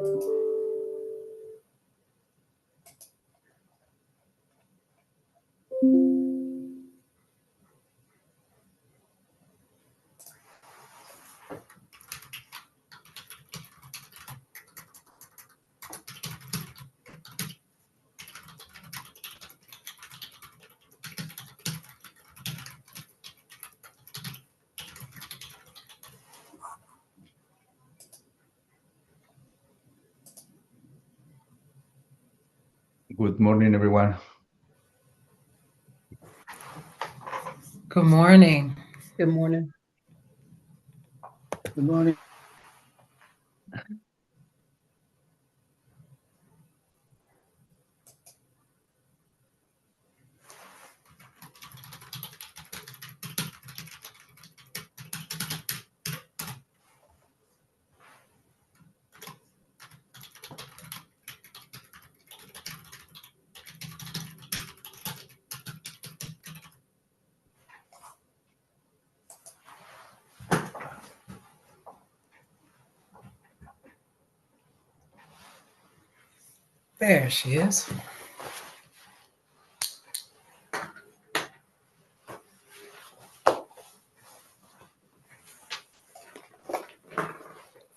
Good morning, everyone. Good morning. Good morning. Good morning. There she is.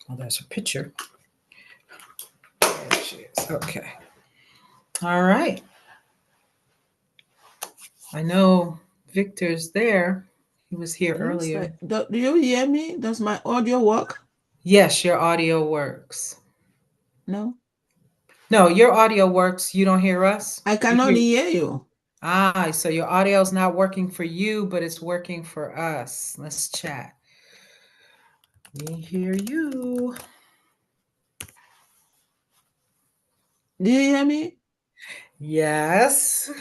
Oh, there's a picture. There she is. Okay. All right. I know Victor's there. He was here earlier. Do you hear me? Does my audio work? Yes, your audio works. No. No, your audio works. You don't hear us? I cannot hear you. Ah, so your audio's not working for you, but it's working for us. Let's chat. We hear you. Do you hear me? Yes.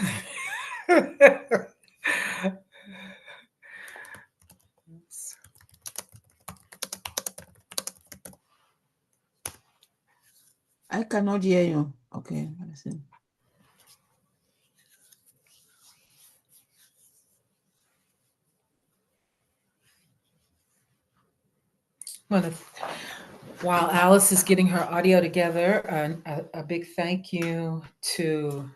I cannot hear you. Okay, let's see. While Alice is getting her audio together, a big thank you to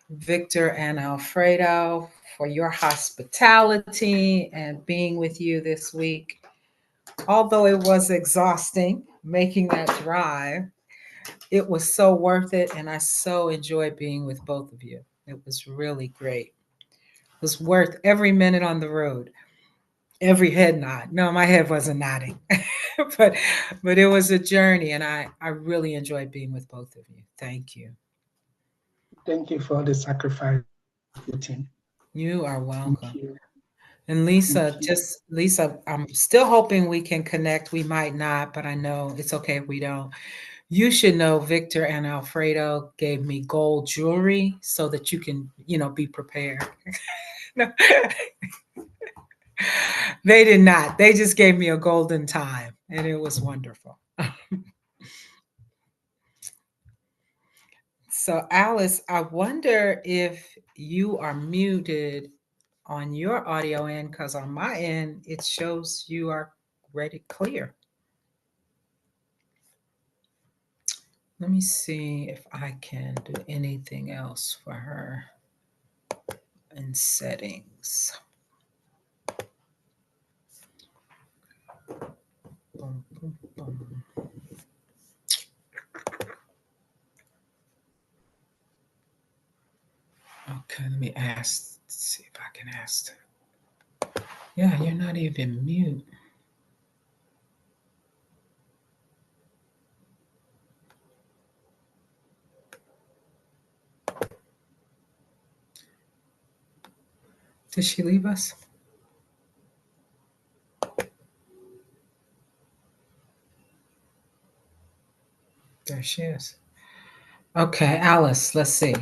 Victor and Alfredo for your hospitality and being with you this week. Although it was exhausting making that drive, it was so worth it, and I so enjoyed being with both of you. It was really great. It was worth every minute on the road. Every head nod. No, my head wasn't nodding. but it was a journey, and I really enjoyed being with both of you. Thank you. Thank you for the sacrifice putting. You are welcome. Thank you. And Lisa, I'm still hoping we can connect. We might not, but I know it's okay if we don't. You should know Victor and Alfredo gave me gold jewelry so that you can, be prepared. No. They did not. They just gave me a golden time, and it was wonderful. So, Alice, I wonder if you are muted on your audio end, because on my end, it shows you are ready clear. Let me see if I can do anything else for her in settings. Boom, boom, boom. Okay, let me see if I can ask. Yeah, you're not even mute. Did she leave us? There she is. Okay, Alice, let's see.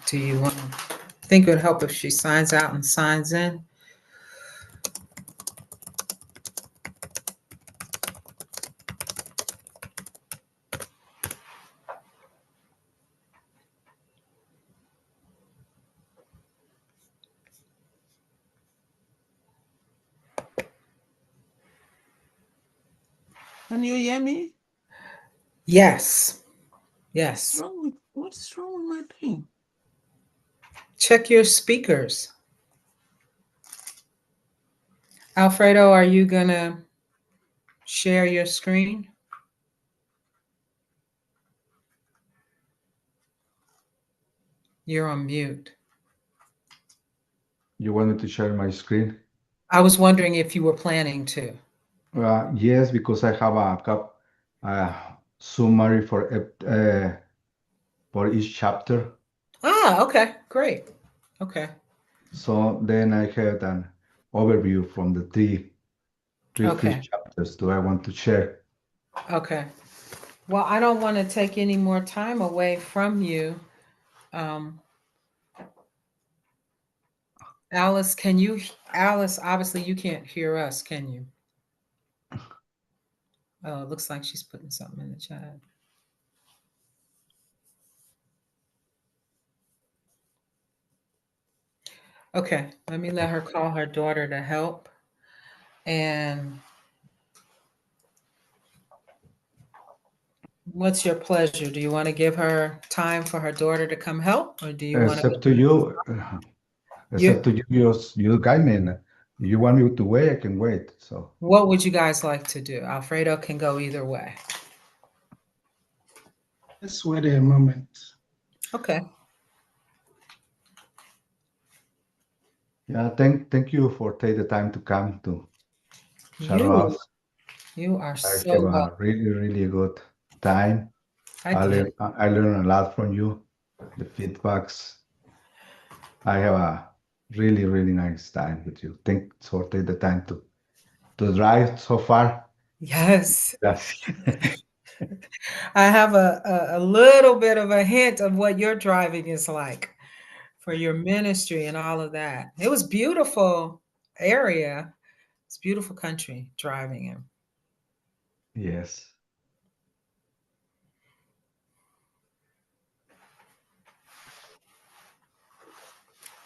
Do you want to think it would help if she signs out and signs in? Can you hear me? Yes. Yes. What's wrong with my thing? Check your speakers. Alfredo, are you going to share your screen? You're on mute. You want me to share my screen? I was wondering if you were planning to. Yes, because I have a summary for each chapter. Ah, okay, great. Okay. So then I had an overview from the three Okay. first chapters. Do I want to share? Okay. Well, I don't want to take any more time away from you. Um, Alice, Alice, obviously you can't hear us, can you? Oh, it looks like she's putting something in the chat. Okay, let me let her call her daughter to help. And what's your pleasure? Do you want to give her time for her daughter to come help, or do you want Except to you, you? except to you, you guide me. And you want me to wait? I can wait. So What would you guys like to do? Alfredo can go either way. Let's wait a moment. Okay. yeah, thank you for take the time to come to You Charles. you are I so have welcome. a really good time. I did. I learn a lot from you. The feedbacks. I have a really nice time with you. Thanks for take the time to drive so far. Yes. Yes. I have a little bit of a hint of what your driving is like for your ministry and all of that. It was beautiful area. It's beautiful country driving in. Yes.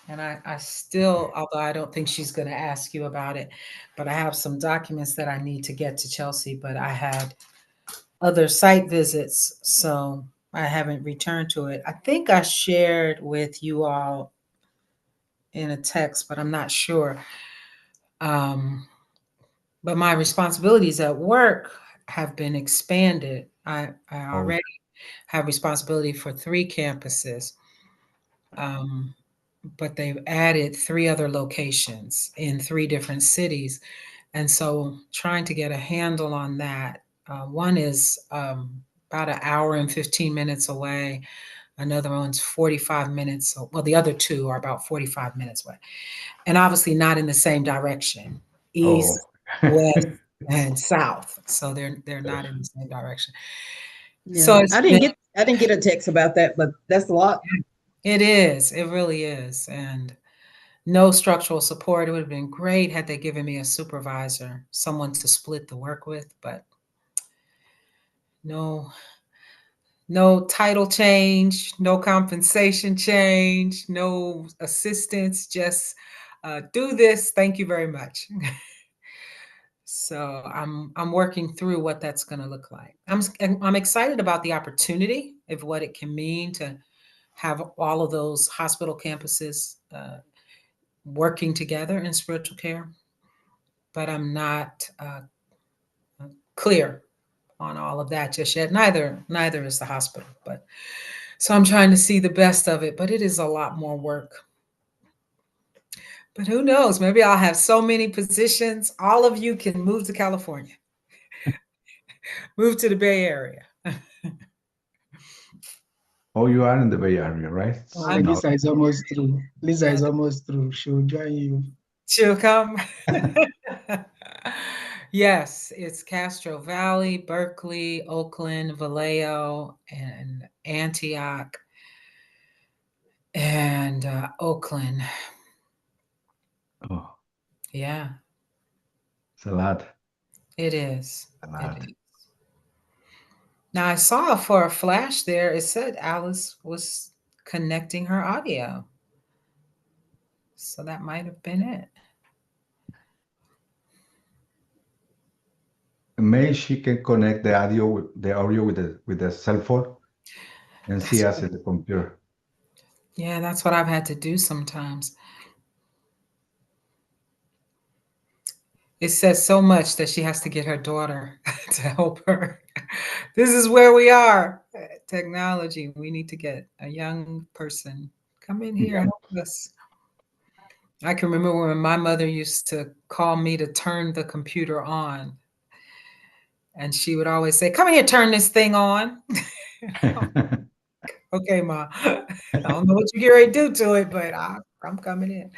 And I still, although I don't think she's going to ask you about it, but I have some documents that I need to get to Chelsea, but I had other site visits, so I haven't returned to it. I think I shared with you all in a text, but I'm not sure. But my responsibilities at work have been expanded. I Oh, already have responsibility for 3 campuses, but they've added 3 other locations in 3 different cities. And so trying to get a handle on that. One is about an hour and 15 minutes away. Another one's 45 minutes. Well, the other 2 are about 45 minutes away. And obviously not in the same direction, oh. east, west, and south. So they're not in the same direction. So Yeah, I didn't get a text about that, but that's a lot. it is. It really is. And no structural support. It would have been great had they given me a supervisor, someone to split the work with, but no, no title change, no compensation change, no assistance, just do this. Thank you very much. So I'm working through what that's going to look like. I'm excited about the opportunity of what it can mean to have all of those hospital campuses working together in spiritual care, but I'm not clear on all of that just yet. Neither is the hospital, but so I'm trying to see the best of it, but it is a lot more work. But who knows? Maybe I'll have so many positions. All of you can move to California, move to the Bay Area. Oh, you are in the Bay Area, right? Oh, I'm No. Lisa is almost through. Lisa yeah, is almost through. She'll join you. she'll come. Yes, it's Castro Valley, Berkeley, Oakland, Vallejo, and Antioch, and Oakland. Oh, Yeah, it's a lot. it is. A It lot. is. Now I saw for a flash there, it said Alice was connecting her audio. So that might have been it. May she can connect the audio with the cell phone and see That's us in the computer. Yeah, that's what I've had to do sometimes. It says so much that she has to get her daughter to help her. This is where we are. Technology. We need to get a young person. Come in here, Yeah. help us. I can remember when my mother used to call me to turn the computer on. And she would always say, "Come here, turn this thing on." Okay, Ma. I don't know what you get ready to do to it, but I'm coming in.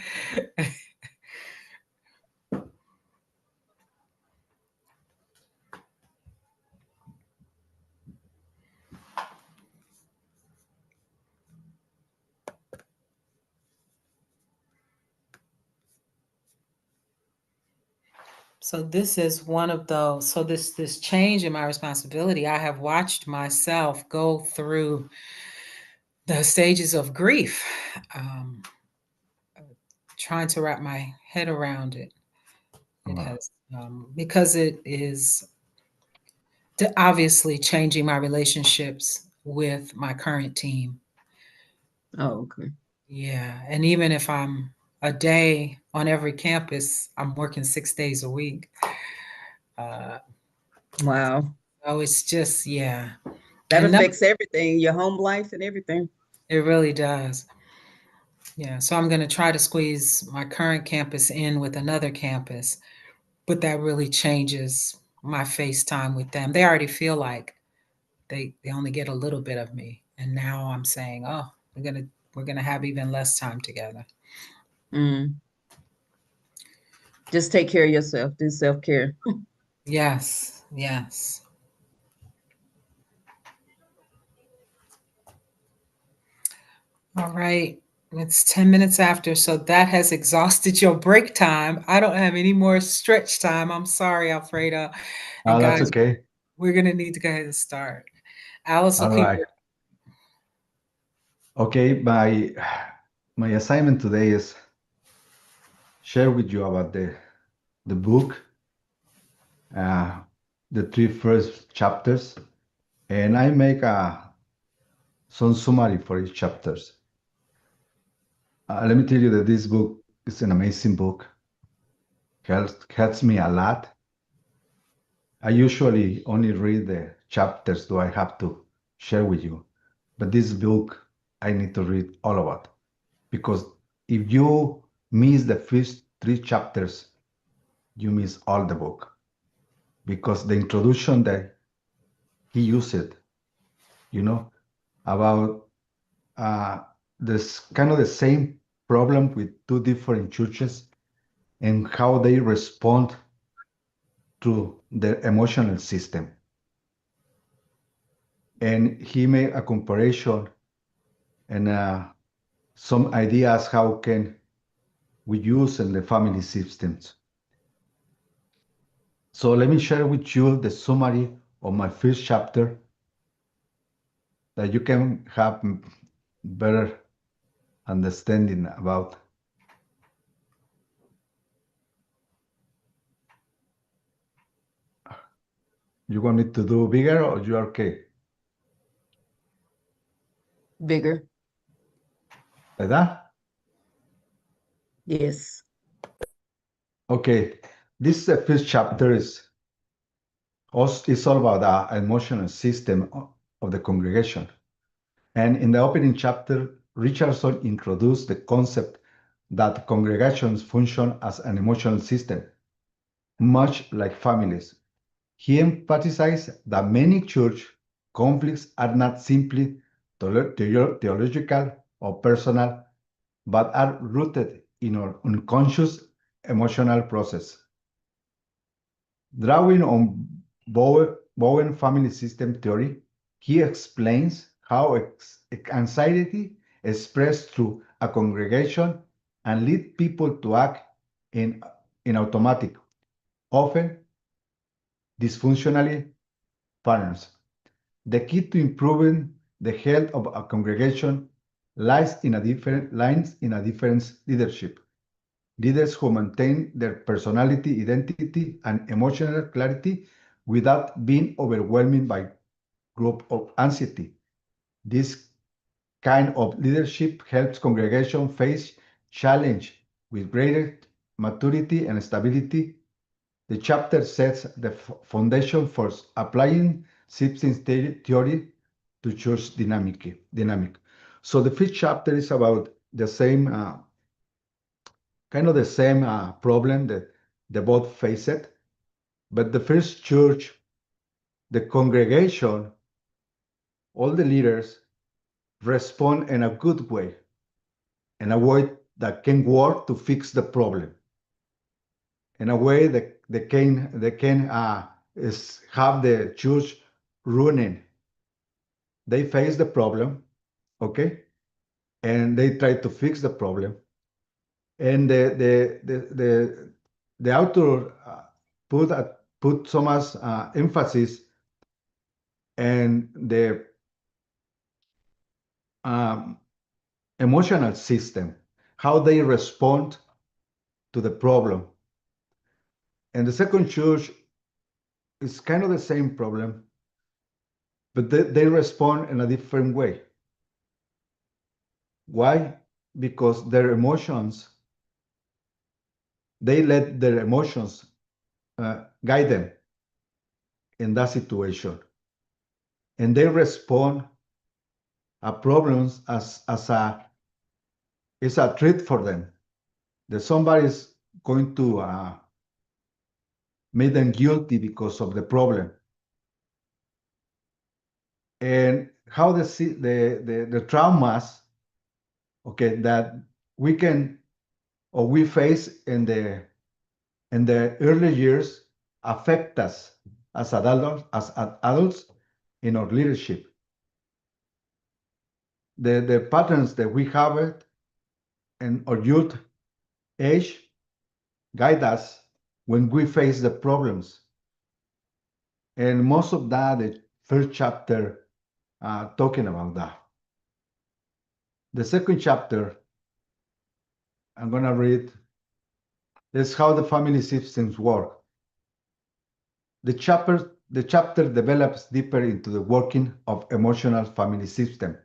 So this is one of those. So this change in my responsibility, I have watched myself go through the stages of grief, trying to wrap my head around it. It Wow. has because it is obviously changing my relationships with my current team. Oh, okay. Yeah, and even if I'm a day on every campus, I'm working 6 days a week. Wow. So it's just, yeah. That And no, affects everything, your home life and everything. it really does. Yeah, so I'm going to try to squeeze my current campus in with another campus, but that really changes my FaceTime with them. They already feel like they only get a little bit of me, and now I'm saying, oh, we're gonna have even less time together. Mm. Just take care of yourself. Do self-care. Yes, yes. All right. It's 10 minutes after, so that has exhausted your break time. I don't have any more stretch time. I'm sorry, Alfredo. And That's guys, okay. we're going to need to go ahead and start. Alice will All keep right. Okay, my assignment today is share with you about the book, the three first chapters, and I make some summary for each chapters. Let me tell you that this book is an amazing book. Helps me a lot. I usually only read the chapters do I have to share with you, but this book I need to read all about, because if you miss the first three chapters, you miss all the book, because the introduction that he used, about this kind of the same problem with two different churches and how they respond to their emotional system. And he made a comparison and some ideas how can we use in the family systems. So let me share with you the summary of my first chapter that you can have better understanding about. You want it to do bigger or you are okay? Bigger. Like that? Yes. Okay. This first chapter is all about the emotional system of the congregation. And in the opening chapter, Richardson introduced the concept that congregations function as an emotional system, much like families. He emphasized that many church conflicts are not simply theological or personal, but are rooted in our unconscious emotional process. Drawing on Bowen family system theory, he explains how anxiety expressed through a congregation and lead people to act in, in automatic, often dysfunctionally patterns. The key to improving the health of a congregation lies in a different leadership. Leaders who maintain their personality, identity, and emotional clarity without being overwhelmed by group of anxiety. This kind of leadership helps congregation face challenge with greater maturity and stability. The chapter sets the foundation for applying systems theory to church dynamic. So the fifth chapter is about the same kind of the same problem that they both face it. But the first church, the congregation, all the leaders respond in a good way, in a way that can work to fix the problem, in a way that they can have the church running. They face the problem, okay, and they try to fix the problem. And the author put so much emphasis and the um, emotional system, how they respond to the problem. And the second church is kind of the same problem, but they respond in a different way. Why? Because their emotions, they let their emotions guide them in that situation. And they respond problems as it's a threat for them, that somebody is going to make them guilty because of the problem. And how the traumas, okay, that we can or we face in the early years affect us as adults in our leadership. The patterns that we have it in our youth age guide us when we face the problems. And most of that, the first chapter talking about that. The second chapter, I'm going to read, is how the family systems work. The chapter develops deeper into the working of emotional family system,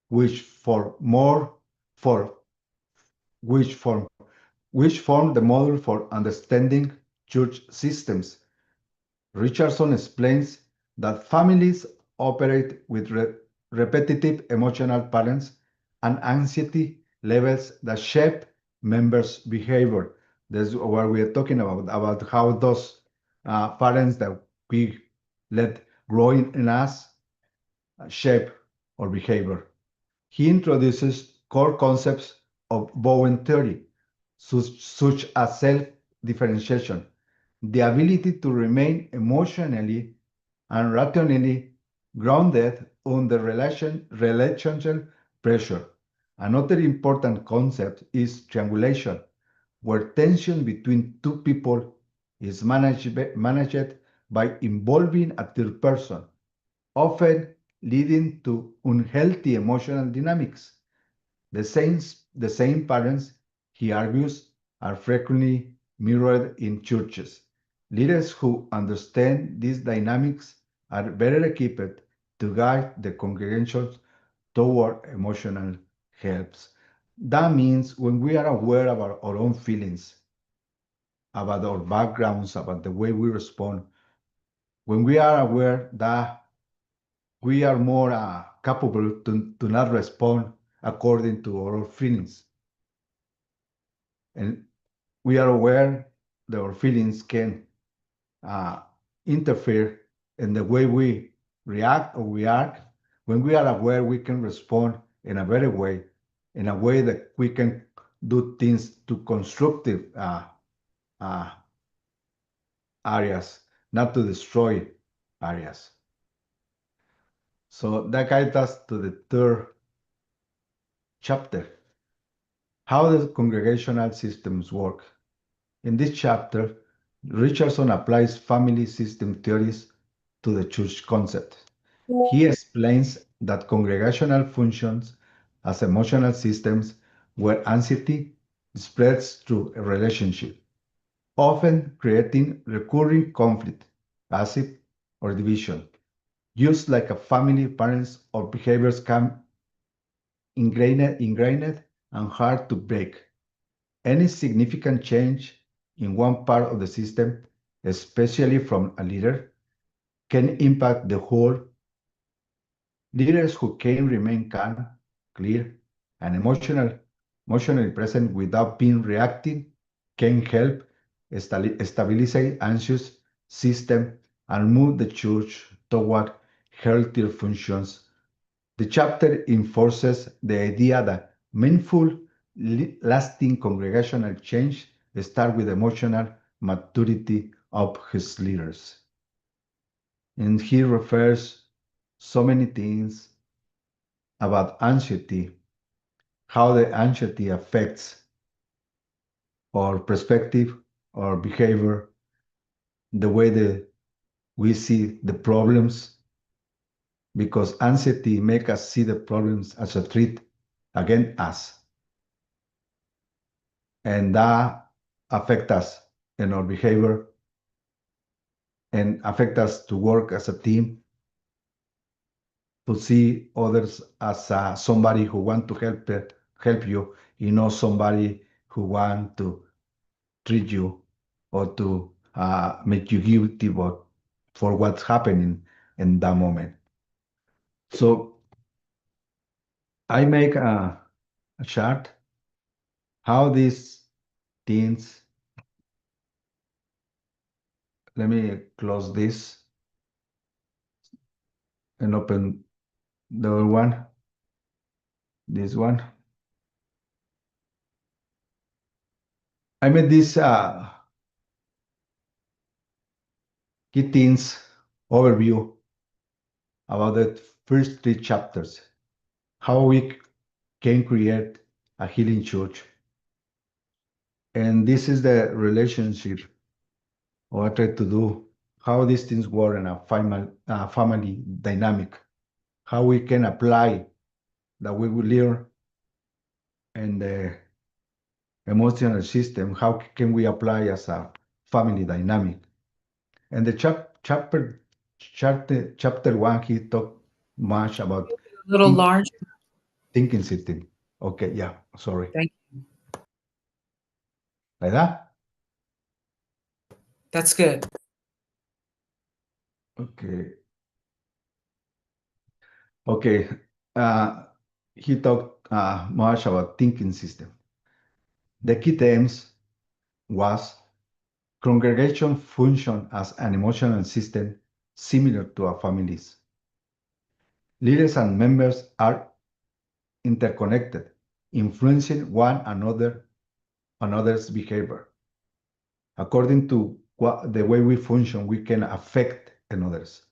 which form the model for understanding church systems. Richardson explains that families operate with repetitive emotional patterns and anxiety levels that shape members' behavior. That's what we are talking about how those patterns that we let growing in us shape our behavior. He introduces core concepts of Bowen theory, such as self-differentiation, the ability to remain emotionally and rationally grounded under relational pressure. Another important concept is triangulation, where tension between two people is managed by involving a third person, often leading to unhealthy emotional dynamics. The same patterns, he argues, are frequently mirrored in churches. Leaders who understand these dynamics are better equipped to guide the congregation toward emotional helps. That means when we are aware about our own feelings, about our backgrounds, about the way we respond, when we are aware that we are more capable to not respond according to our feelings. And we are aware that our feelings can interfere in the way we react or we act. When we are aware, we can respond in a better way, in a way that we can do things to constructive areas, not to destroy areas. So that guides us to the third chapter, how the congregational systems work. In this chapter, Richardson applies family system theories to the church concept. He explains that congregational functions as emotional systems where anxiety spreads through a relationship, often creating recurring conflict. passive, or division. Just like a family, parents, or behaviors can ingrained and hard to break. Any significant change in one part of the system, especially from a leader, can impact the whole. Leaders who can remain calm, clear, and emotionally present without being reactive can help stabilize anxious system and move the church toward healthier functions. The chapter enforces the idea that meaningful, lasting congregational change starts with emotional maturity of his leaders. And he refers so many things about anxiety, how the anxiety affects our perspective, our behavior, the way that we see the problems, because anxiety makes us see the problems as a threat against us. And that affects us in our behavior and affect us to work as a team, to see others as somebody who want to help you, not somebody who want to treat you or to make you guilty for what's happening in that moment. So I make a chart how these things. Let me close this and open the other one. This one. I made this key themes overview about the first three chapters, how we can create a healing church. And this is the relationship what I try to do, how these things work in a family dynamic, how we can apply that we will learn in the emotional system, how can we apply as a family dynamic. And the chapter one, he talked much about A little larger. thinking system. Okay, yeah, sorry. Thank you. Like that? That's good. Okay. Okay. He talked much about thinking system. The key themes was congregation function as an emotional system similar to a family's. Leaders and members are interconnected, influencing one another's behavior. According to the way we function, we can affect others.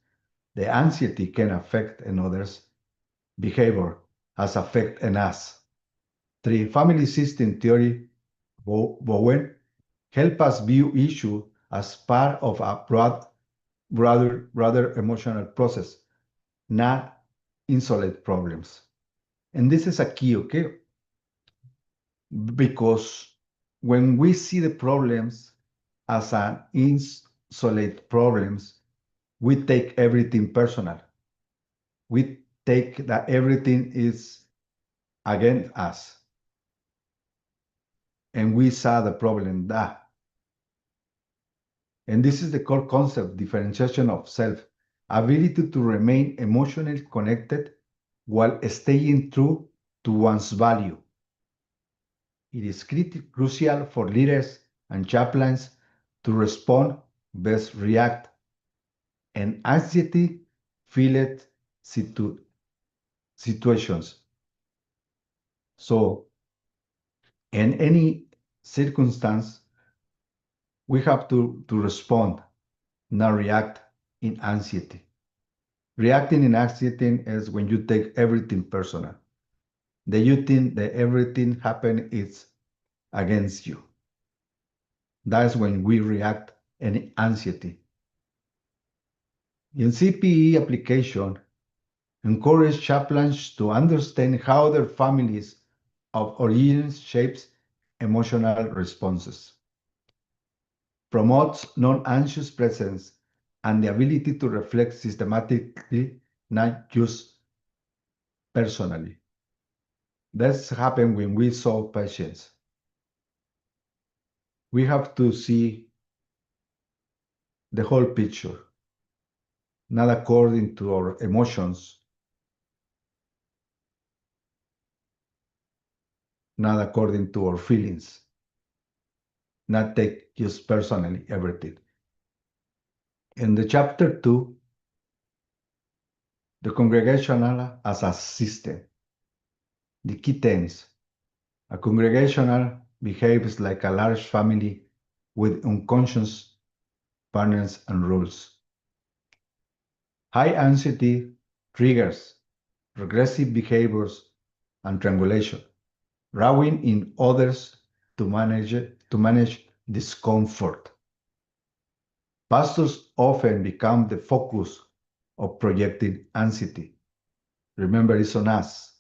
The anxiety can affect another's behavior as affect in us. 3. Family system theory, Bowen, help us view issue as part of a broader emotional process, not isolate problems. And this is a key, okay? Because when we see the problems as an isolate problems, we take everything personal. We take that everything is against us. And we saw the problem that. And this is the core concept, differentiation of self, ability to remain emotionally connected while staying true to one's value. It is crucial for leaders and chaplains to respond, best react, and anxiety filled situations. So, in any circumstance, we have to respond, not react in anxiety. Reacting in anxiety is when you take everything personal. That you think that everything happened is against you. That's when we react in anxiety. In CPE application, encourage chaplains to understand how their families of origin shapes emotional responses. Promotes non-anxious presence and the ability to reflect systematically, not just personally. That's happened when we solve patients. We have to see the whole picture, not according to our emotions, not according to our feelings, not take just personally everything. In the chapter 2, the congregational as a system, the key themes. A congregational behaves like a large family with unconscious patterns and rules. High anxiety triggers regressive behaviors and triangulation, rowing in others to manage discomfort. Pastors often become the focus of projected anxiety. Remember, it's on us,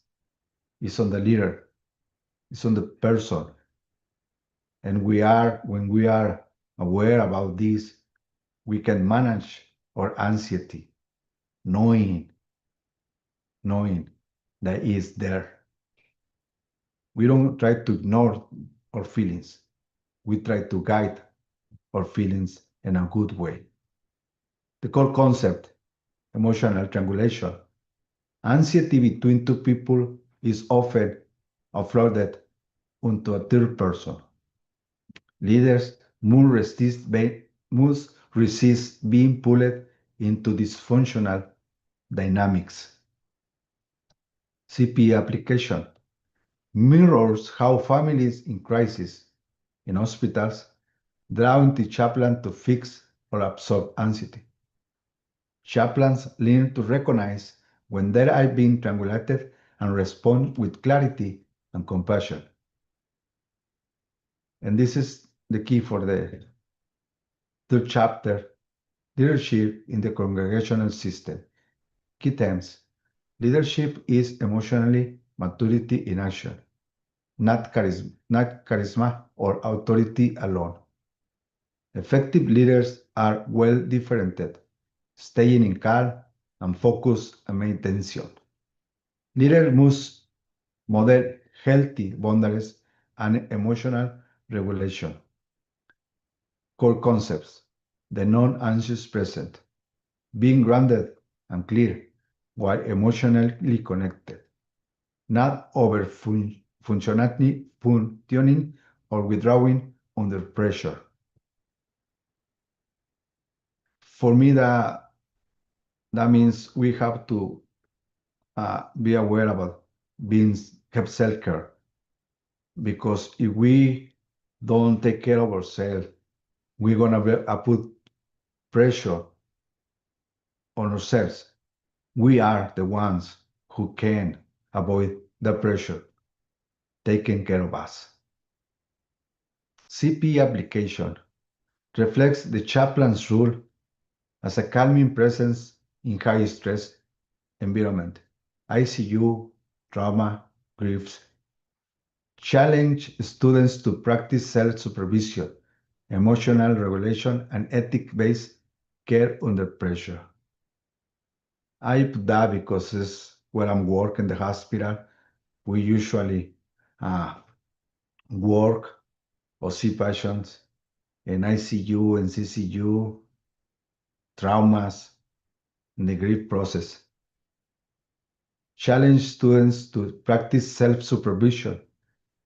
it's on the leader, it's on the person. And when we are aware about this, we can manage our anxiety, knowing that it's there. We don't try to ignore our feelings. We try to guide our feelings in a good way. The core concept, emotional triangulation. Anxiety between two people is often offloaded onto a third person. Leaders must resist being pulled into dysfunctional dynamics. CPE application mirrors how families in crisis in hospitals draw into chaplain to fix or absorb anxiety. Chaplains learn to recognize when they are being triangulated and respond with clarity and compassion. And this is the key for the third chapter, leadership in the congregational system. Key themes. Leadership is emotionally maturity in action, not charisma or authority alone. Effective leaders are well differentiated, staying in calm and focus and main tension. Leaders must model healthy boundaries and emotional regulation. Core concepts: the non-anxious present, being grounded and clear while emotionally connected, not over functioning or withdrawing under pressure. For me, that means we have to be aware about being have self-care, because if we don't take care of ourselves, we're gonna put pressure on ourselves. We are the ones who can avoid the pressure taking care of us. CPE application reflects the chaplain's role as a calming presence in high stress environment, ICU, trauma, griefs. Challenge students to practice self-supervision, emotional regulation, and ethic-based care under pressure. I put that because it's where I'm working in the hospital. We usually work or see patients in ICU and CCU, traumas, in the grief process. Challenge students to practice self-supervision,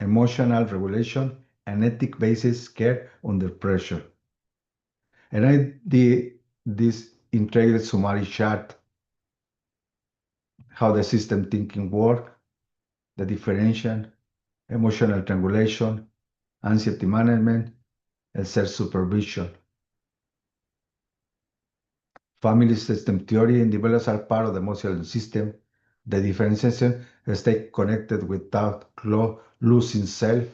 emotional regulation, and ethic-based care under pressure. And I did this integrated summary chart, how the system thinking work, the differentiation, emotional triangulation, anxiety management, and self-supervision. Family system theory and develops are part of the emotional system. The differentiation stay connected without losing self.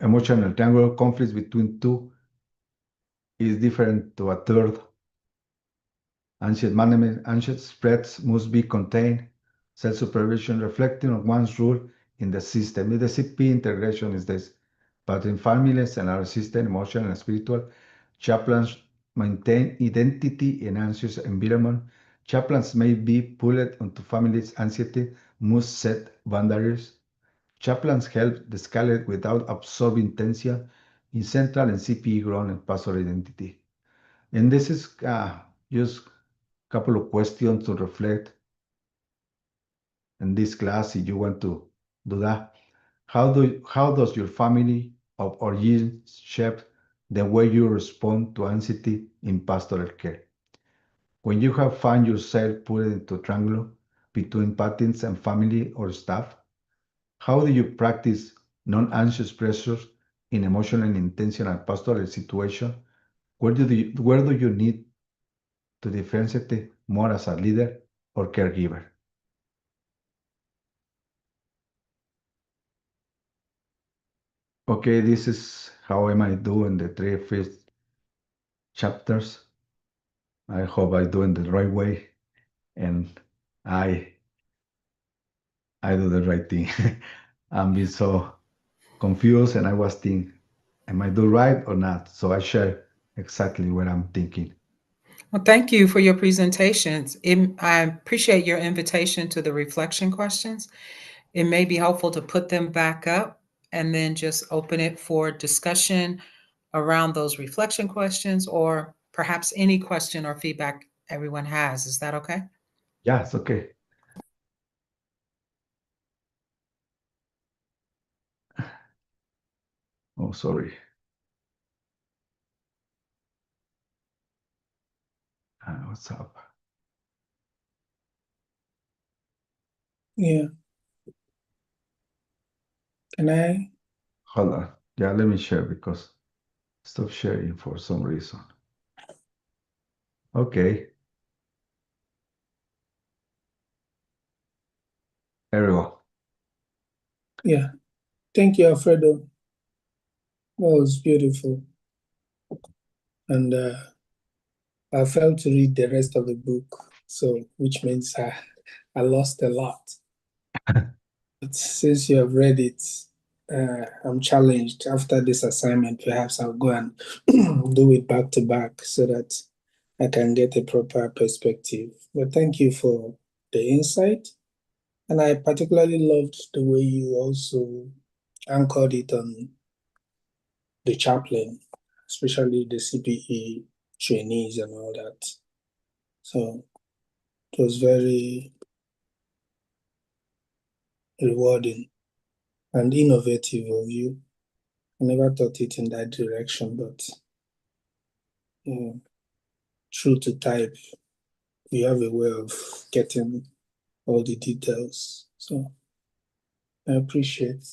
Emotional triangle conflicts between two is different to a third. Anxious management, anxious spreads must be contained. Self-supervision reflecting on one's role in the system. The CP integration is this. But in families and our system, emotional and spiritual, chaplains maintain identity in anxious environment, chaplains may be pulled into families' anxiety, must set boundaries. Chaplains help de-escalate without absorbing tension in central and CPE grown and pastoral identity. And this is just a couple of questions to reflect in this class if you want to do that. How does your family of origin shape the way you respond to anxiety in pastoral care? When you have found yourself put into triangle between patients and family or staff, how do you practice non-anxious pressures in emotional and intentional pastoral situation? Where do you need to differentiate more as a leader or caregiver? Okay, this is how am I doing the 3 first chapters. I hope I do it the right way and I do the right thing. I'm being so confused and I was thinking, am I do right or not? So I share exactly what I'm thinking. Well, thank you for your presentations. I appreciate your invitation to the reflection questions. It may be helpful to put them back up and then just open it for discussion around those reflection questions or perhaps any question or feedback everyone has. Is that okay? Yes, okay. Oh, sorry. What's up? Yeah. Can I? Hold on. Yeah, let me share because stop sharing for some reason. Okay. There we go. Yeah. Thank you, Alfredo. That was beautiful. And I failed to read the rest of the book, so which means I lost a lot. But since you have read it, I'm challenged. After this assignment, perhaps I'll go and do it back to back so that I can get a proper perspective. But thank you for the insight. And I particularly loved the way you also anchored it on the chaplain, especially the CPE trainees and all that. So it was very rewarding and innovative of you. I never thought it in that direction, but true to type, you have a way of getting all the details. So I appreciate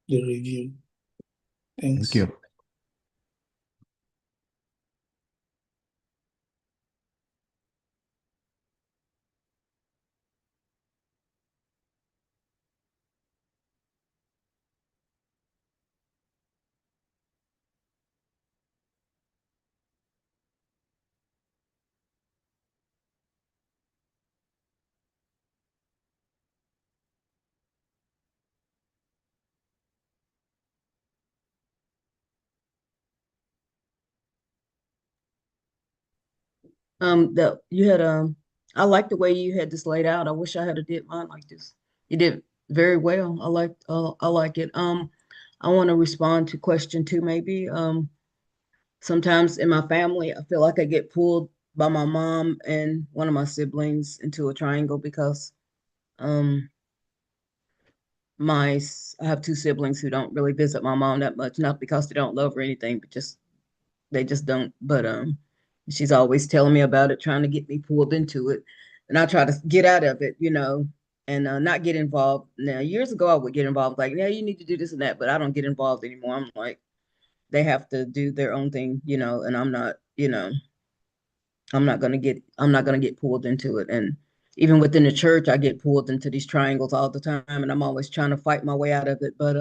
the review. Thanks. Thank you. That you had I like the way you had this laid out. I wish I had a did mine like this. You did very well. I like it. I want to respond to question two maybe. Sometimes in my family, I feel like I get pulled by my mom and one of my siblings into a triangle because um I have two siblings who don't really visit my mom that much, not because they don't love her or anything, but just they just don't. But she's always telling me about it, trying to get me pulled into it, and I try to get out of it, and not get involved. Now, years ago, I would get involved, like, yeah, you need to do this and that, but I don't get involved anymore. I'm like, they have to do their own thing, and I'm not gonna get pulled into it. And even within the church, I get pulled into these triangles all the time, and I'm always trying to fight my way out of it. But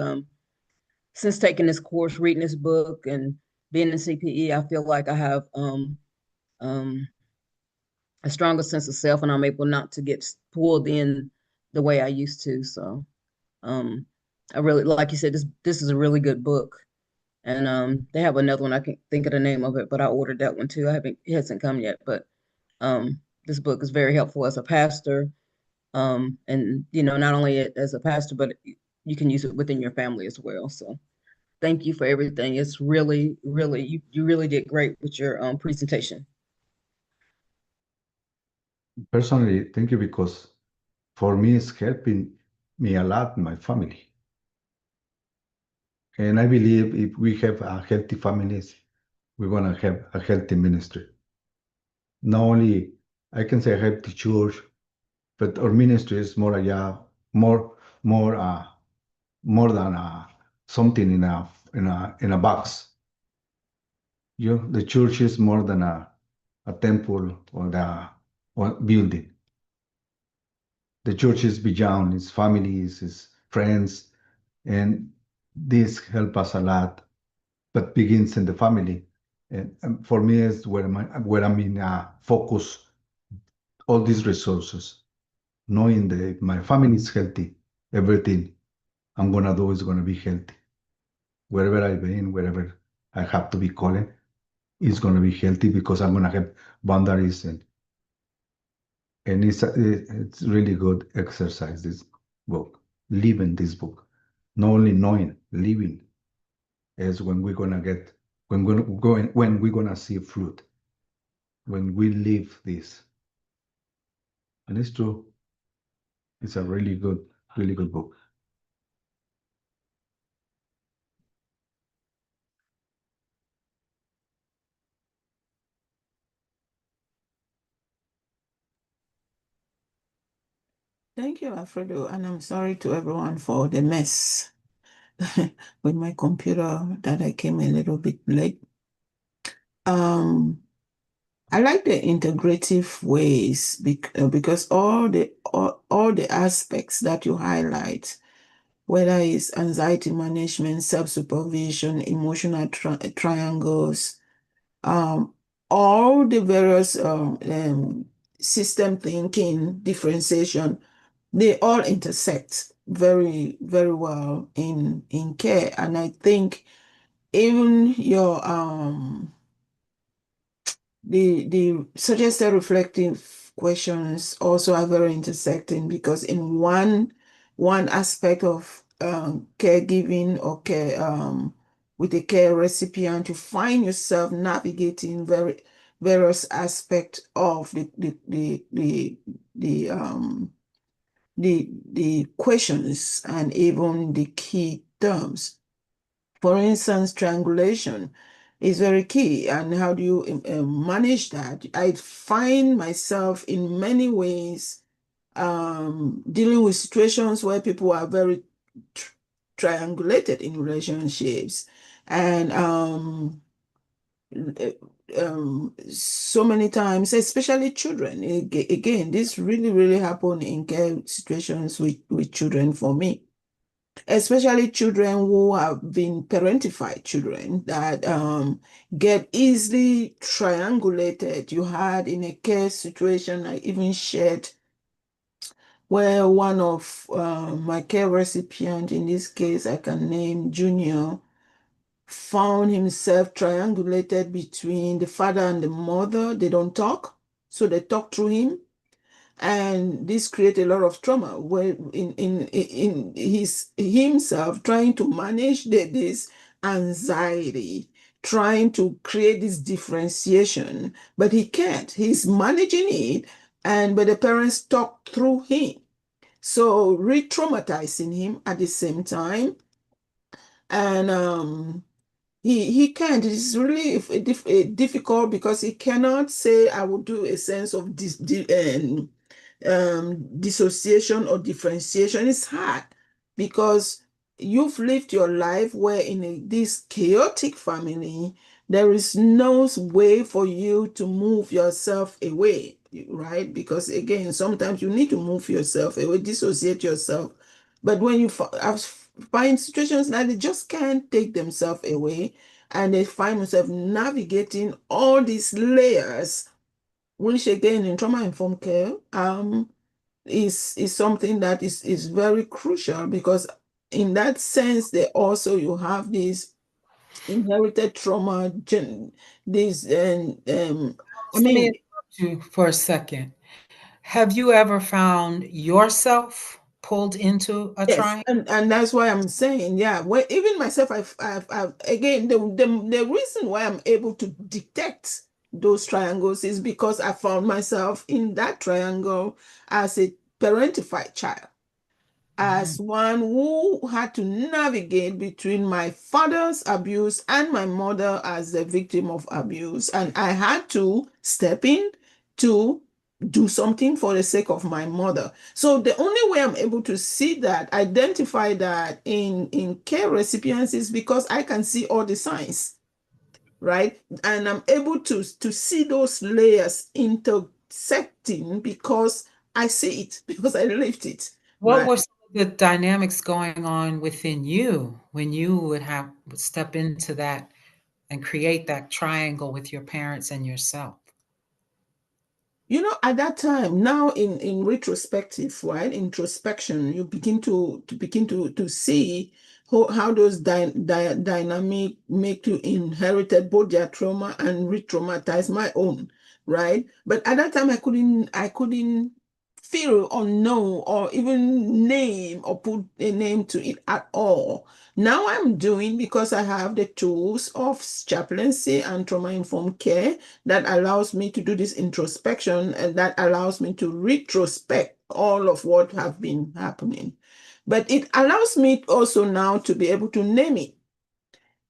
since taking this course, reading this book, and being in CPE, I feel like I have um, a stronger sense of self, and I'm able not to get pulled in the way I used to. So I really, like you said, this is a really good book, And they have another one, I can't think of the name of it, but I ordered that one too. It hasn't come yet, but this book is very helpful as a pastor. And not only as a pastor, but you can use it within your family as well. So thank you for everything. It's really, really, you really did great with your presentation. Personally, thank you, because for me, it's helping me a lot in my family. And I believe if we have a healthy families, we're going to have a healthy ministry. Not only I can say a healthy church, but our ministry is more more than something in a box. The church is more than a temple or building. The church is beyond its families, its friends, and this help us a lot. But begins in the family, and for me is where I'm in focus all these resources, knowing that if my family is healthy, everything I'm gonna do is gonna be healthy. Wherever I've been, wherever I have to be calling, it's gonna be healthy because I'm gonna have boundaries, and it's really good exercise, this book, living this book, not only knowing, living is when we're gonna get when we're gonna see fruit, when we live this. And it's true. It's a really good book. Thank you, Alfredo, and I'm sorry to everyone for the mess with my computer that I came a little bit late. I like the integrative ways because all the aspects that you highlight, whether it's anxiety management, self-supervision, emotional triangles, all the various system thinking, differentiation, they all intersect very, very well in care. And I think even your the suggested reflective questions also are very intersecting, because in one aspect of caregiving or care with a care recipient, you find yourself navigating various aspects of the questions and even the key terms. For instance, triangulation is very key. And how do you manage that? I find myself in many ways dealing with situations where people are very triangulated in relationships. And so many times, especially children, again, this really, really happen in care situations with children for me. Especially children who have been parentified children that get easily triangulated. You had in a care situation I even shared where one of my care recipient, in this case I can name Junior, found himself triangulated between the father and the mother. They don't talk, so they talk through him. And this created a lot of trauma where in his himself trying to manage this anxiety, trying to create this differentiation, but he can't. He's managing it, but the parents talk through him, so re-traumatizing him at the same time. And he can't. It's really difficult because he cannot say, I will do a sense of dissociation or differentiation. Is hard because you've lived your life where in this chaotic family, there is no way for you to move yourself away, right? Because again, sometimes you need to move yourself away, dissociate yourself. But when you find situations that they just can't take themselves away, and they find themselves navigating all these layers, which again in trauma-informed care is something that is very crucial, because in that sense, they also you have this inherited trauma, this, and I Let me mean, interrupt you for a second. Have you ever found yourself pulled into a yes, triangle? and that's why I'm saying, yeah. Well, even myself, I've again, the reason why I'm able to detect those triangles is because I found myself in that triangle as a parentified child, as one who had to navigate between my father's abuse and my mother as the victim of abuse. And I had to step in to do something for the sake of my mother. So the only way I'm able to see that, identify that in care recipients is because I can see all the signs, right? And I'm able to see those layers intersecting because I see it, because I lived it, What right? were some of the dynamics going on within you when you would step into that and create that triangle with your parents and yourself? You know, at that time, now in retrospective, right, introspection, you begin to see how those dynamic make you inherited both their trauma and re-traumatize my own, right? But at that time, I couldn't feel or know or even name or put a name to it at all. Now I'm doing, because I have the tools of chaplaincy and trauma-informed care, that allows me to do this introspection, and that allows me to retrospect all of what have been happening. But it allows me also now to be able to name it,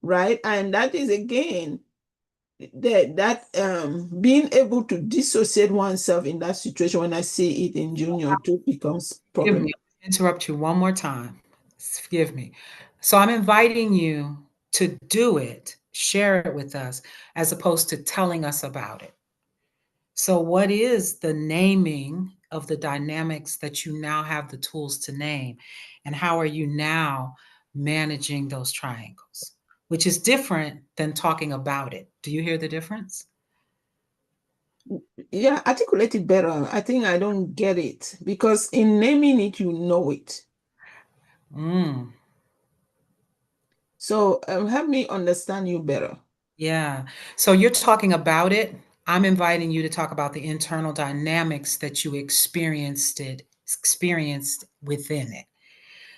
right? And that is again that being able to dissociate oneself in that situation. When I see it in Junior too, becomes Forgive me, problem. interrupt you one more time. Forgive me. So I'm inviting you to do it, share it with us, as opposed to telling us about it. So, what is the naming of the dynamics that you now have the tools to name? And how are you now managing those triangles? Which is different than talking about it. Do you hear the difference? Yeah, articulate it better. I think I don't get it, because in naming it, you know it. Mm, So help me understand you better. yeah. So you're talking about it. I'm inviting you to talk about the internal dynamics that you experienced within it.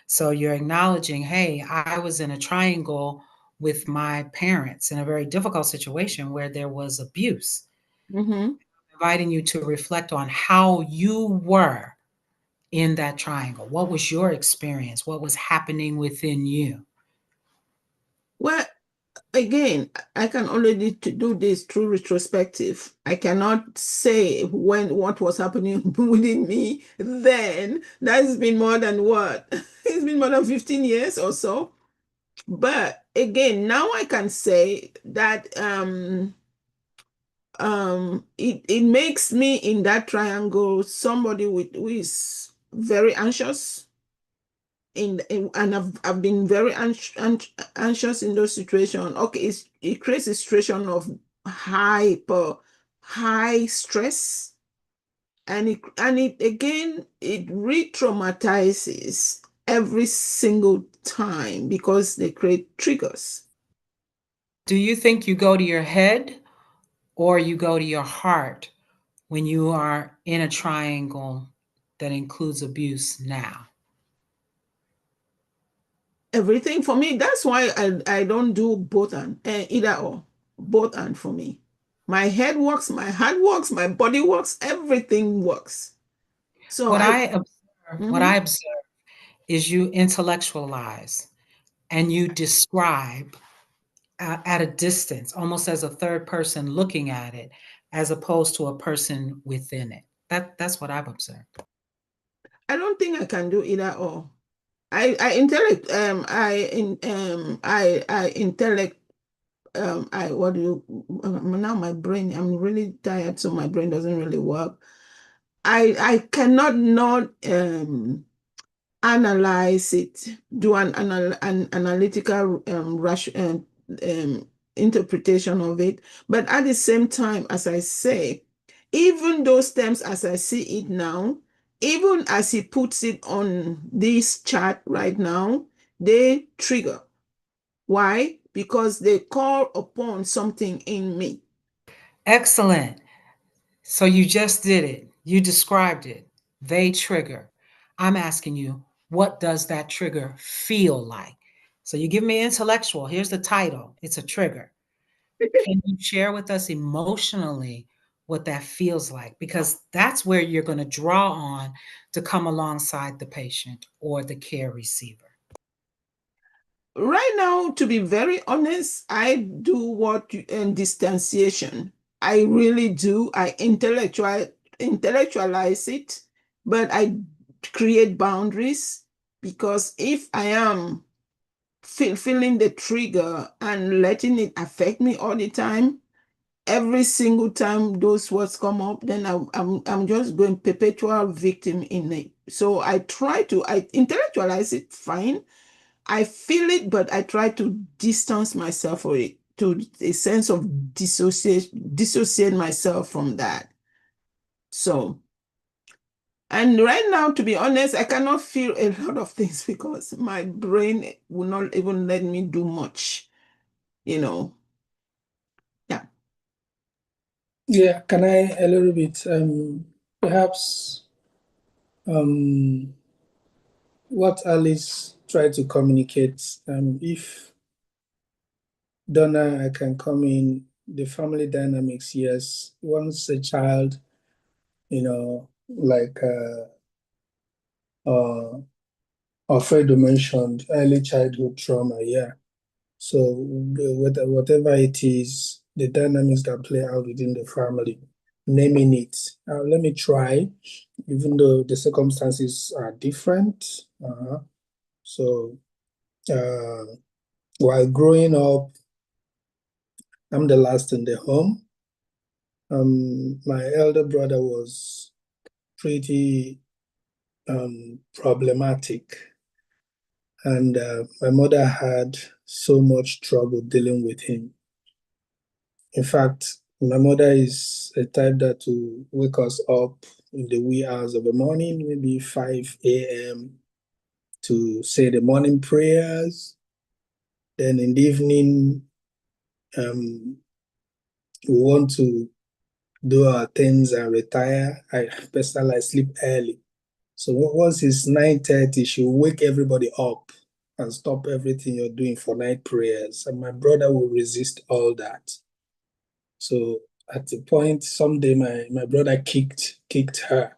So you're acknowledging, hey, I was in a triangle with my parents in a very difficult situation where there was abuse. Mm-hmm. Inviting you to reflect on how you were in that triangle. What was your experience? What was happening within you? Well, again, I can only do this through retrospective. I cannot say what was happening within me then. That's been more than what? It's been more than 15 years or so. But again, now I can say that it makes me in that triangle somebody who is very anxious and I've been very anxious in those situations. Okay, it creates a situation of high stress, and it again, it re-traumatizes every single time because they create triggers. Do you think you go to your head or you go to your heart when you are in a triangle that includes abuse now? Everything for me. That's why I don't do both and either or. Both and for me. My head works, my heart works, my body works, everything works. So What I I observe, what mhm. I observe is you intellectualize and you describe at a distance, almost as a third person looking at it, as opposed to a person within it. That's what I've observed. I don't think I can do either or. I intellect I intellect I what do you now my brain, I'm really tired, so my brain doesn't really work. I cannot not analyze it, do an analytical um, interpretation of it. But at the same time, as I say, even those terms as I see it now, even as he puts it on this chart right now, they trigger. Why? because they call upon something in me. Excellent. So you just did it. You described it. They trigger. I'm asking you, what does that trigger feel like? So you give me intellectual. Here's the title. It's a trigger. Can you share with us emotionally what that feels like? Because that's where you're going to draw on to come alongside the patient or the care receiver. Right now, to be very honest, I do what in distanciation. I really do. I intellectualize it, but I create boundaries, because if I am feeling the trigger and letting it affect me all the time, every single time those words come up, then I'm just going perpetual victim in it. So I intellectualize it, fine. I feel it, but I try to distance myself from it, to a sense of dissociate myself from that. So, and right now, to be honest, I cannot feel a lot of things because my brain will not even let me do much, you know. Yeah. Yeah, can I a little bit perhaps what Alice tried to communicate, if Donna, I can come in the family dynamics, yes. Once a child, like Alfredo mentioned, early childhood trauma, yeah. So whatever it is, the dynamics that play out within the family, naming it. Let me try, even though the circumstances are different. So while growing up, I'm the last in the home. My elder brother was pretty problematic, and my mother had so much trouble dealing with him. In fact, my mother is a type that will wake us up in the wee hours of the morning, maybe 5 a.m., to say the morning prayers. Then in the evening, we want to do our things and retire. I personally sleep early. So once it's 9:30, she'll wake everybody up and stop everything you're doing for night prayers. And my brother will resist all that. So at the point, someday my brother kicked her,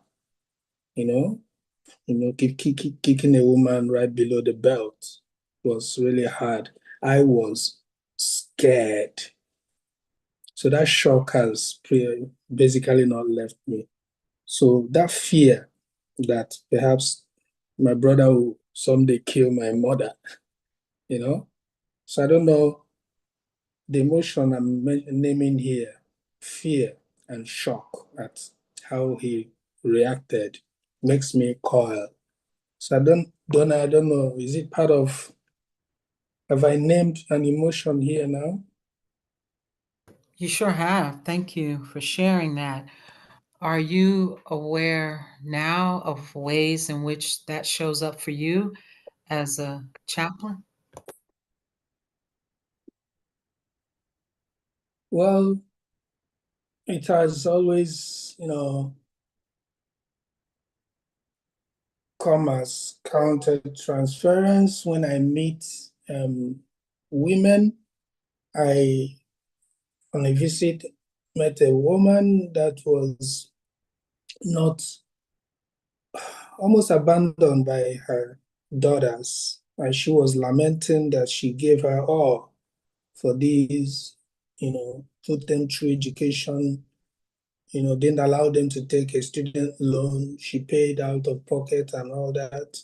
kicking a woman right below the belt was really hard. I was scared. So that shock has basically not left me. So that fear that perhaps my brother will someday kill my mother, you know. So I don't know the emotion I'm naming here, fear and shock at how he reacted makes me coil. So I don't know, is it part of, have I named an emotion here now? You sure have. Thank you for sharing that. Are you aware now of ways in which that shows up for you as a chaplain? Well, it has always, come as counter transference when I meet women. I, on a visit, met a woman that was not almost abandoned by her daughters, and she was lamenting that she gave her all for these, put them through education, didn't allow them to take a student loan. She paid out of pocket and all that.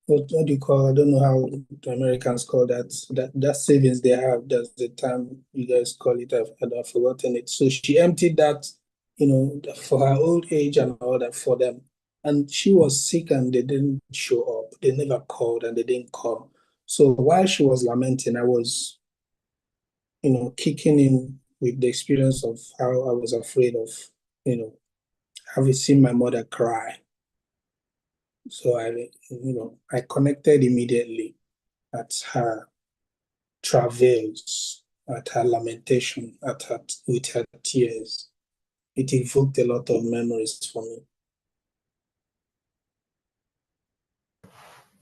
What do you call? I don't know how the Americans call that. That savings they have. That's the term you guys call it. I've forgotten it. So she emptied that, for her old age and all that for them. And she was sick and they didn't show up. They never called and they didn't come. So while she was lamenting, I was, kicking in with the experience of how I was afraid of, having seen my mother cry. So I connected immediately at her travails, at her lamentation, with her tears. It evoked a lot of memories for me.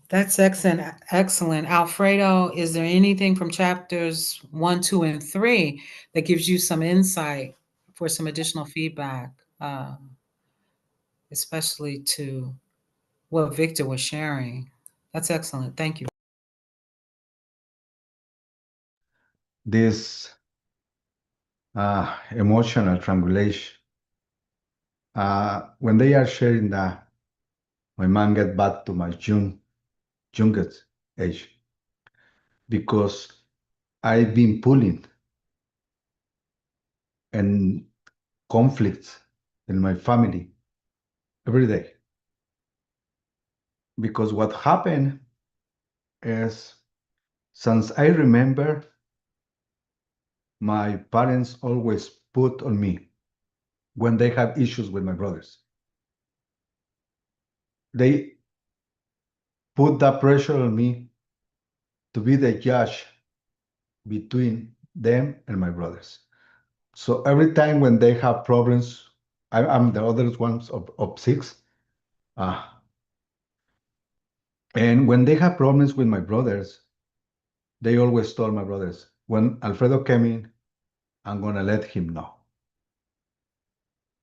That's excellent. Excellent. Alfredo, is there anything from chapters 1, 2, and 3 that gives you some insight for some additional feedback, especially to what Victor was sharing? That's excellent. Thank you. This emotional triangulation, when they are sharing that, my man get back to my youngest age, because I've been pulling and conflicts in my family every day. Because what happened is, since I remember, my parents always put on me when they have issues with my brothers. They put that pressure on me to be the judge between them and my brothers. So every time when they have problems, I'm the other ones of six. And when they have problems with my brothers, they always told my brothers, when Alfredo came in, I'm going to let him know.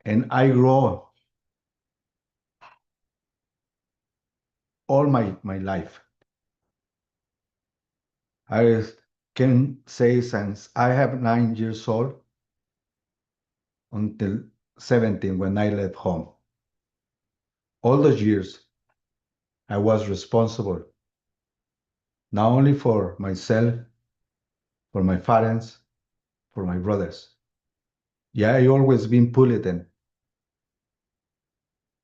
And I grow all my life. I can say since I have 9 years old until 17 when I left home. All those years, I was responsible not only for myself, for my parents, for my brothers. Yeah, I always been pulled in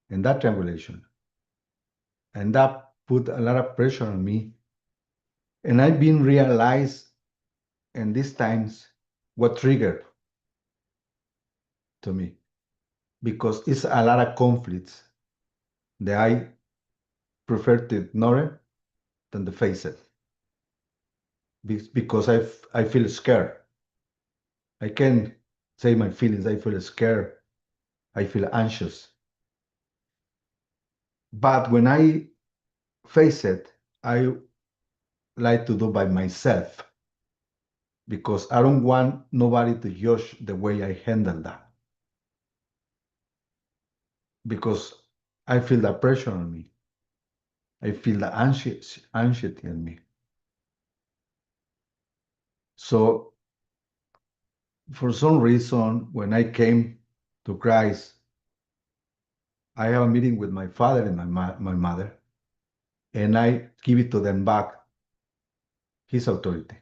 that triangulation. And that put a lot of pressure on me. And I've been realized in these times what triggered to me. Because it's a lot of conflicts that I prefer to ignore it than to face it. Because I feel scared. I can't say my feelings. I feel scared. I feel anxious. But when I face it, I like to do by myself because I don't want nobody to judge the way I handle that. Because I feel the pressure on me. I feel the anxiety in me. So for some reason, when I came to Christ, I have a meeting with my father and my mother, and I give it to them back, his authority.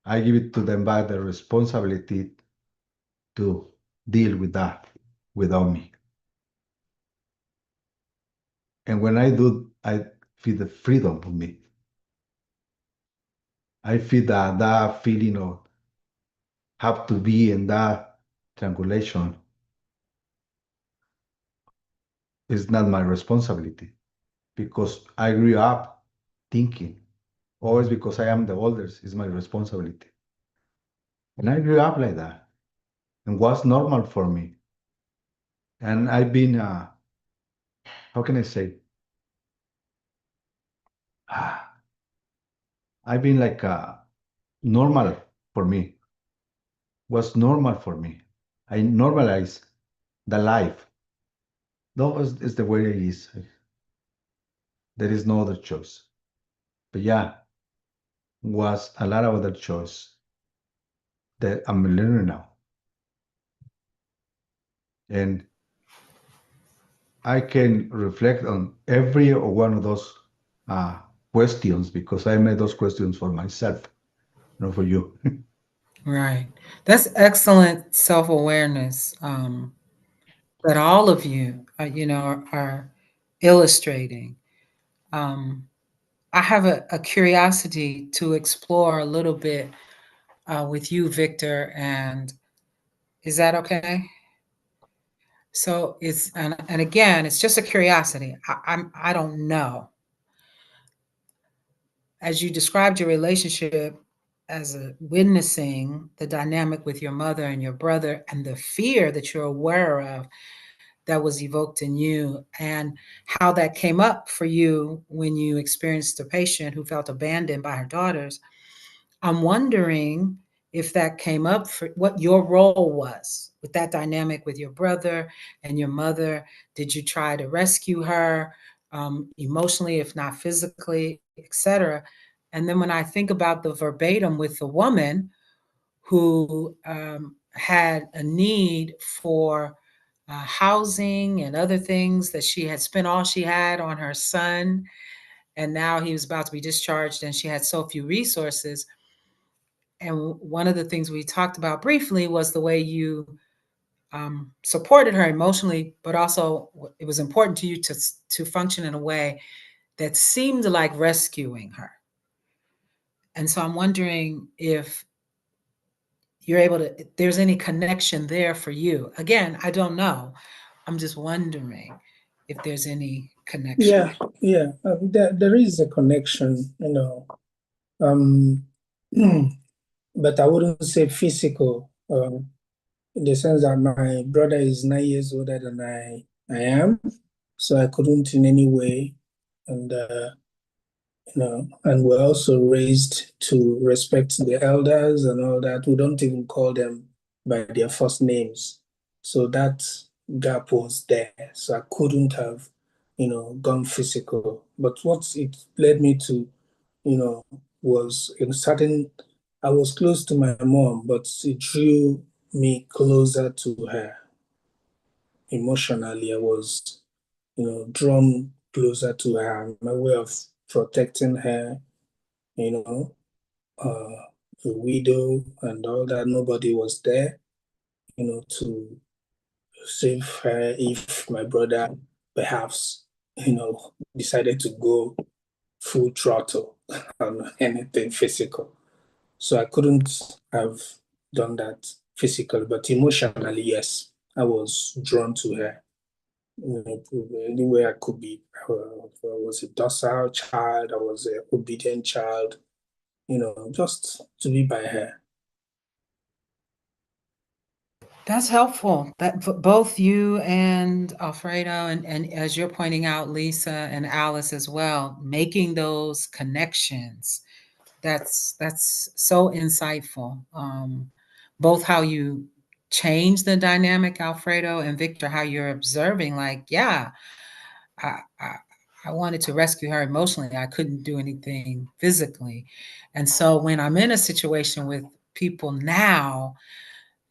I give it to them back the responsibility to deal with that without me. And when I do, I feel the freedom of me. I feel that feeling of have to be in that triangulation is not my responsibility because I grew up thinking always because I am the oldest is my responsibility. And I grew up like that and was normal for me. And I've been, how can I say? I've been like normal for me, was normal for me. I normalized the life. That is the way it is. There is no other choice. But yeah, was a lot of other choice that I'm learning now. And I can reflect on every one of those questions because I made those questions for myself, not for you. Right. That's excellent self-awareness that all of you, are illustrating. Um, I have a curiosity to explore a little bit with you, Victor, and is that okay? So and again, it's just a curiosity. I don't know. as you described your relationship as a witnessing the dynamic with your mother and your brother and the fear that you're aware of that was evoked in you, and how that came up for you when you experienced a patient who felt abandoned by her daughters, I'm wondering if that came up for what your role was with that dynamic with your brother and your mother. Did you try to rescue her emotionally, if not physically, etc.? And then when I think about the verbatim with the woman who had a need for housing and other things, that she had spent all she had on her son, and now he was about to be discharged and she had so few resources. And one of the things we talked about briefly was the way you supported her emotionally, but also it was important to you to function in a way that seemed like rescuing her. And so I'm wondering if you're able to, if there's any connection there for you. Again, I don't know. I'm just wondering if there's any connection. Yeah. There is a connection, um, but I wouldn't say physical, in the sense that my brother is 9 years older than I am, so I couldn't in any way, and and we're also raised to respect the elders and all that. We don't even call them by their first names. So that gap was there. So I couldn't have, gone physical. But what it led me to, was in certain, I was close to my mom, but it drew me closer to her emotionally. I was, drawn closer to her. My way of protecting her, you know, a widow and all that. Nobody was there, to save her if my brother perhaps, decided to go full throttle on anything physical. So I couldn't have done that physically, but emotionally, yes, I was drawn to her. Anywhere I could be. I was a docile child, I was an obedient child, just to be by her. That's helpful. That both you and Alfredo, and as you're pointing out, Lisa and Alice as well, making those connections. That's so insightful. Both how you change the dynamic, Alfredo, and Victor, how you're observing, like, yeah, I, I I wanted to rescue her emotionally. I couldn't do anything physically. And so when I'm in a situation with people now,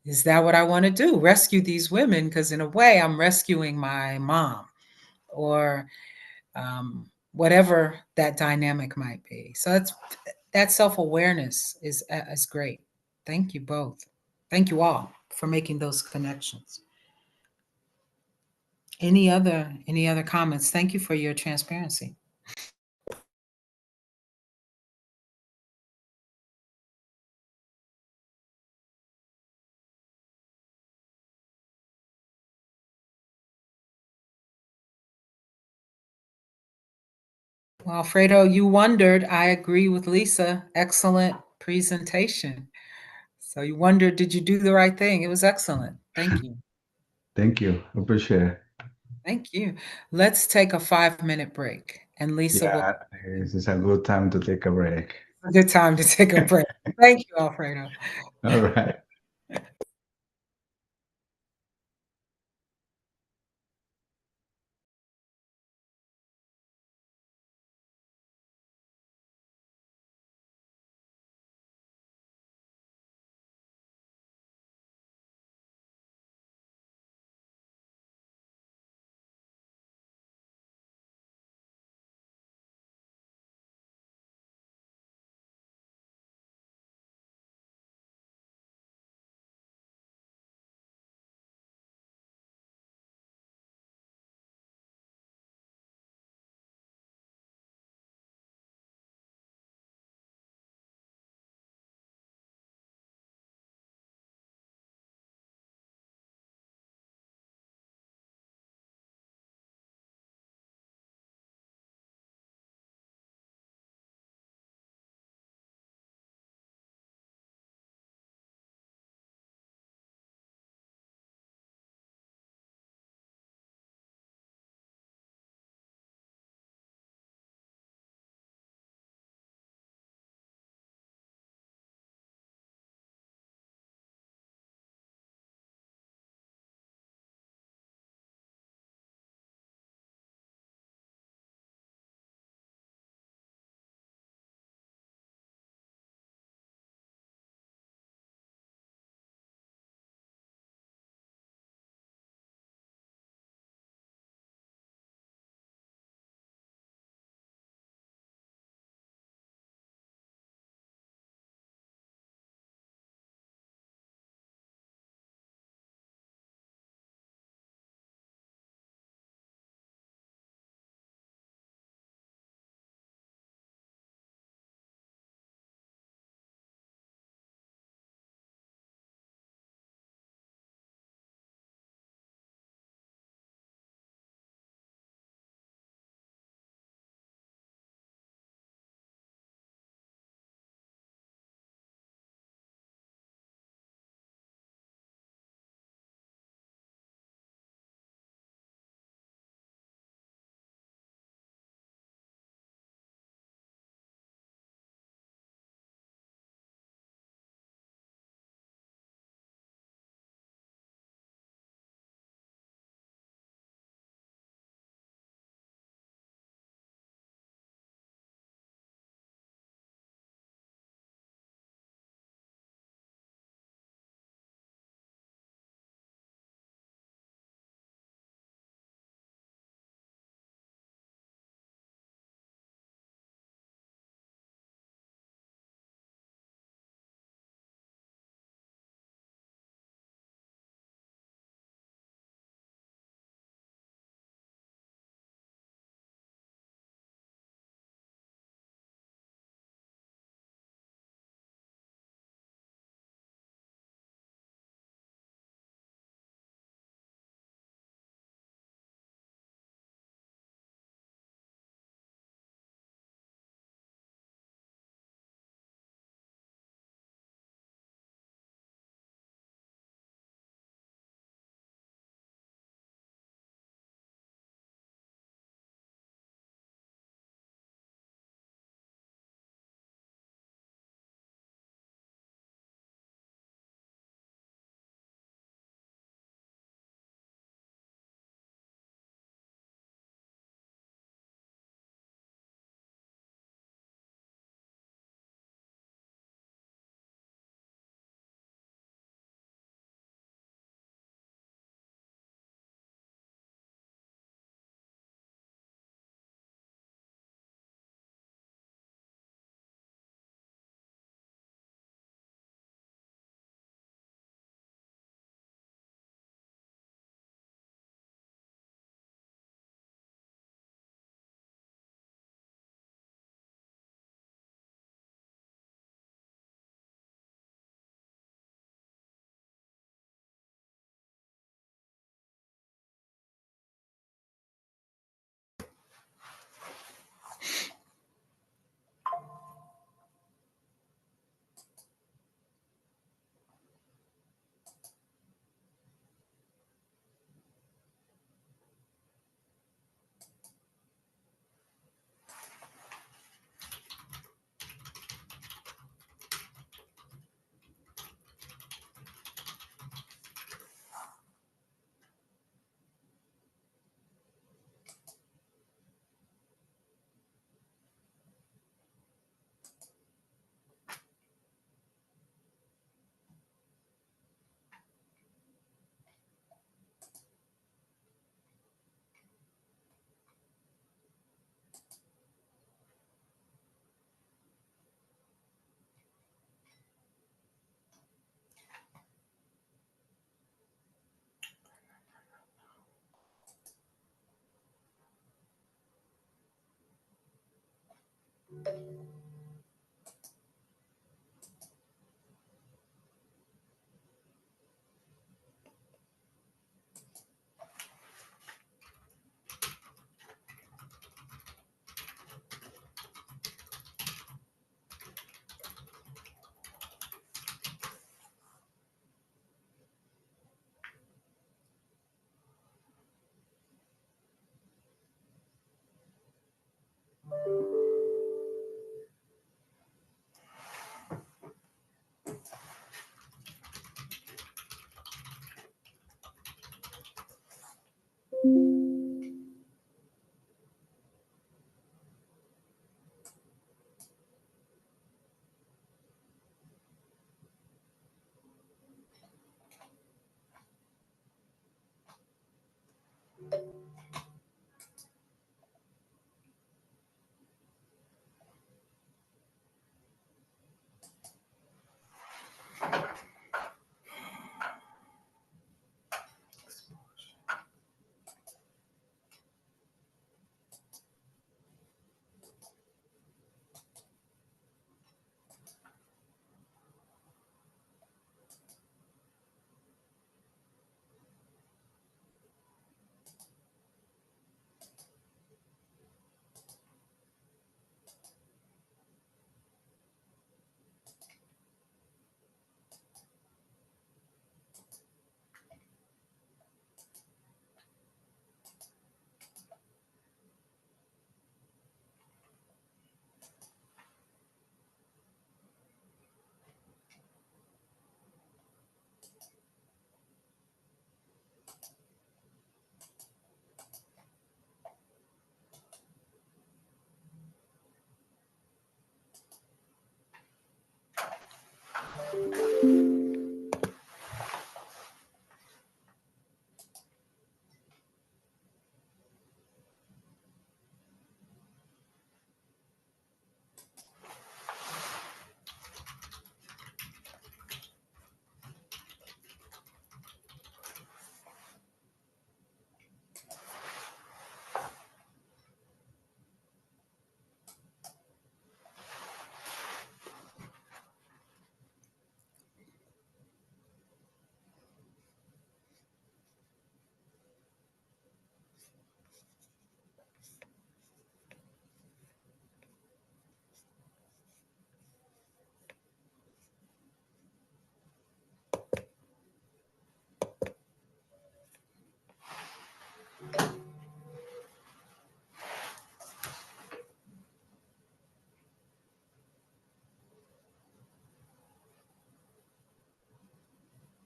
is that what I want to do? Rescue these women? Because in a way, I'm rescuing my mom, or whatever that dynamic might be. So that self-awareness is great. Thank you both. Thank you all for making those connections. Any other comments? Thank you for your transparency. Well, Alfredo, you wondered. I agree with Lisa. Excellent presentation. So you wondered, did you do the right thing? It was excellent. Thank you. Thank you. Appreciate it. Thank you. Let's take a 5-minute break. And Lisa will. Yeah, this is a good time to take a break. A good time to take a break. Thank you, Alfredo. All right.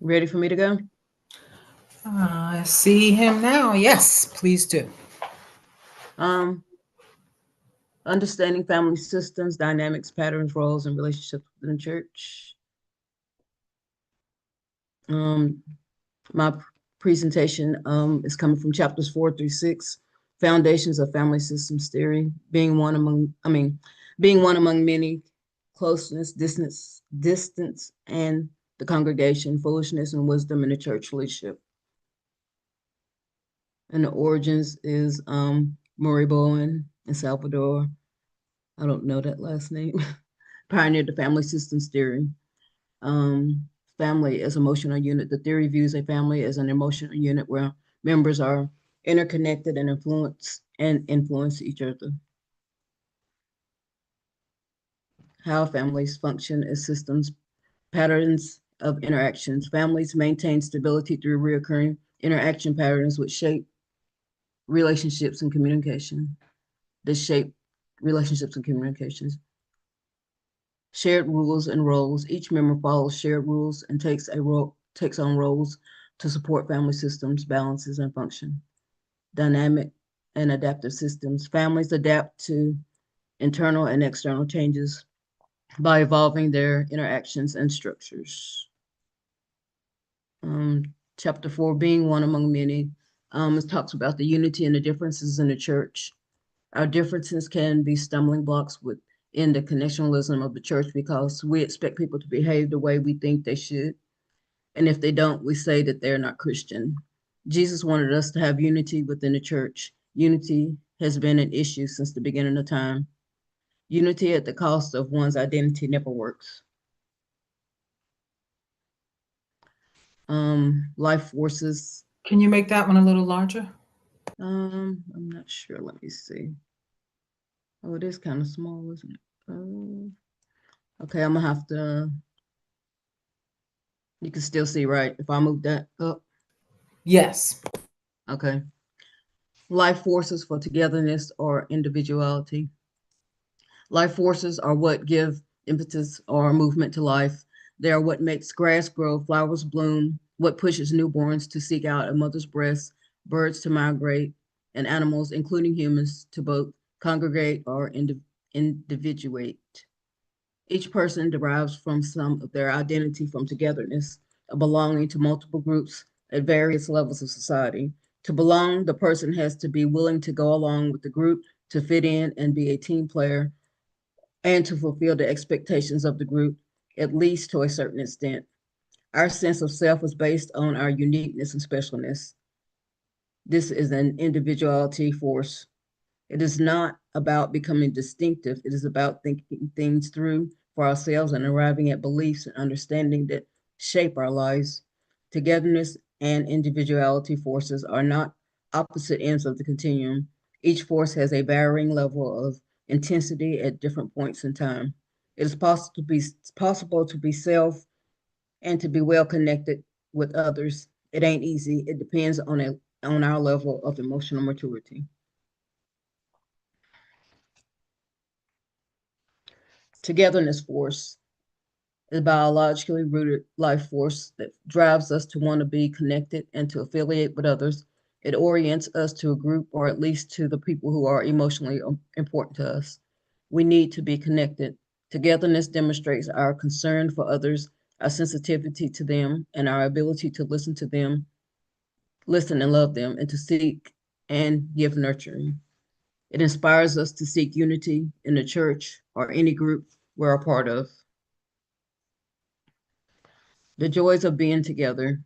Ready for me to go? I see him now. Yes, please do. Um, Understanding family systems, dynamics, patterns, roles, and relationships within the church. My presentation is coming from chapters 4 through 6, foundations of family systems theory, being one among many, closeness, distance, and the congregation, foolishness and wisdom in the church leadership. And the origins is Murray Bowen in Salvador. I don't know that last name. Pioneered the family systems theory. Family as emotional unit. The theory views a family as an emotional unit where members are interconnected and influence each other. How families function as systems, patterns of interactions. Families maintain stability through recurring interaction patterns which shape relationships and communication. Shared rules and roles. Each member follows shared rules and takes on roles to support family systems, balances, and function. Dynamic and adaptive systems. Families adapt to internal and external changes by evolving their interactions and structures. Chapter 4, being one among many. It talks about the unity and the differences in the church. Our differences can be stumbling blocks within the connectionalism of the church because we expect people to behave the way we think they should. And if they don't, we say that they're not Christian. Jesus wanted us to have unity within the church. Unity has been an issue since the beginning of time. Unity at the cost of one's identity never works. Life forces. Can you make that one a little larger? I'm not sure. Let me see. Oh, it is kind of small, isn't it? Okay, I'm gonna have to. You can still see, right? If I move that up. Yes. Okay. Life forces for togetherness or individuality. Life forces are what give impetus or movement to life. They are what makes grass grow, flowers bloom, what pushes newborns to seek out a mother's breast, birds to migrate, and animals, including humans, to both congregate or individuate. Each person derives from some of their identity from togetherness, a belonging to multiple groups at various levels of society. To belong, the person has to be willing to go along with the group, to fit in and be a team player, and to fulfill the expectations of the group, at least to a certain extent. Our sense of self is based on our uniqueness and specialness. This is an individuality force. It is not about becoming distinctive. It is about thinking things through for ourselves and arriving at beliefs and understanding that shape our lives. Togetherness and individuality forces are not opposite ends of the continuum. Each force has a varying level of intensity at different points in time. It is possible to be self and to be well connected with others. It ain't easy. It depends on our level of emotional maturity. Togetherness force is a biologically rooted life force that drives us to want to be connected and to affiliate with others. It orients us to a group or at least to the people who are emotionally important to us. We need to be connected. Togetherness demonstrates our concern for others, our sensitivity to them, and our ability to listen to them, listen and love them, and to seek and give nurturing. It inspires us to seek unity in the church or any group we're a part of. The joys of being together.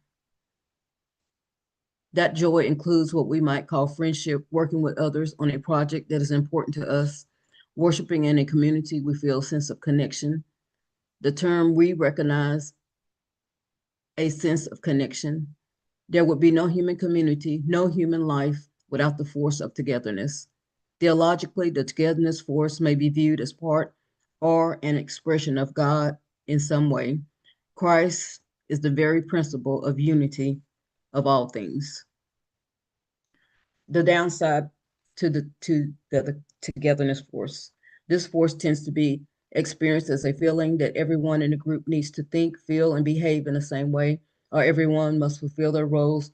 That joy includes what we might call friendship, working with others on a project that is important to us, worshiping in a community we feel a sense of connection. The term we recognize a sense of connection. There would be no human community, no human life without the force of togetherness. Theologically, the togetherness force may be viewed as part or an expression of God in some way. Christ is the very principle of unity of all things. The downside to the togetherness force. This force tends to be experienced as a feeling that everyone in the group needs to think, feel, and behave in the same way, or everyone must fulfill their roles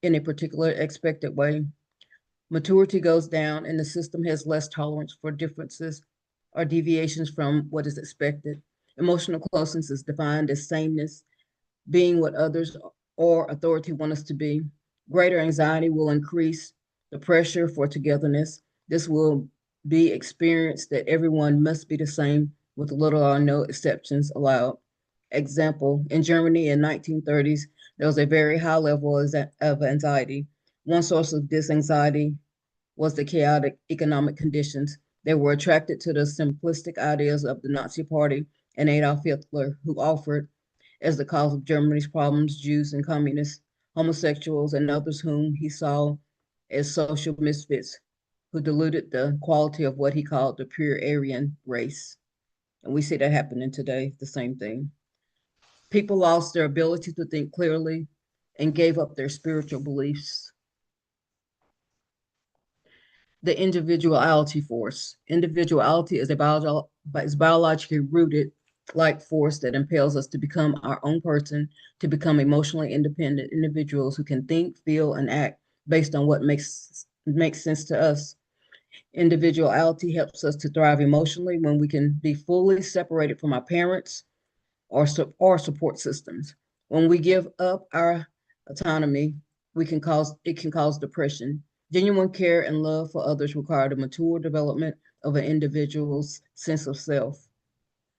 in a particular expected way. Maturity goes down, and the system has less tolerance for differences or deviations from what is expected. Emotional closeness is defined as sameness, being what others or authority want us to be. Greater anxiety will increase the pressure for togetherness. This will be experienced that everyone must be the same with little or no exceptions allowed. Example, in Germany in 1930s, there was a very high level of anxiety. One source of this anxiety was the chaotic economic conditions. They were attracted to the simplistic ideas of the Nazi Party and Adolf Hitler, who offered as the cause of Germany's problems Jews and communists, homosexuals, and others whom he saw as social misfits who diluted the quality of what he called the pure Aryan race. And we see that happening today, the same thing. People lost their ability to think clearly and gave up their spiritual beliefs. The individuality force. Individuality is is biologically rooted like force that impels us to become our own person, to become emotionally independent individuals who can think, feel, and act based on what makes sense to us. Individuality helps us to thrive emotionally when we can be fully separated from our parents or support systems. When we give up our autonomy, it can cause depression. Genuine care and love for others require the mature development of an individual's sense of self.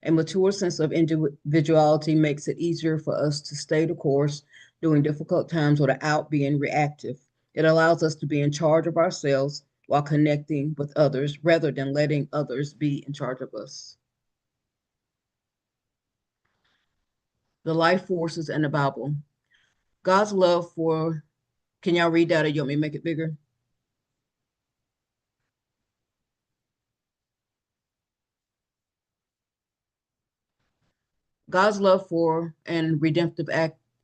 A mature sense of individuality makes it easier for us to stay the course during difficult times without being reactive. It allows us to be in charge of ourselves while connecting with others rather than letting others be in charge of us. The life forces in the Bible. God's love for, can y'all read that or you want me to make it bigger? God's love for and redemptive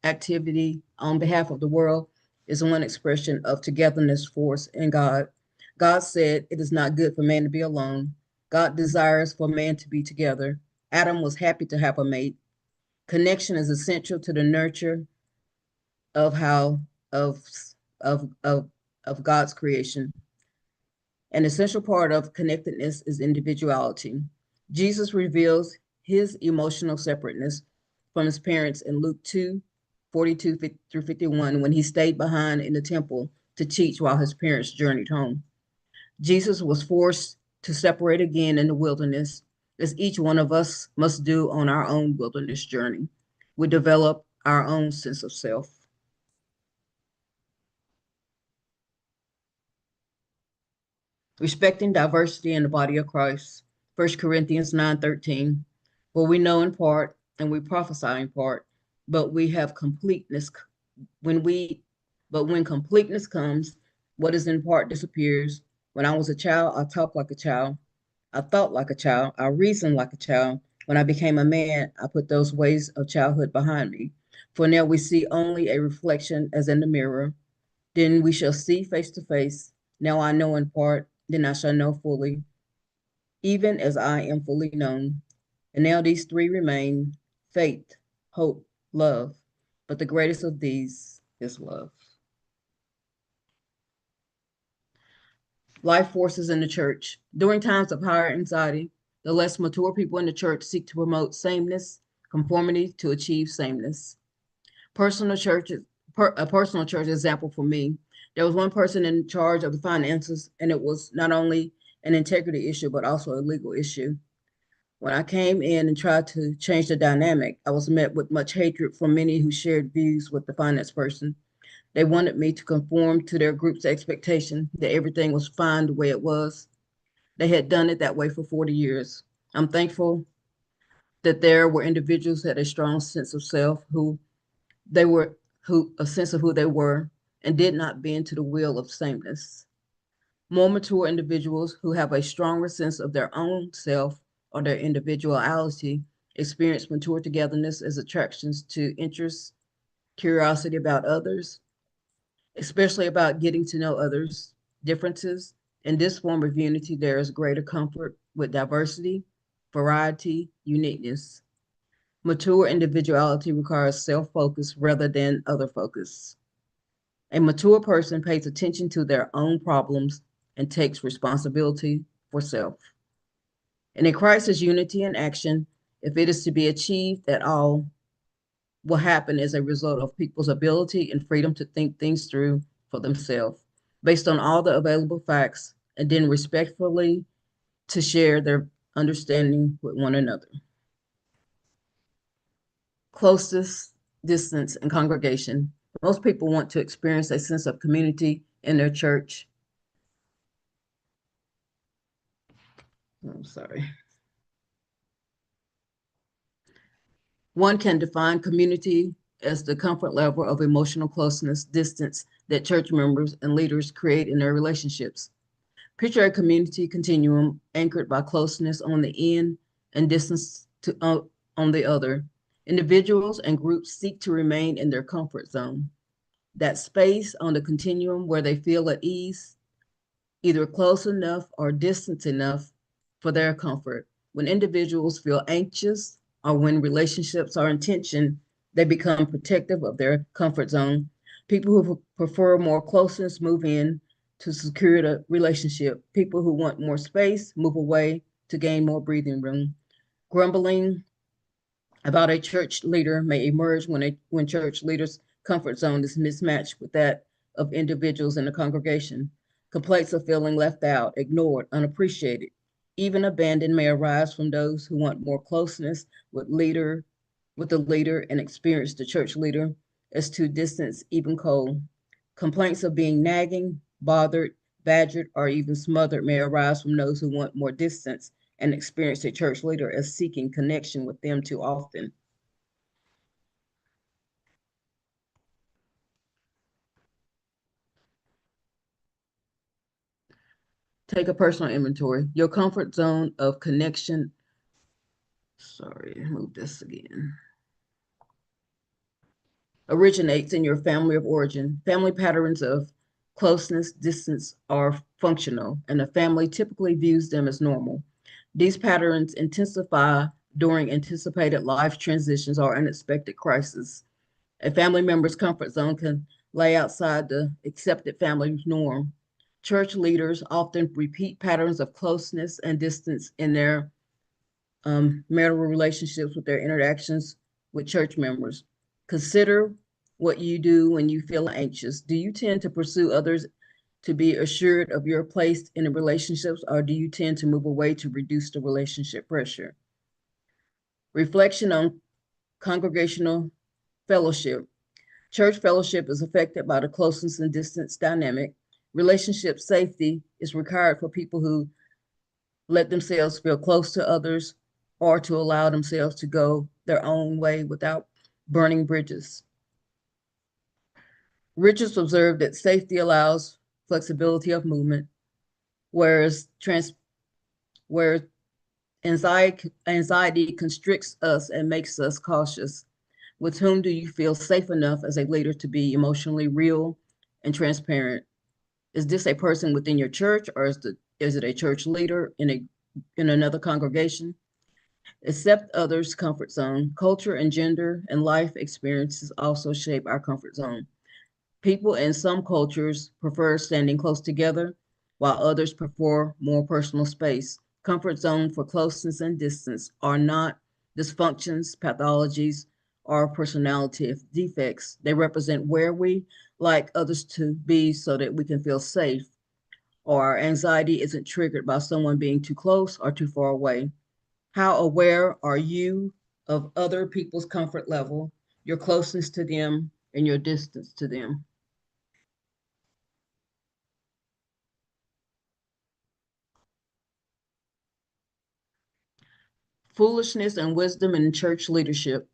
activity on behalf of the world is one expression of togetherness force in God. God said it is not good for man to be alone. God desires for man to be together. Adam was happy to have a mate. Connection is essential to the nurture of how of of of, of God's creation. An essential part of connectedness is individuality. Jesus reveals his emotional separateness from his parents in Luke 2:42 through 51, when he stayed behind in the temple to teach while his parents journeyed home. Jesus was forced to separate again in the wilderness, as each one of us must do on our own wilderness journey. We develop our own sense of self. Respecting diversity in the body of Christ. 1 Corinthians 9:13. For we know in part and we prophesy in part, but we have completeness when completeness comes, what is in part disappears. When I was a child, I talked like a child. I thought like a child. I reasoned like a child. When I became a man, I put those ways of childhood behind me. For now we see only a reflection as in the mirror. Then we shall see face to face. Now I know in part, then I shall know fully, even as I am fully known. And now these three remain: faith, hope, love. But the greatest of these is love. Life forces in the church. During times of higher anxiety, the less mature people in the church seek to promote sameness, conformity to achieve sameness. Personal churches, a personal church example for me. There was one person in charge of the finances, and it was not only an integrity issue, but also a legal issue. When I came in and tried to change the dynamic, I was met with much hatred from many who shared views with the finance person. They wanted me to conform to their group's expectation that everything was fine the way it was. They had done it that way for 40 years. I'm thankful that there were individuals who had a strong sense of self, they were a sense of who they were, and did not bend to the will of sameness. More mature individuals who have a stronger sense of their own self or their individuality experience mature togetherness as attractions to interests, curiosity about others, especially about getting to know others' differences. In this form of unity, there is greater comfort with diversity, variety, uniqueness. Mature individuality requires self-focus rather than other focus. A mature person pays attention to their own problems and takes responsibility for self. And in crisis, unity in action, if it is to be achieved at all, will happen as a result of people's ability and freedom to think things through for themselves based on all the available facts, and then respectfully to share their understanding with one another. Closest distance and congregation. Most people want to experience a sense of community in their church. I'm sorry. One can define community as the comfort level of emotional closeness, distance that church members and leaders create in their relationships. Picture a community continuum anchored by closeness on the end and distance on the other. Individuals and groups seek to remain in their comfort zone, that space on the continuum where they feel at ease, either close enough or distant enough for their comfort. When individuals feel anxious or when relationships are in tension, they become protective of their comfort zone. People who prefer more closeness move in to secure the relationship. People who want more space move away to gain more breathing room. Grumbling about a church leader may emerge when church leaders' comfort zone is mismatched with that of individuals in the congregation. Complaints of feeling left out, ignored, unappreciated, even abandoned may arise from those who want more closeness with the leader and experience the church leader as too distant, even cold. Complaints of being nagging, bothered, badgered, or even smothered may arise from those who want more distance and experience a church leader as seeking connection with them too often. Take a personal inventory. Your comfort zone of connection. Sorry, move this again. Originates in your family of origin. Family patterns of closeness, distance are functional, and the family typically views them as normal. These patterns intensify during anticipated life transitions or unexpected crises. A family member's comfort zone can lay outside the accepted family norm. Church leaders often repeat patterns of closeness and distance in their marital relationships with their interactions with church members. Consider what you do when you feel anxious. Do you tend to pursue others to be assured of your place in the relationships, or do you tend to move away to reduce the relationship pressure? Reflection on congregational fellowship. Church fellowship is affected by the closeness and distance dynamic. Relationship safety is required for people who let themselves feel close to others or to allow themselves to go their own way without burning bridges. Richards observed that safety allows flexibility of movement, whereas anxiety constricts us and makes us cautious. With whom do you feel safe enough as a leader to be emotionally real and transparent? Is this a person within your church, or is it a church leader in another congregation? Accept others' comfort zone. Culture and gender and life experiences also shape our comfort zone. People in some cultures prefer standing close together, while others prefer more personal space. Comfort zone for closeness and distance are not dysfunctions, pathologies, or personality defects. They represent where we like others to be so that we can feel safe, or our anxiety isn't triggered by someone being too close or too far away. How aware are you of other people's comfort level, your closeness to them, and your distance to them? Foolishness and wisdom in church leadership,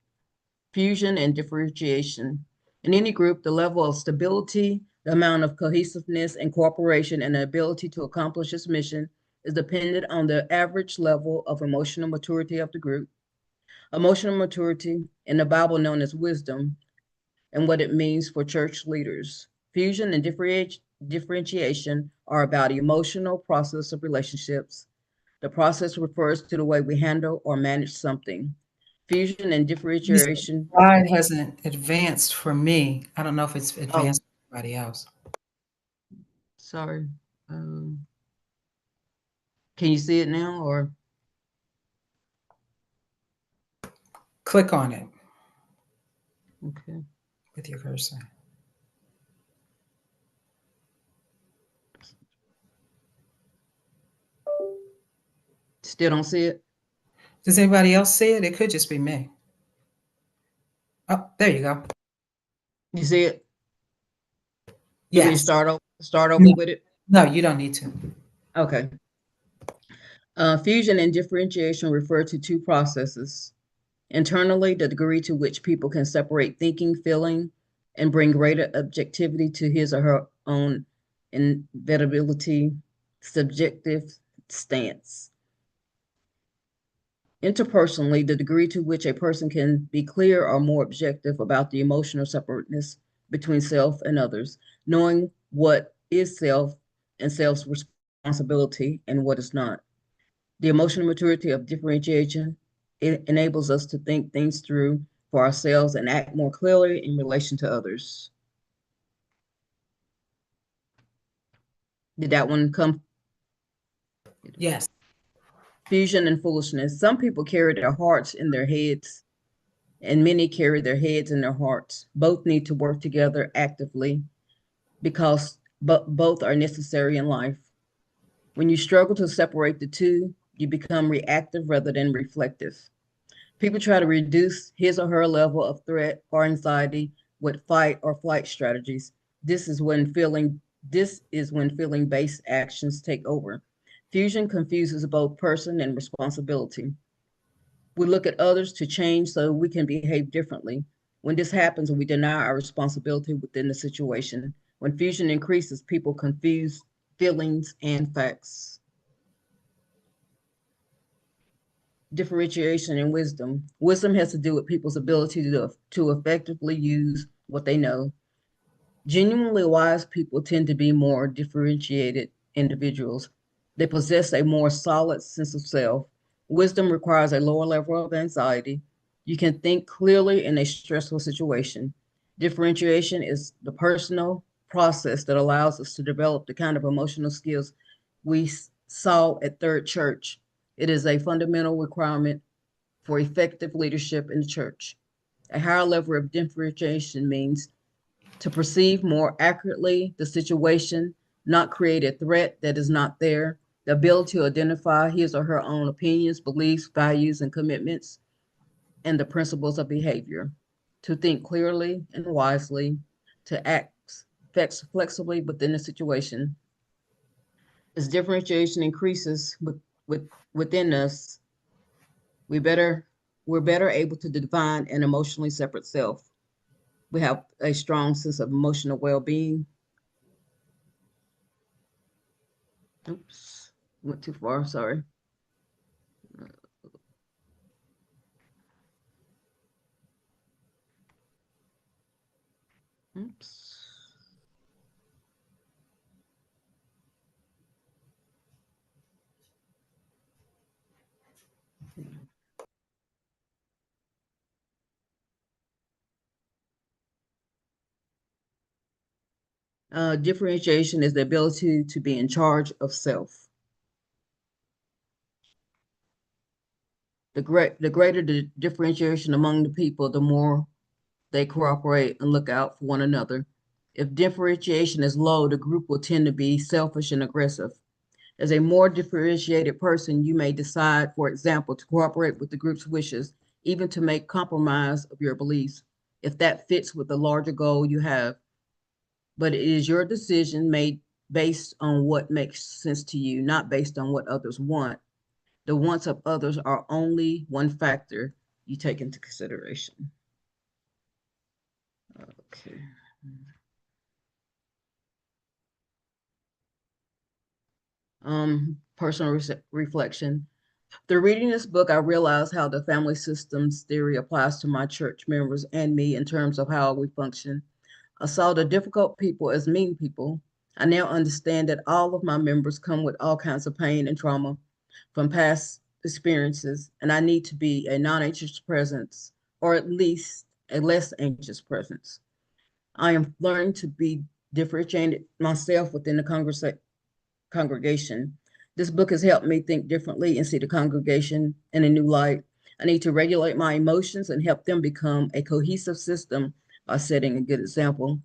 fusion and differentiation. In any group, the level of stability, the amount of cohesiveness and cooperation, and the ability to accomplish its mission is dependent on the average level of emotional maturity of the group. Emotional maturity, in the Bible known as wisdom, and what it means for church leaders. Fusion and differentiation are about emotional process of relationships. The process refers to the way we handle or manage something. Fusion and differentiation. Slide hasn't advanced for me. I don't know if it's Oh, advanced for anybody else. sorry. Can you see it now, or? Click on it Okay. with your cursor. Still don't see it? Does anybody else see it? It could just be me. Oh, there you go. You see it? You Yes. can start over No. with it? No, you don't need to. Okay. Fusion and differentiation refer to two processes. Internally, the degree to which people can separate thinking, feeling, and bring greater objectivity to his or her own inevitability, subjective stance. Interpersonally, the degree to which a person can be clear or more objective about the emotional separateness between self and others, knowing what is self and self's responsibility and what is not. The emotional maturity of differentiation, it enables us to think things through for ourselves and act more clearly in relation to others. Did that one come? Yes. Fusion and foolishness. Some people carry their hearts in their heads, and many carry their heads in their hearts. Both need to work together actively because both are necessary in life. When you struggle to separate the two, you become reactive rather than reflective. People try to reduce his or her level of threat or anxiety with fight or flight strategies. This is when feeling This is when feeling-based actions take over. Fusion confuses both person and responsibility. We look at others to change so we can behave differently. When this happens, we deny our responsibility within the situation. When fusion increases, people confuse feelings and facts. Differentiation and wisdom. Wisdom has to do with people's ability to effectively use what they know. Genuinely wise people tend to be more differentiated individuals. They possess a more solid sense of self. Wisdom requires a lower level of anxiety. You can think clearly in a stressful situation. Differentiation is the personal process that allows us to develop the kind of emotional skills we saw at Third Church. It is a fundamental requirement for effective leadership in the church. A higher level of differentiation means to perceive more accurately the situation, not create a threat that is not there, the ability to identify his or her own opinions, beliefs, values, and commitments, and the principles of behavior, to think clearly and wisely, to act flexibly within the situation. As differentiation increases within us, we're better able to define an emotionally separate self. We have a strong sense of emotional well-being. Oops, went too far, sorry. Oops. Differentiation is the ability to be in charge of self. The greater the differentiation among the people, the more they cooperate and look out for one another. If differentiation is low, the group will tend to be selfish and aggressive. As a more differentiated person, you may decide, for example, to cooperate with the group's wishes, even to make compromise of your beliefs, if that fits with the larger goal you have. But it is your decision made based on what makes sense to you, not based on what others want. The wants of others are only one factor you take into consideration. Okay. Personal reflection. Through reading this book, I realized how the family systems theory applies to my church members and me in terms of how we function. I saw the difficult people as mean people. I now understand that all of my members come with all kinds of pain and trauma from past experiences, and I need to be a non-anxious presence, or at least a less anxious presence. I am learning to be differentiated myself within the congregation. This book has helped me think differently and see the congregation in a new light. I need to regulate my emotions and help them become a cohesive system by setting a good example.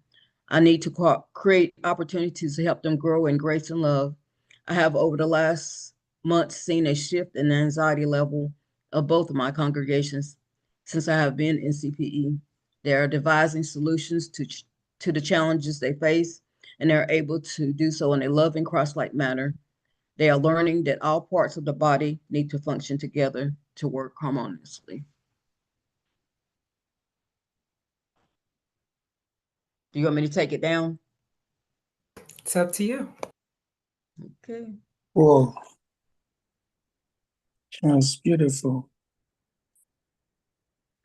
I need to create opportunities to help them grow in grace and love. I have over the last months seen a shift in the anxiety level of both of my congregations since I have been in CPE. They are devising solutions to the challenges they face, and they're able to do so in a loving, Christ-like manner. They are learning that all parts of the body need to function together to work harmoniously. Do you want me to take it down? It's up to you. Okay. Whoa, that's beautiful.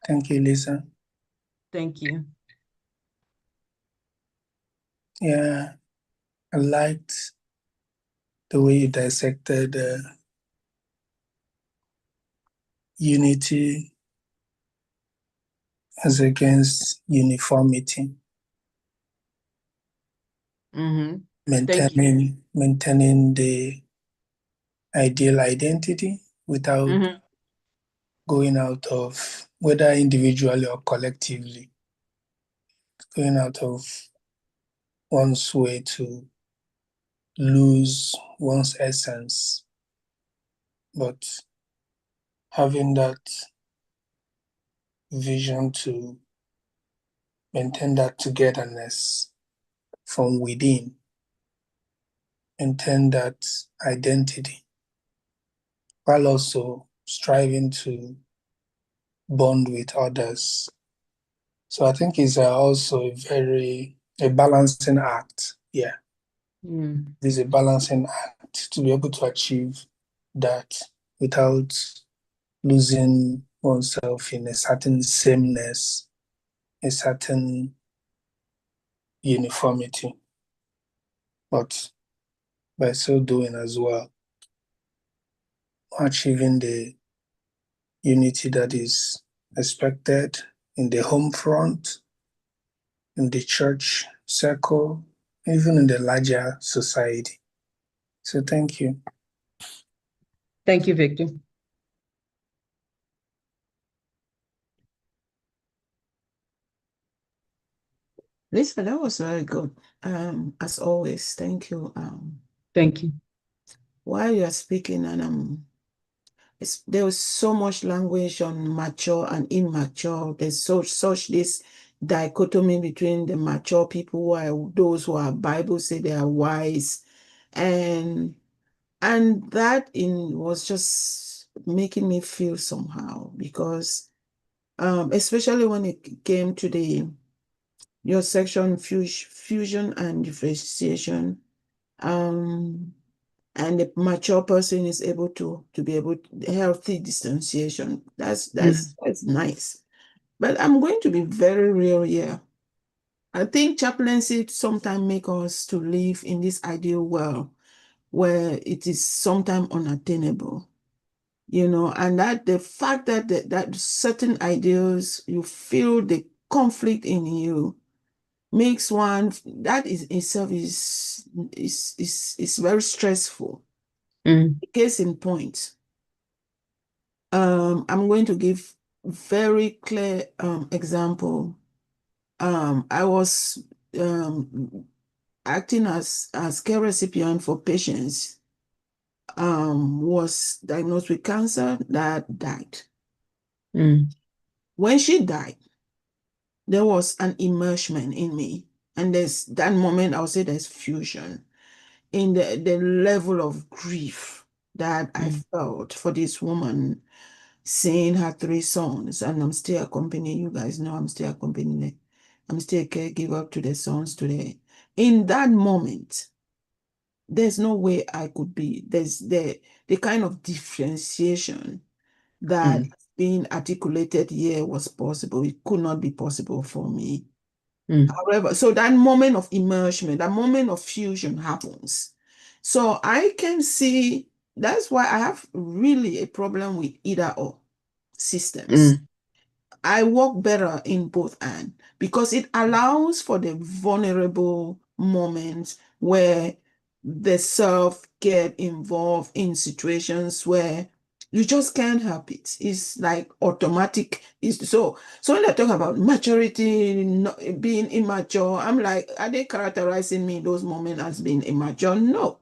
Thank you, Lisa. Thank you. Yeah, I liked the way you dissected unity as against uniformity, Mm-hmm. Thank you. maintaining the ideal identity without Mm-hmm. going out of, whether individually or collectively, going out of one's way to lose one's essence, but having that vision to maintain that togetherness from within maintain that identity while also striving to bond with others. So I think it's also a balancing act. Yeah, it's a balancing act to be able to achieve that without losing oneself in a certain sameness, a certain uniformity, but by so doing as well, achieving the unity that is expected in the home front, in the church circle, even in the larger society. So thank you. Thank you, Victor. Lisa, that was very good. As always, thank you. Thank you. While you are speaking, and there was so much language on mature and immature. There's such this dichotomy between the mature people who are those who are Bible say they are wise, and that was just making me feel somehow, because especially when it came to your section fusion and differentiation, and the mature person is able to be able to healthy distanciation. That's nice. But I'm going to be very real here. I think chaplaincy sometimes make us to live in this ideal world where it is sometimes unattainable, and that the fact that certain ideals, you feel the conflict in you, makes one that is itself is very stressful. Case in point, I'm going to give very clear example. I was acting as care recipient for patients was diagnosed with cancer that died. When she died, there was an immersion in me, and there's that moment I'll say there's fusion in the level of grief that I felt for this woman, seeing her 3 sons, and I'm still accompanying, you guys know I'm still accompanying, I'm still a caregiver to the sons today. In that moment, there's no way I could be, there's the kind of differentiation that being articulated here was possible. It could not be possible for me. However, so that moment of immersion, that moment of fusion happens. So I can see, that's why I have really a problem with either or systems. I work better in both ends because it allows for the vulnerable moments where the self get involved in situations where you just can't help it. It's like automatic. So when they talk about maturity, being immature, I'm like, are they characterizing me those moments as being immature? No.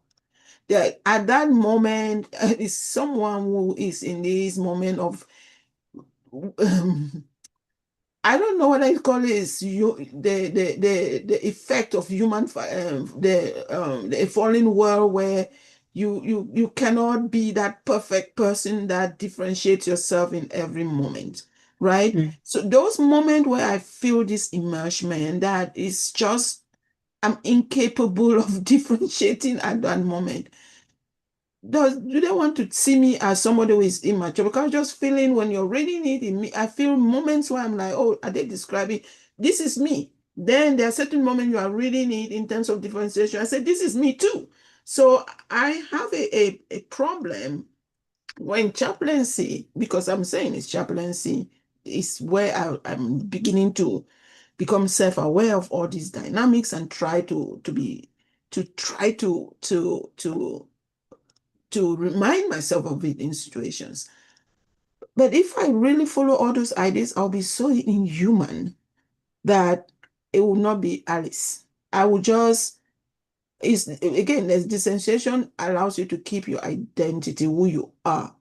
At that moment, is someone who is in this moment of I don't know what I call it. Is the effect of human the fallen world where you cannot be that perfect person that differentiates yourself in every moment, right? So those moments where I feel this immersion, that is just I'm incapable of differentiating at that moment. Do they want to see me as somebody who is immature? Because just feeling when you're reading it in me, I feel moments where I'm like, oh, are they describing this is me? Then there are certain moments you are reading it in terms of differentiation. I said, this is me too. So I have a problem when chaplaincy, because I'm saying it's chaplaincy, is where I'm beginning to become self-aware of all these dynamics and try to remind myself of it in situations. But if I really follow all those ideas, I'll be so inhuman that it will not be Alice. I will just, again, there's differentiation allows you to keep your identity, who you are,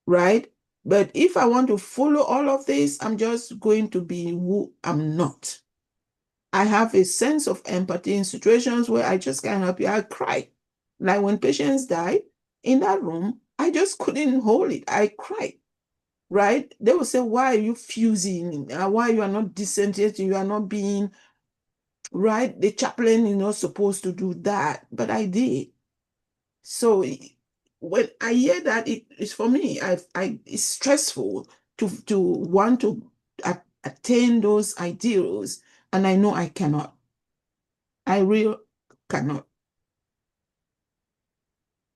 right? But if I want to follow all of this, I'm just going to be who I'm not. I have a sense of empathy in situations where I just can't help you. I cry. Like when patients died in that room, I just couldn't hold it. I cried, right? They would say, why are you fusing? Why you are not dissenting? You are not being, right? The chaplain is not supposed to do that, but I did. So when I hear that, it's for me, it's stressful to want to attain those ideals, and I know I cannot. I really cannot.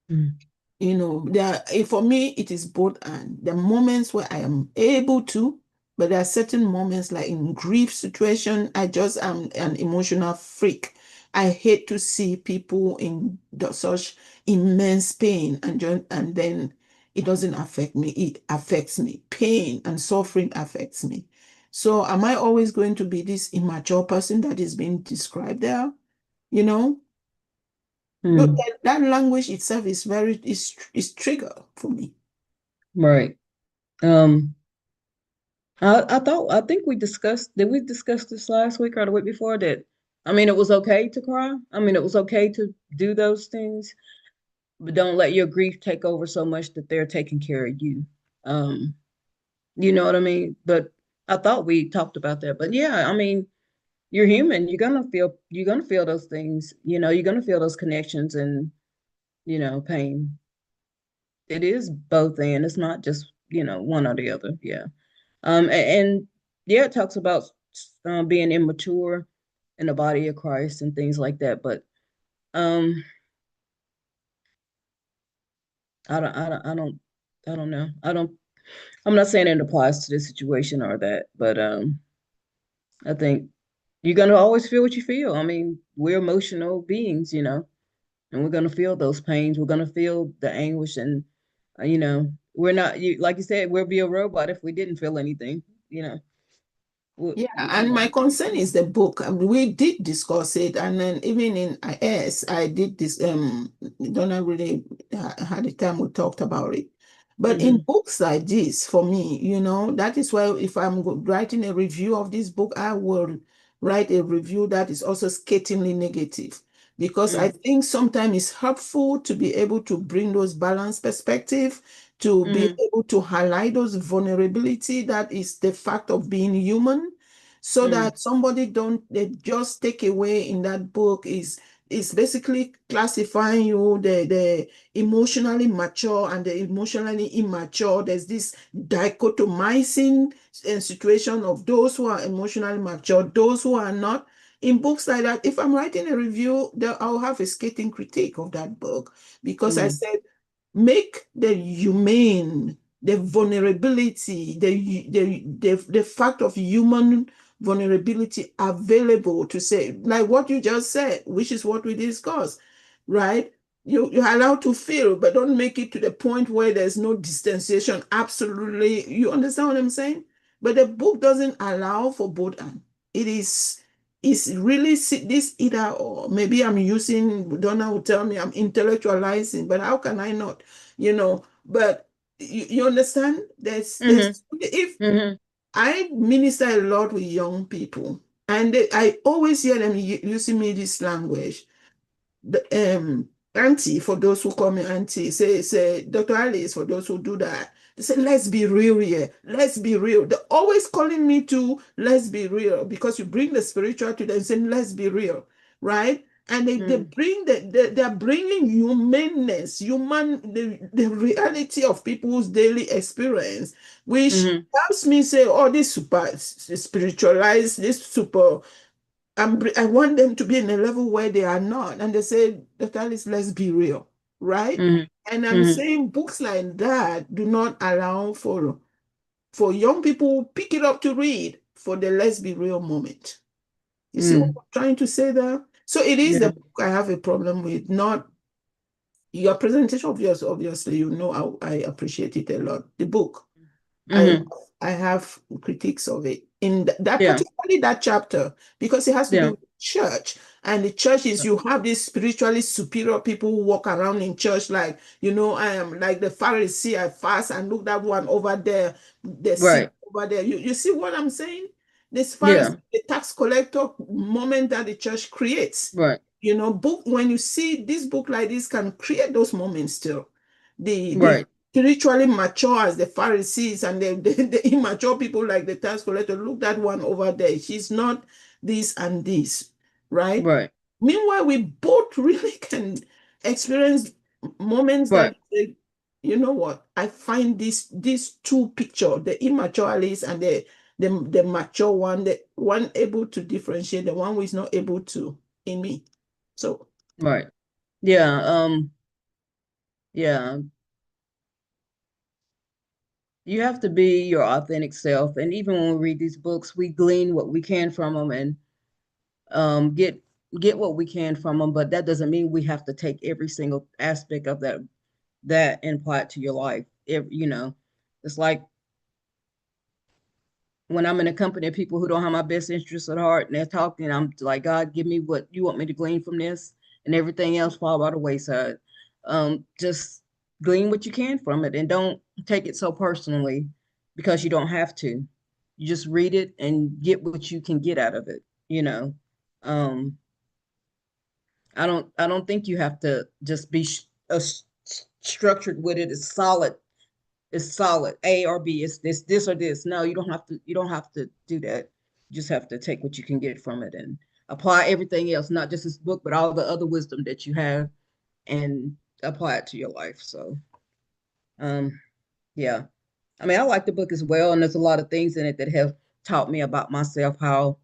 Mm. You know, for me, it is both and. The moments where I am able to, but there are certain moments like in grief situation, I just am an emotional freak. I hate to see people in such immense pain and then it doesn't affect me. It affects me. Pain and suffering affects me. So am I always going to be this immature person that is being described there? You know, but Mm. that language itself is trigger for me. Right. I think did we discuss this last week or the week before that? I mean, it was okay to cry. I mean, it was okay to do those things, but don't let your grief take over so much that they're taking care of you. Um, you know what I mean? But I thought we talked about that. But yeah, I mean, you're human. You're gonna feel those things, you're gonna feel those connections and, pain. It is both and it's not just, one or the other. Yeah. And yeah, it talks about being immature in the body of Christ and things like that. But um, I don't know. I'm not saying it applies to this situation or that, but I think you're gonna always feel what you feel. I mean, we're emotional beings, and we're gonna feel those pains. We're gonna feel the anguish, and we're not like you said, we'll be a robot if we didn't feel anything. You know, Yeah, and my concern is the book. We did discuss it, and then even in IS, I did this. Don't really had the time we talked about it. But in books like this, for me, that is why if I'm writing a review of this book, I will write a review that is also scathingly negative, because I think sometimes it's helpful to be able to bring those balanced perspective, to be able to highlight those vulnerability that is the fact of being human, so that somebody don't they just take away in that book is basically classifying you the emotionally mature and the emotionally immature. There's this dichotomizing situation of those who are emotionally mature, those who are not. In books like that, if I'm writing a review, I'll have a scathing critique of that book, because I said, make the humane, the vulnerability, the fact of human vulnerability available to say, like what you just said, which is what we discussed, right? You're allowed to feel, but don't make it to the point where there's no distanciation. Absolutely. You understand what I'm saying? But the book doesn't allow for both and. It is it's really this either or. Maybe I'm using, Donna will tell me I'm intellectualizing, but how can I not? But you understand? If I minister a lot with young people, and I always hear them using me this language. Auntie, for those who call me auntie, say Dr. Alice, for those who do that. They say, let's be real here. Let's be real. They're always calling me to let's be real, because you bring the spiritual to them saying, let's be real, right? And they bring they're bringing humanness, the reality of people's daily experience, which helps me say, oh, this super spiritualized, this super. I want them to be in a level where they are not. And they say, Dr. Alice, let's be real, right? And I'm saying books like that do not allow for young people pick it up to read for the let's be real moment. You see what I'm trying to say there? So it is the book I have a problem with, not your presentation of yours. Obviously, I appreciate it a lot. The book, I have critiques of it in that, particularly that chapter, because it has to do with church. And the church is, you have these spiritually superior people who walk around in church like, I am like the Pharisee. I fast and look that one over there, the sick over there. You see what I'm saying? This Pharisee, the tax collector moment that the church creates. Right. You know, book, when you see this book like this can create those moments too. The Right. spiritually mature as the Pharisees and the immature people like the tax collector, look that one over there. She's not this and this, right? Right. Meanwhile, we both really can experience moments Right. that, you know what, I find these two pictures, the immature Alice and the mature one, the one able to differentiate, the one who is not able to in me. So Right. Yeah. Yeah. You have to be your authentic self. And even when we read these books, we glean what we can from them and get what we can from them. But that doesn't mean we have to take every single aspect of that and apply it to your life. You know, it's like when I'm in a company of people who don't have my best interests at heart and they're talking, I'm like, God, give me what you want me to glean from this, and everything else fall by the wayside. Just glean what you can from it and don't take it so personally because you don't have to. You just read it and get what you can get out of it, you know. Um, I don't think you have to just be structured with it. It's solid A or B. It's this or this. No, you don't have to do that. You just have to take what you can get from it and apply everything else, not just this book, but all the other wisdom that you have, and apply it to your life. So um yeah. I mean, I like the book as well, and there's a lot of things in it that have taught me about myself, how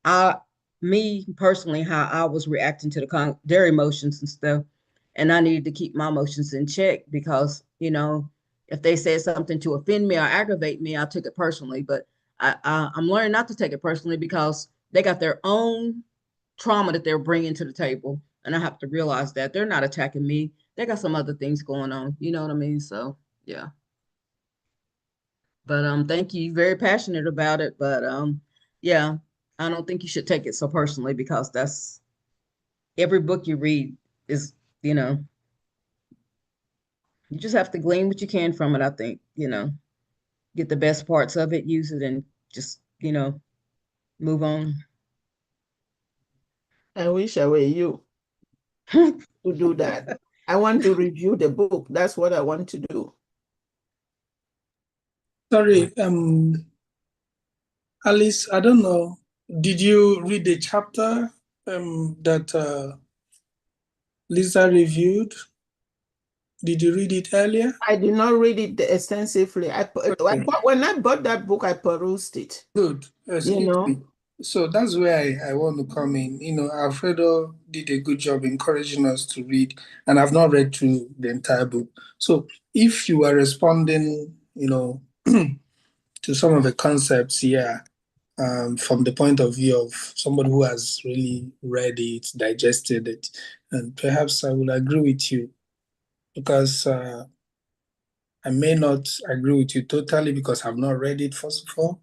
I, me personally, how I was reacting to their emotions and stuff. And I needed to keep my emotions in check because, you know, if they said something to offend me or aggravate me, I took it personally. But I'm learning not to take it personally because they got their own trauma that they're bringing to the table. And I have to realize that they're not attacking me. They got some other things going on. You know what I mean? So, yeah. But thank you. Very passionate about it. But yeah, I don't think you should take it so personally because that's every book you read is, you know, you just have to glean what you can from it, I think, you know, get the best parts of it, use it, and just, you know, move on. I wish I were you to do that. I want to review the book. That's what I want to do. Sorry, Alice, I don't know. Did you read the chapter that Lisa reviewed? Did you read it earlier? I did not read it extensively. Okay. When I bought that book, I perused it. Good. You Excuse know, me. So that's where I want to come in. You know, Alfredo did a good job encouraging us to read, and I've not read through the entire book. So if you are responding, you know, to some of the concepts here, from the point of view of somebody who has really read it, digested it, and perhaps I will agree with you because I may not agree with you totally because I've not read it, first of all,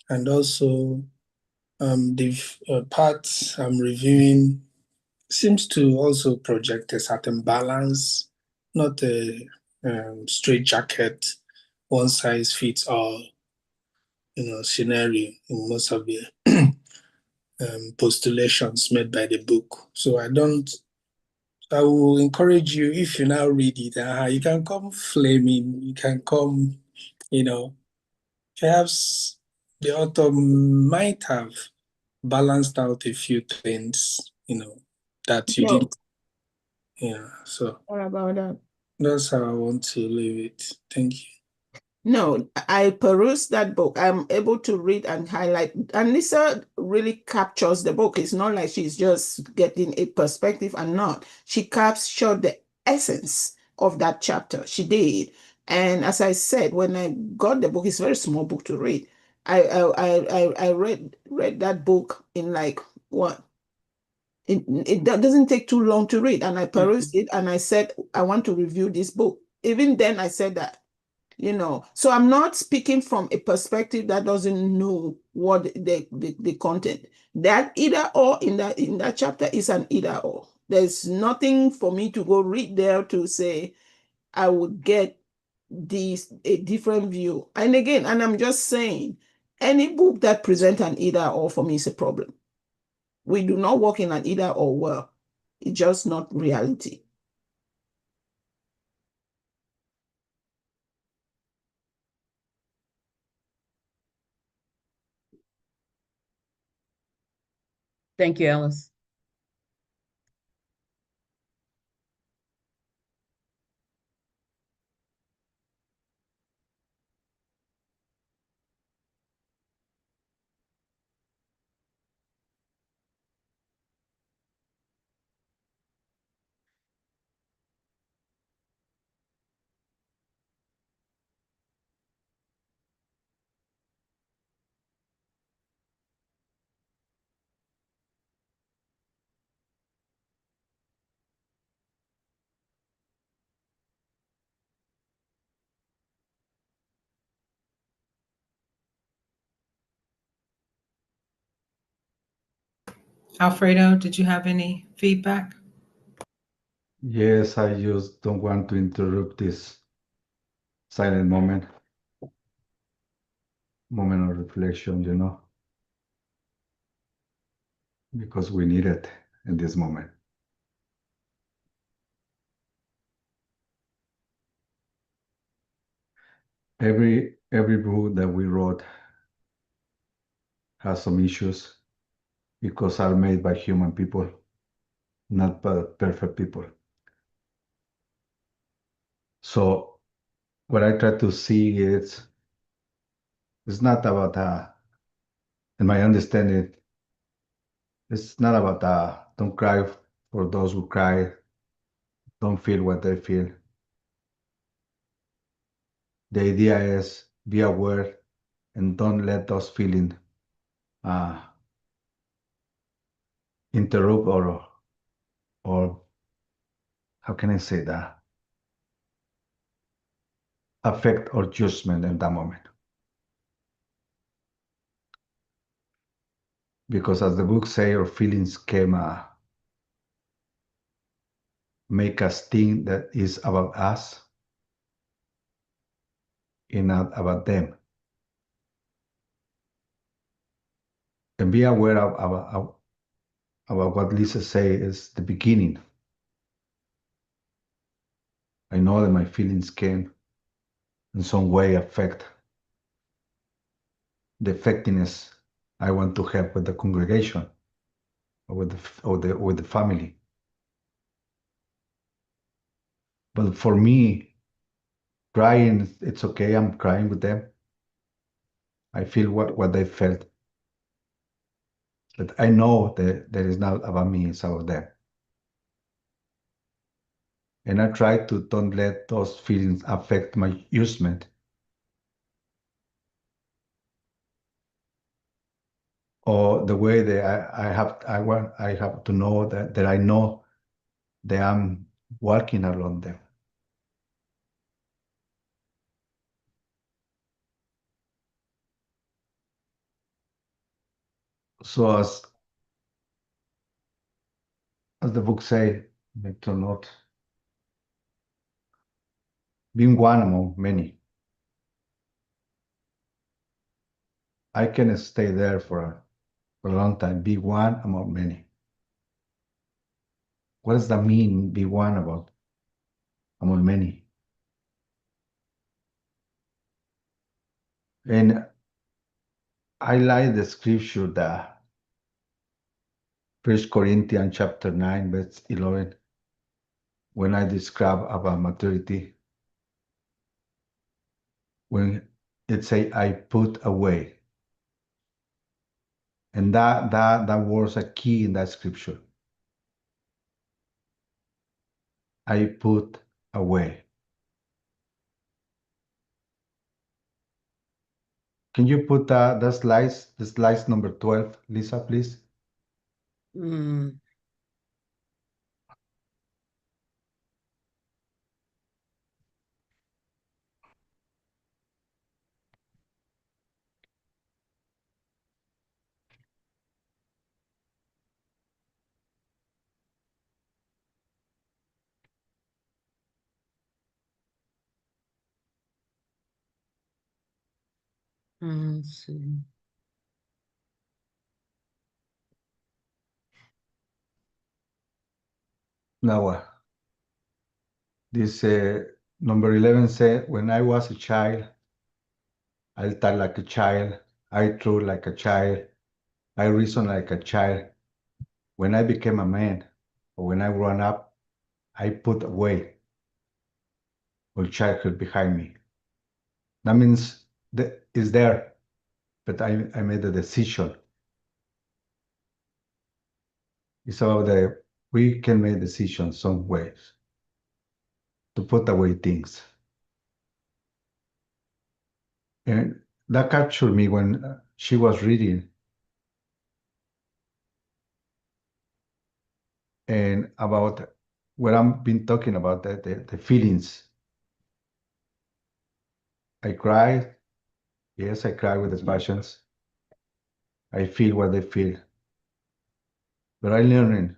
and also the part I'm reviewing seems to also project a certain balance, not a straight jacket, one size fits all, you know, scenario in most of the postulations made by the book. So I will encourage you, if you now read it, you can come flaming, you can come, you know, perhaps the author might have balanced out a few things, you know, that you no, didn't. Yeah, so what about that? that's how I want to leave it. Thank you. No, I perused that book. I'm able to read and highlight. And Lisa really captures the book. It's not like she's just getting a perspective and not. She captured the essence of that chapter. She did. And as I said, when I got the book, it's a very small book to read. I read that book in like what? It doesn't take too long to read. And I perused it and I said, I want to review this book. Even then I said that. You know, so I'm not speaking from a perspective that doesn't know what the content. That either or in that chapter is an either or. There's nothing for me to go read there to say I would get a different view. And again, and I'm just saying, any book that presents an either or for me is a problem. We do not work in an either or world. It's just not reality. Thank you, Alice. Alfredo, did you have any feedback? Yes, I just don't want to interrupt this silent moment of reflection, because we need it in this moment. Every book that we wrote has some issues because are made by human people, not by perfect people. So what I try to see is it's not about in my understanding, it's not about don't cry for those who cry, don't feel what they feel. The idea is be aware and don't let those feelings interrupt or how can I say that? Affect our judgment in that moment. Because as the book say, our feelings can make us think that is about us and not about them. And be aware about what Lisa say is the beginning. I know that my feelings can in some way affect the effectiveness I want to have with the congregation or with the family. But for me, crying, it's okay. I'm crying with them. I feel what they felt. But I know that it's not about me, it's about them. And I try to don't let those feelings affect my judgment or the way that I have to know that I know that I'm walking along them. So as the book say, make to note, being one among many. I can stay there for a long time, be one among many. What does that mean, be one among many? And I like the scripture that 1 Corinthians chapter 9, verse 11, when I describe about maturity, when it say, I put away. And that was a key in that scripture. I put away. Can you put the slides number 12, Lisa, please? Mm. Let's see. Now, this number 11 said, when I was a child, I thought like a child, I threw like a child, I reasoned like a child. When I became a man, or when I grew up, I put away all childhood behind me. That means that is there, but I made a decision. It's about that we can make decisions some ways to put away things. And that captured me when she was reading. And about what I've been talking about, the feelings. I cry. Yes, I cry with the passions. I feel what they feel. But I learning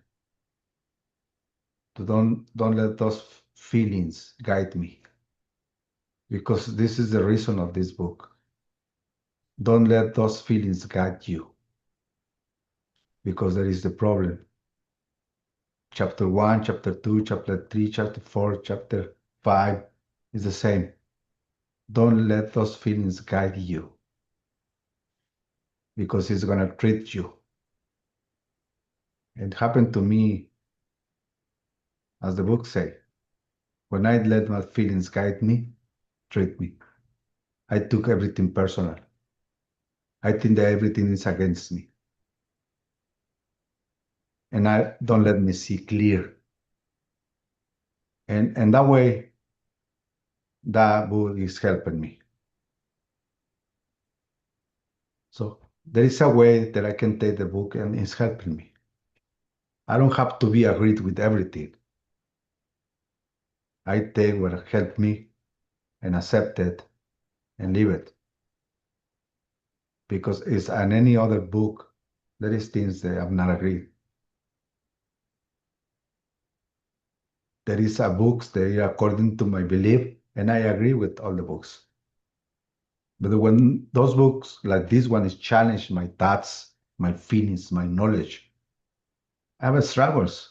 to don't let those feelings guide me. Because this is the reason of this book. Don't let those feelings guide you. Because there is the problem. Chapter 1, chapter 2, chapter 3, chapter 4, chapter 5 is the same. Don't let those feelings guide you. Because it's going to treat you. It happened to me, as the book says, when I let my feelings guide me, treat me. I took everything personal. I think that everything is against me. And I don't let me see clear. And that way, that book is helping me. So there is a way that I can take the book and it's helping me. I don't have to be agreed with everything. I take what helped me and accept it and leave it. Because it's on any other book, there is things that I'm not agreed. There is a books that are according to my belief, and I agree with all the books. But when those books like this one is challenge my thoughts, my feelings, my knowledge, I have struggles.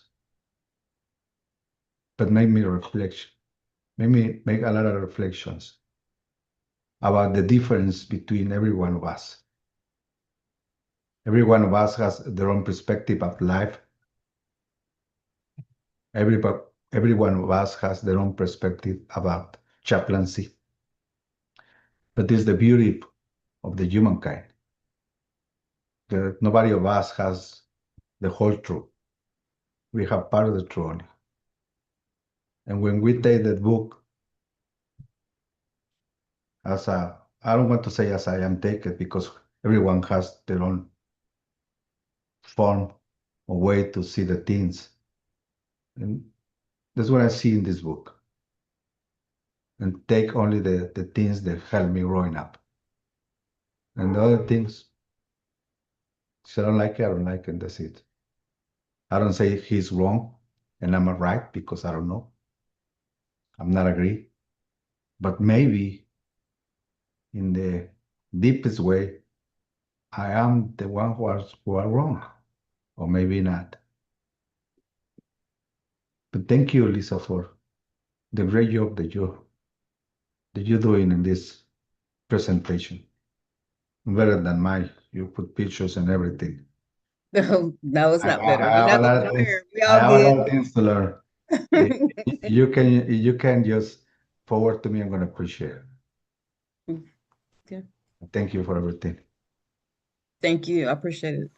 But make me reflect, make me make a lot of reflections about the difference between every one of us. Every one of us has their own perspective of life. Every one of us has their own perspective about chaplaincy. But this is the beauty of the humankind. That nobody of us has the whole truth. We have part of the truth only. And when we take that book as a, I don't want to say as I am taken because everyone has their own form or way to see the things. And that's what I see in this book. And take only the things that help me growing up. And the other things, if I don't like it, I don't like it, and that's it. I don't say he's wrong and I'm right because I don't know. I'm not agree. But maybe in the deepest way, I am the one who are wrong, or maybe not. But thank you, Lisa, for the great job that you're doing in this presentation. Better than mine. You put pictures and everything. No, it's not better. I You're have a not lot gonna of things. compare. We I all have a good. lot of things to learn. You can just forward to me. I'm gonna appreciate it. Okay. Thank you for everything. Thank you. I appreciate it.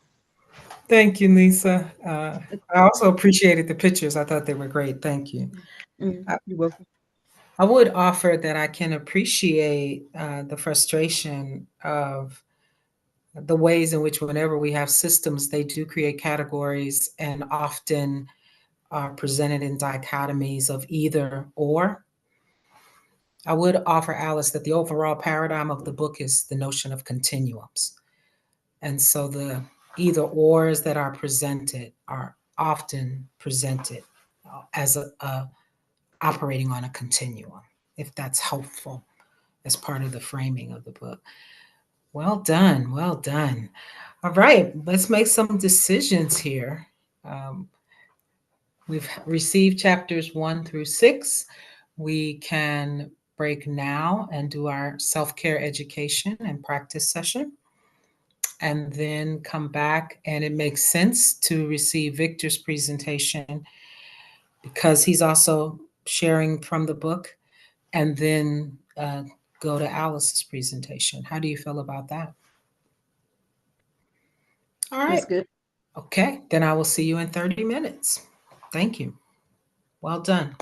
Thank you, Lisa. I also appreciated the pictures. I thought they were great. Thank you. You're welcome. I would offer that I can appreciate the frustration of the ways in which, whenever we have systems, they do create categories and often are presented in dichotomies of either or. I would offer Alice that the overall paradigm of the book is the notion of continuums. And so the either ors that are presented are often presented as a operating on a continuum, if that's helpful as part of the framing of the book. Well done, well done. All right, let's make some decisions here. We've received chapters 1 through 6. We can break now and do our self-care education and practice session, and then come back. And it makes sense to receive Victor's presentation because he's also sharing from the book, and then go to Alice's presentation. How do you feel about that? All right. That's good. Okay, then I will see you in 30 minutes. Thank you. Well done.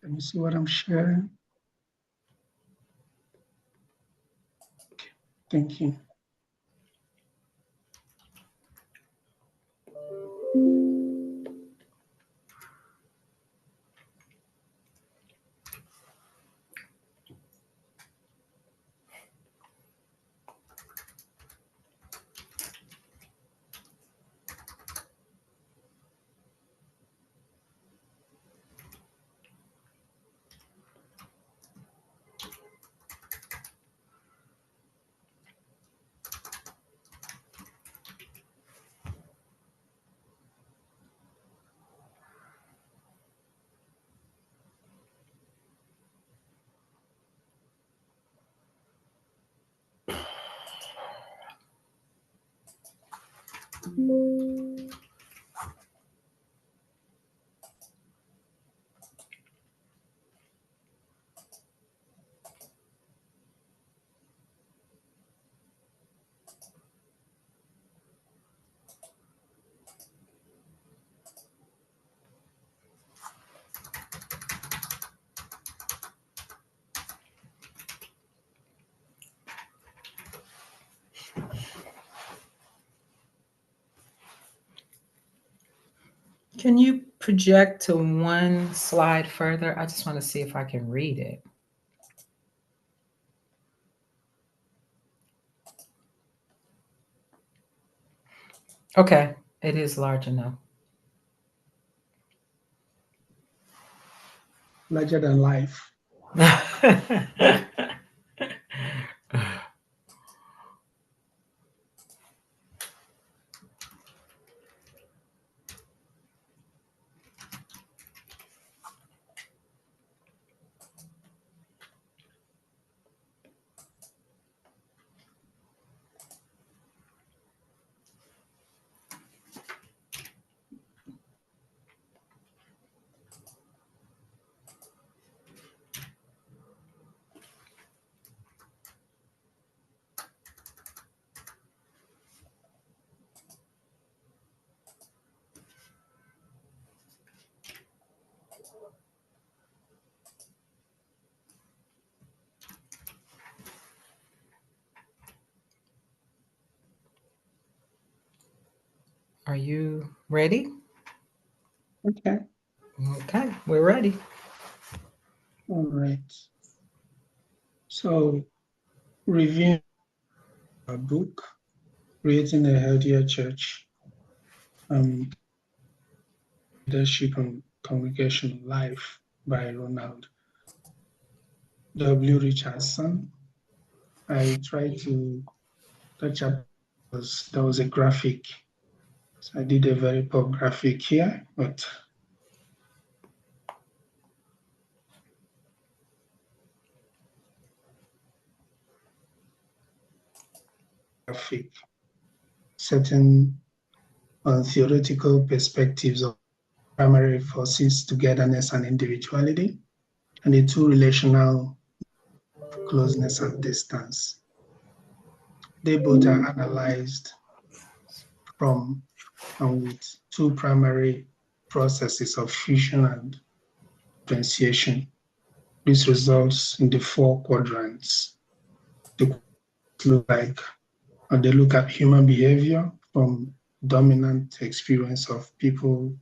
Let me see what I'm sharing. Okay, thank you. Can you project to one slide further? I just want to see if I can read it. Okay, it is large enough. Larger than life. Are you ready? Okay. Okay, we're ready. All right. So, reviewing our book, Creating a Healthier Church, Leadership and Congregation Life by Ronald W. Richardson. I tried to touch up because there was a graphic. So I did a very poor graphic here, but graphic setting on theoretical perspectives of primary forces, togetherness, and individuality, and the two relational closeness and distance. They both are analyzed from and with two primary processes of fusion and differentiation. This results in the four quadrants. They look at human behavior from dominant experience of people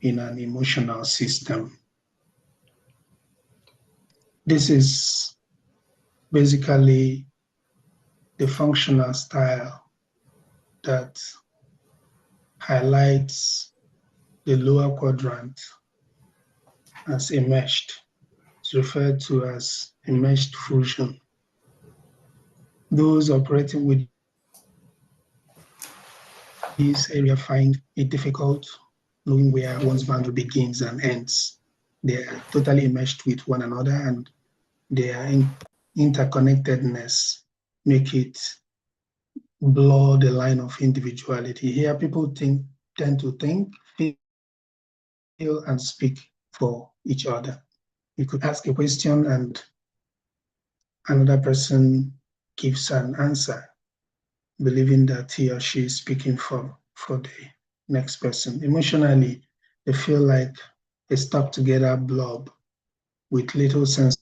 in an emotional system. This is basically the functional style that highlights the lower quadrant as enmeshed. It's referred to as enmeshed fusion. Those operating with this area find it difficult knowing where one's boundary begins and ends. They are totally enmeshed with one another, and their interconnectedness make it blur the line of individuality. Here, people tend to think, feel, and speak for each other. You could ask a question and another person gives an answer, believing that he or she is speaking for the next person. Emotionally, they feel like a stuck together blob with little sense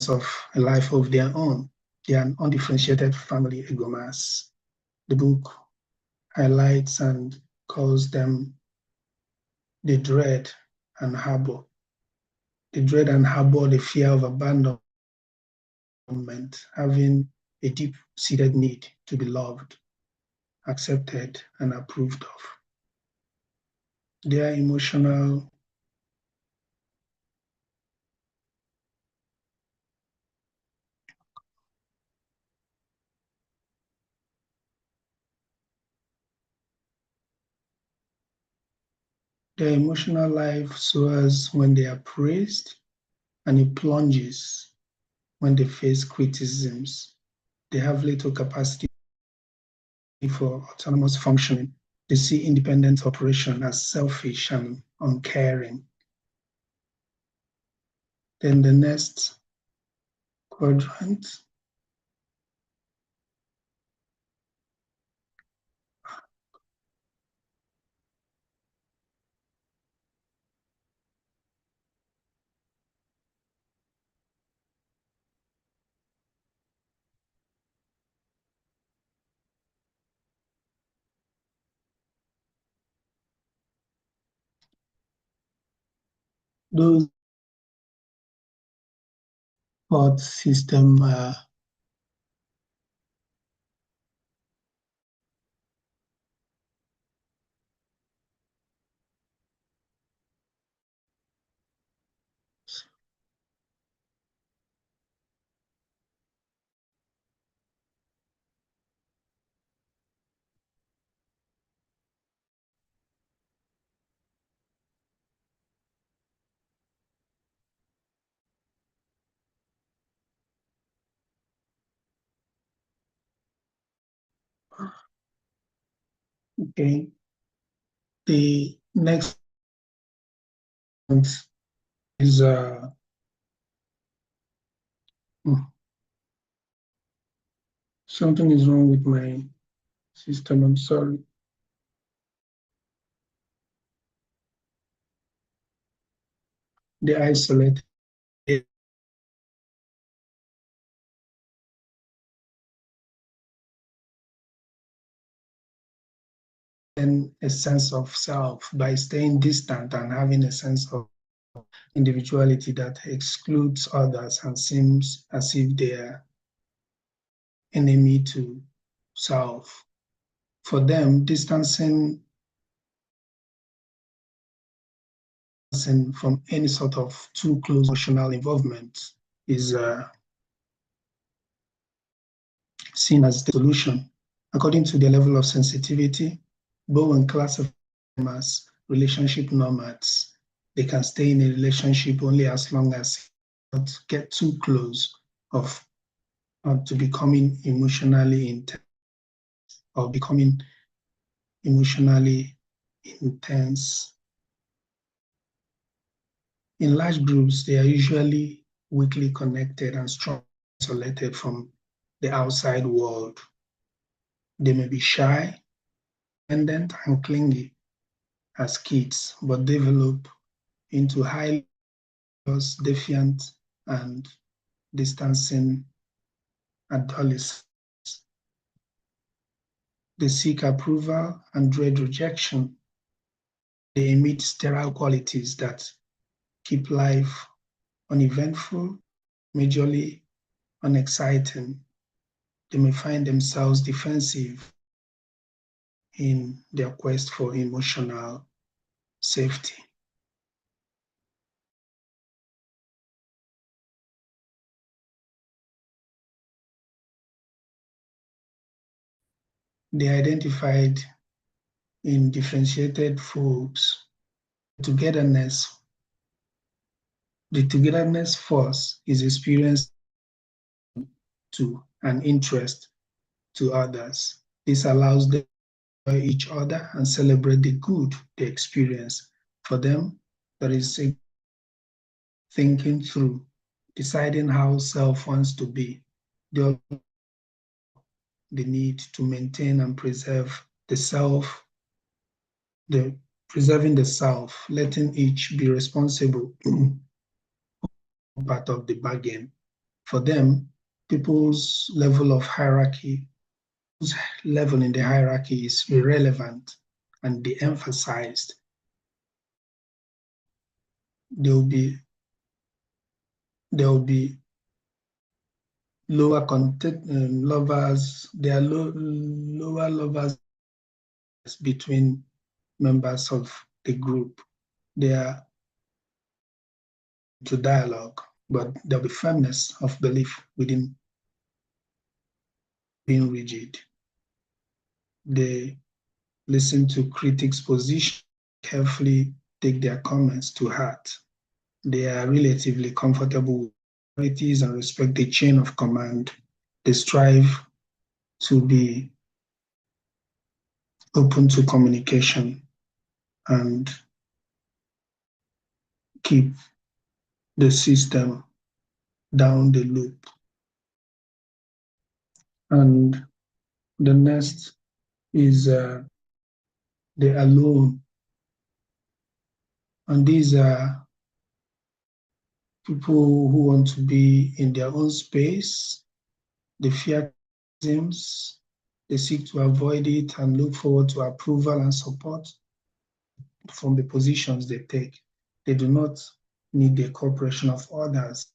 of a life of their own. They are an undifferentiated family egomas. The book highlights and calls them the dread and harbor. The dread and harbor the fear of abandonment, having a deep-seated need to be loved, accepted, and approved of. Their emotional life soars when they are praised, and it plunges when they face criticisms. They have little capacity for autonomous functioning. They see independent operation as selfish and uncaring. Then the next quadrant, those thought system okay. The next is something is wrong with my system. I'm sorry. The isolated. And a sense of self by staying distant and having a sense of individuality that excludes others and seems as if they are enemy to self. For them, distancing from any sort of too close emotional involvement is seen as the solution. According to their level of sensitivity, Bowen classifies them as relationship nomads. They can stay in a relationship only as long as they not get too close to becoming emotionally intense or becoming emotionally intense. In large groups, they are usually weakly connected and strongly isolated from the outside world. They may be shy, dependent, and clingy as kids, but develop into highly defiant and distancing adolescents. They seek approval and dread rejection. They emit sterile qualities that keep life uneventful, majorly unexciting. They may find themselves defensive in their quest for emotional safety. They identified in differentiated folks. The togetherness force is experienced to an interest to others. This allows them to enjoy each other and celebrate the good they experience. For them, there is a thinking through, deciding how self wants to be. The need to maintain and preserve the self, preserving the self, letting each be responsible part of the bargain. For them, people's level of hierarchy, whose level in the hierarchy is irrelevant and de-emphasized. There will be lower lovers. There are lower lovers between members of the group. They are to dialogue, but there'll be firmness of belief within being rigid. They listen to critics' position, carefully take their comments to heart. They are relatively comfortable with authorities and respect the chain of command. They strive to be open to communication and keep the system down the loop. And the next is the alone. And these are people who want to be in their own space. They fear criticisms. They seek to avoid it and look forward to approval and support from the positions they take. They do not need the cooperation of others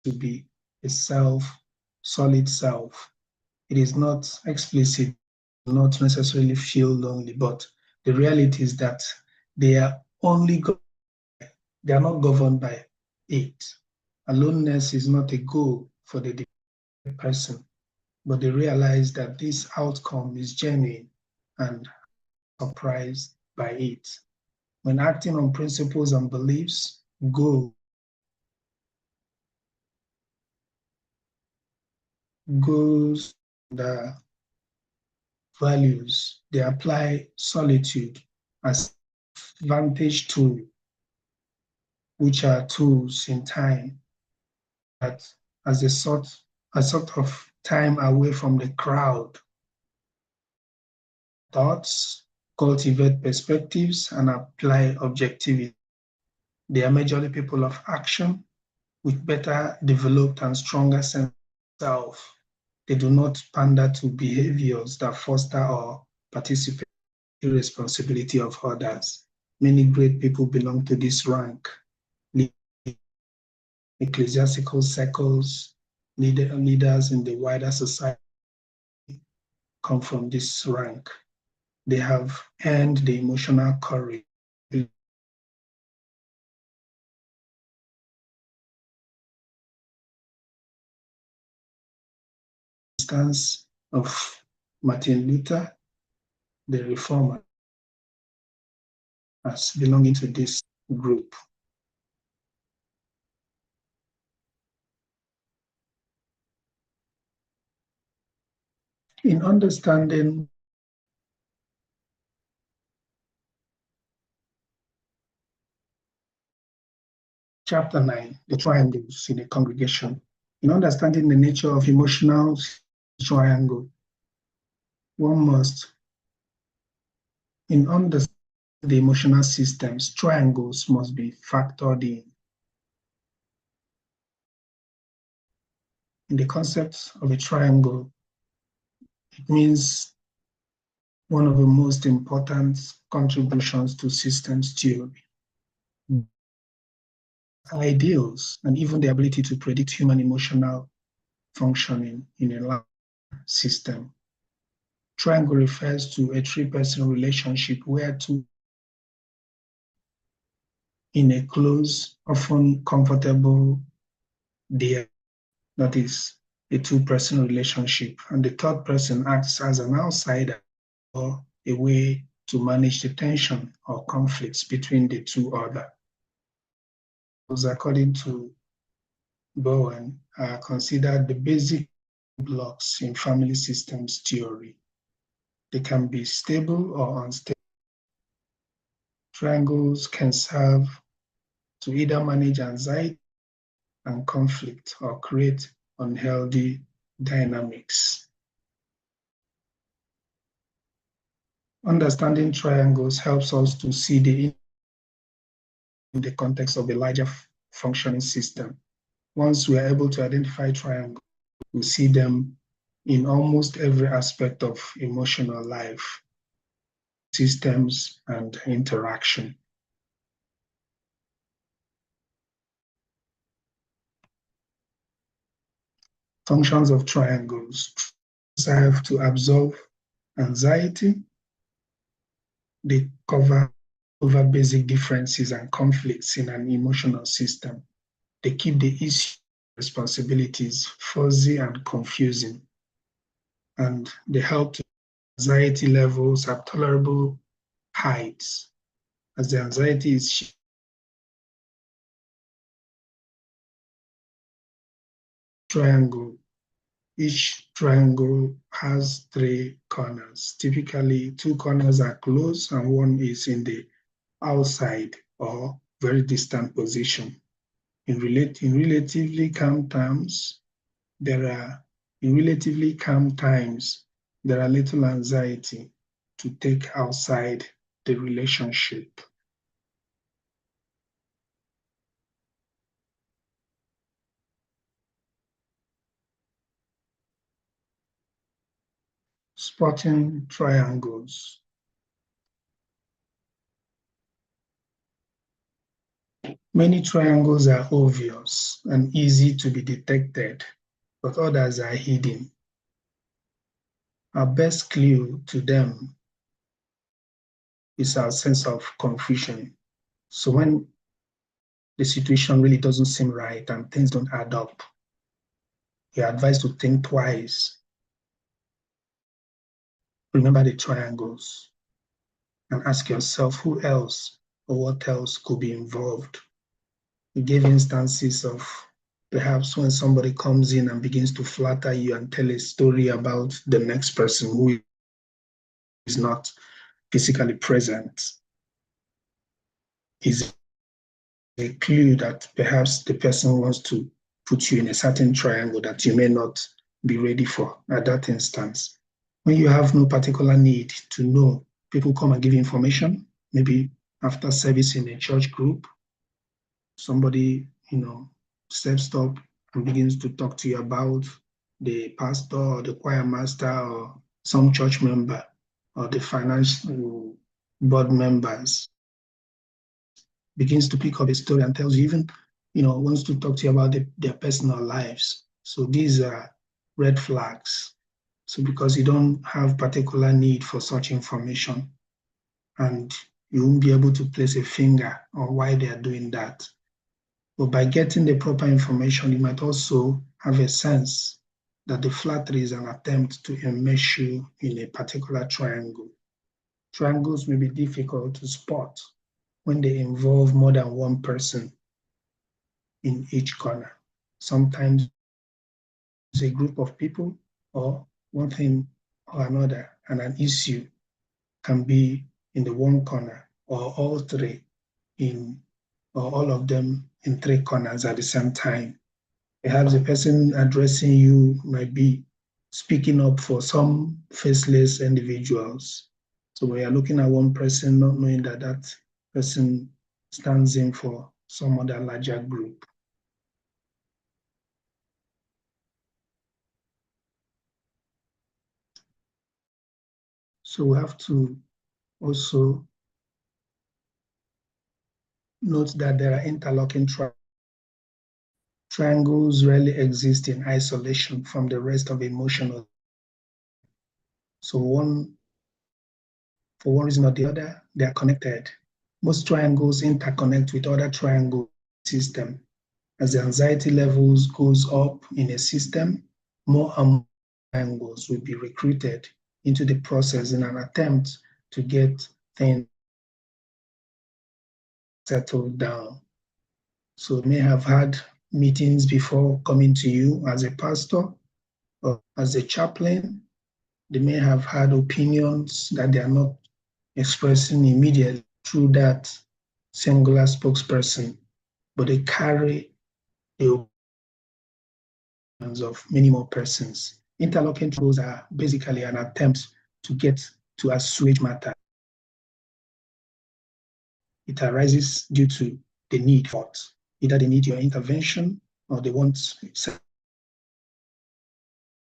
to be a solid self. It is not explicit, not necessarily feel lonely, but the reality is that they are they are not governed by it. Aloneness is not a goal for the person, but they realize that this outcome is genuine and surprised by it. When acting on principles and beliefs, goals and values, they apply solitude as vantage tool, which are tools in time that as a sort of time away from the crowd. Thoughts, cultivate perspectives, and apply objectivity. They are majorly people of action with better developed and stronger sense of self. They do not pander to behaviors that foster or participate in the responsibility of others. Many great people belong to this rank. Ecclesiastical circles, leaders in the wider society come from this rank. They have earned the emotional courage. Instance of Martin Luther, the reformer, as belonging to this group. In understanding Chapter 9, the triangles in a congregation. In understanding the nature of emotional triangle, one must, in understanding the emotional systems, triangles must be factored in. In the concept of a triangle, it means one of the most important contributions to systems theory. Ideals and even the ability to predict human emotional functioning in a large system. Triangle refers to a three-person relationship where two in a close, often comfortable that is a two-person relationship, and the third person acts as an outsider or a way to manage the tension or conflicts between the two others. According to Bowen, are considered the basic blocks in family systems theory. They can be stable or unstable. Triangles can serve to either manage anxiety and conflict or create unhealthy dynamics. Understanding triangles helps us to see in the context of a larger functioning system. once we are able to identify triangles, we see them in almost every aspect of emotional life, systems, and interaction. Functions of triangles serve to absorb anxiety. They cover over basic differences and conflicts in an emotional system. They keep the issue responsibilities fuzzy and confusing, and they help to anxiety levels at tolerable heights. As the anxiety is triangle, each triangle has 3 corners. Typically, 2 corners are close and 1 is in the outside or very distant position. In relatively calm times, there are little anxiety to take outside the relationship. Spotting triangles. Many triangles are obvious and easy to be detected, but others are hidden. Our best clue to them is our sense of confusion. So when the situation really doesn't seem right and things don't add up, you're advised to think twice. Remember the triangles and ask yourself who else or what else could be involved. We gave instances of perhaps when somebody comes in and begins to flatter you and tell a story about the next person who is not physically present, is a clue that perhaps the person wants to put you in a certain triangle that you may not be ready for at that instance. When you have no particular need to know, people come and give information, maybe after service in a church group, somebody, steps up and begins to talk to you about the pastor or the choir master or some church member or the financial board members, begins to pick up a story and tells you, even, wants to talk to you about their personal lives. So these are red flags. So because you don't have particular need for such information and you won't be able to place a finger on why they are doing that. But by getting the proper information, you might also have a sense that the flattery is an attempt to enmesh you in a particular triangle. Triangles may be difficult to spot when they involve more than one person in each corner. Sometimes it's a group of people or one thing or another, and an issue can be in the one corner or all three or all of them in 3 corners at the same time. Perhaps the person addressing you might be speaking up for some faceless individuals. So we are looking at one person, not knowing that that person stands in for some other larger group. So we have to also note that there are interlocking triangles rarely exist in isolation from the rest of emotional. So for one reason or the other, they are connected. Most triangles interconnect with other triangle system. As the anxiety levels goes up in a system, more and more triangles will be recruited into the process in an attempt to get things settled down. So may have had meetings before coming to you as a pastor or as a chaplain. They may have had opinions that they are not expressing immediately through that singular spokesperson, but they carry the opinions of many more persons. Interlocking triangles are basically an attempt to get to assuage matter. It arises due to the need for either they need your intervention or they want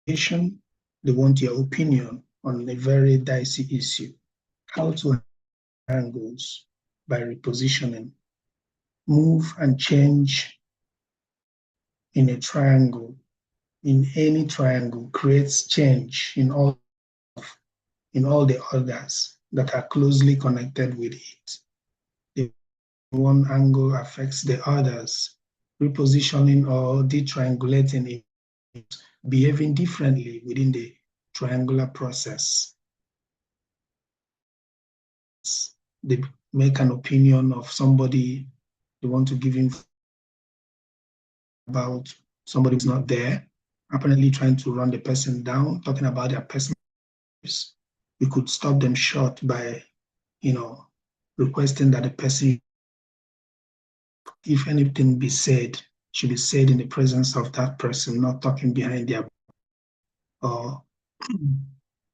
they want your opinion on a very dicey issue. How to angles by repositioning, move and change in a triangle, in any triangle, creates change in all the others that are closely connected with it. The one angle affects the others, repositioning or detriangulating it, behaving differently within the triangular process. They make an opinion of somebody, they want to give info about somebody who's not there, apparently trying to run the person down, talking about their personal lives. We could stop them short by, requesting that the person, if anything be said, should be said in the presence of that person, not talking behind their back, or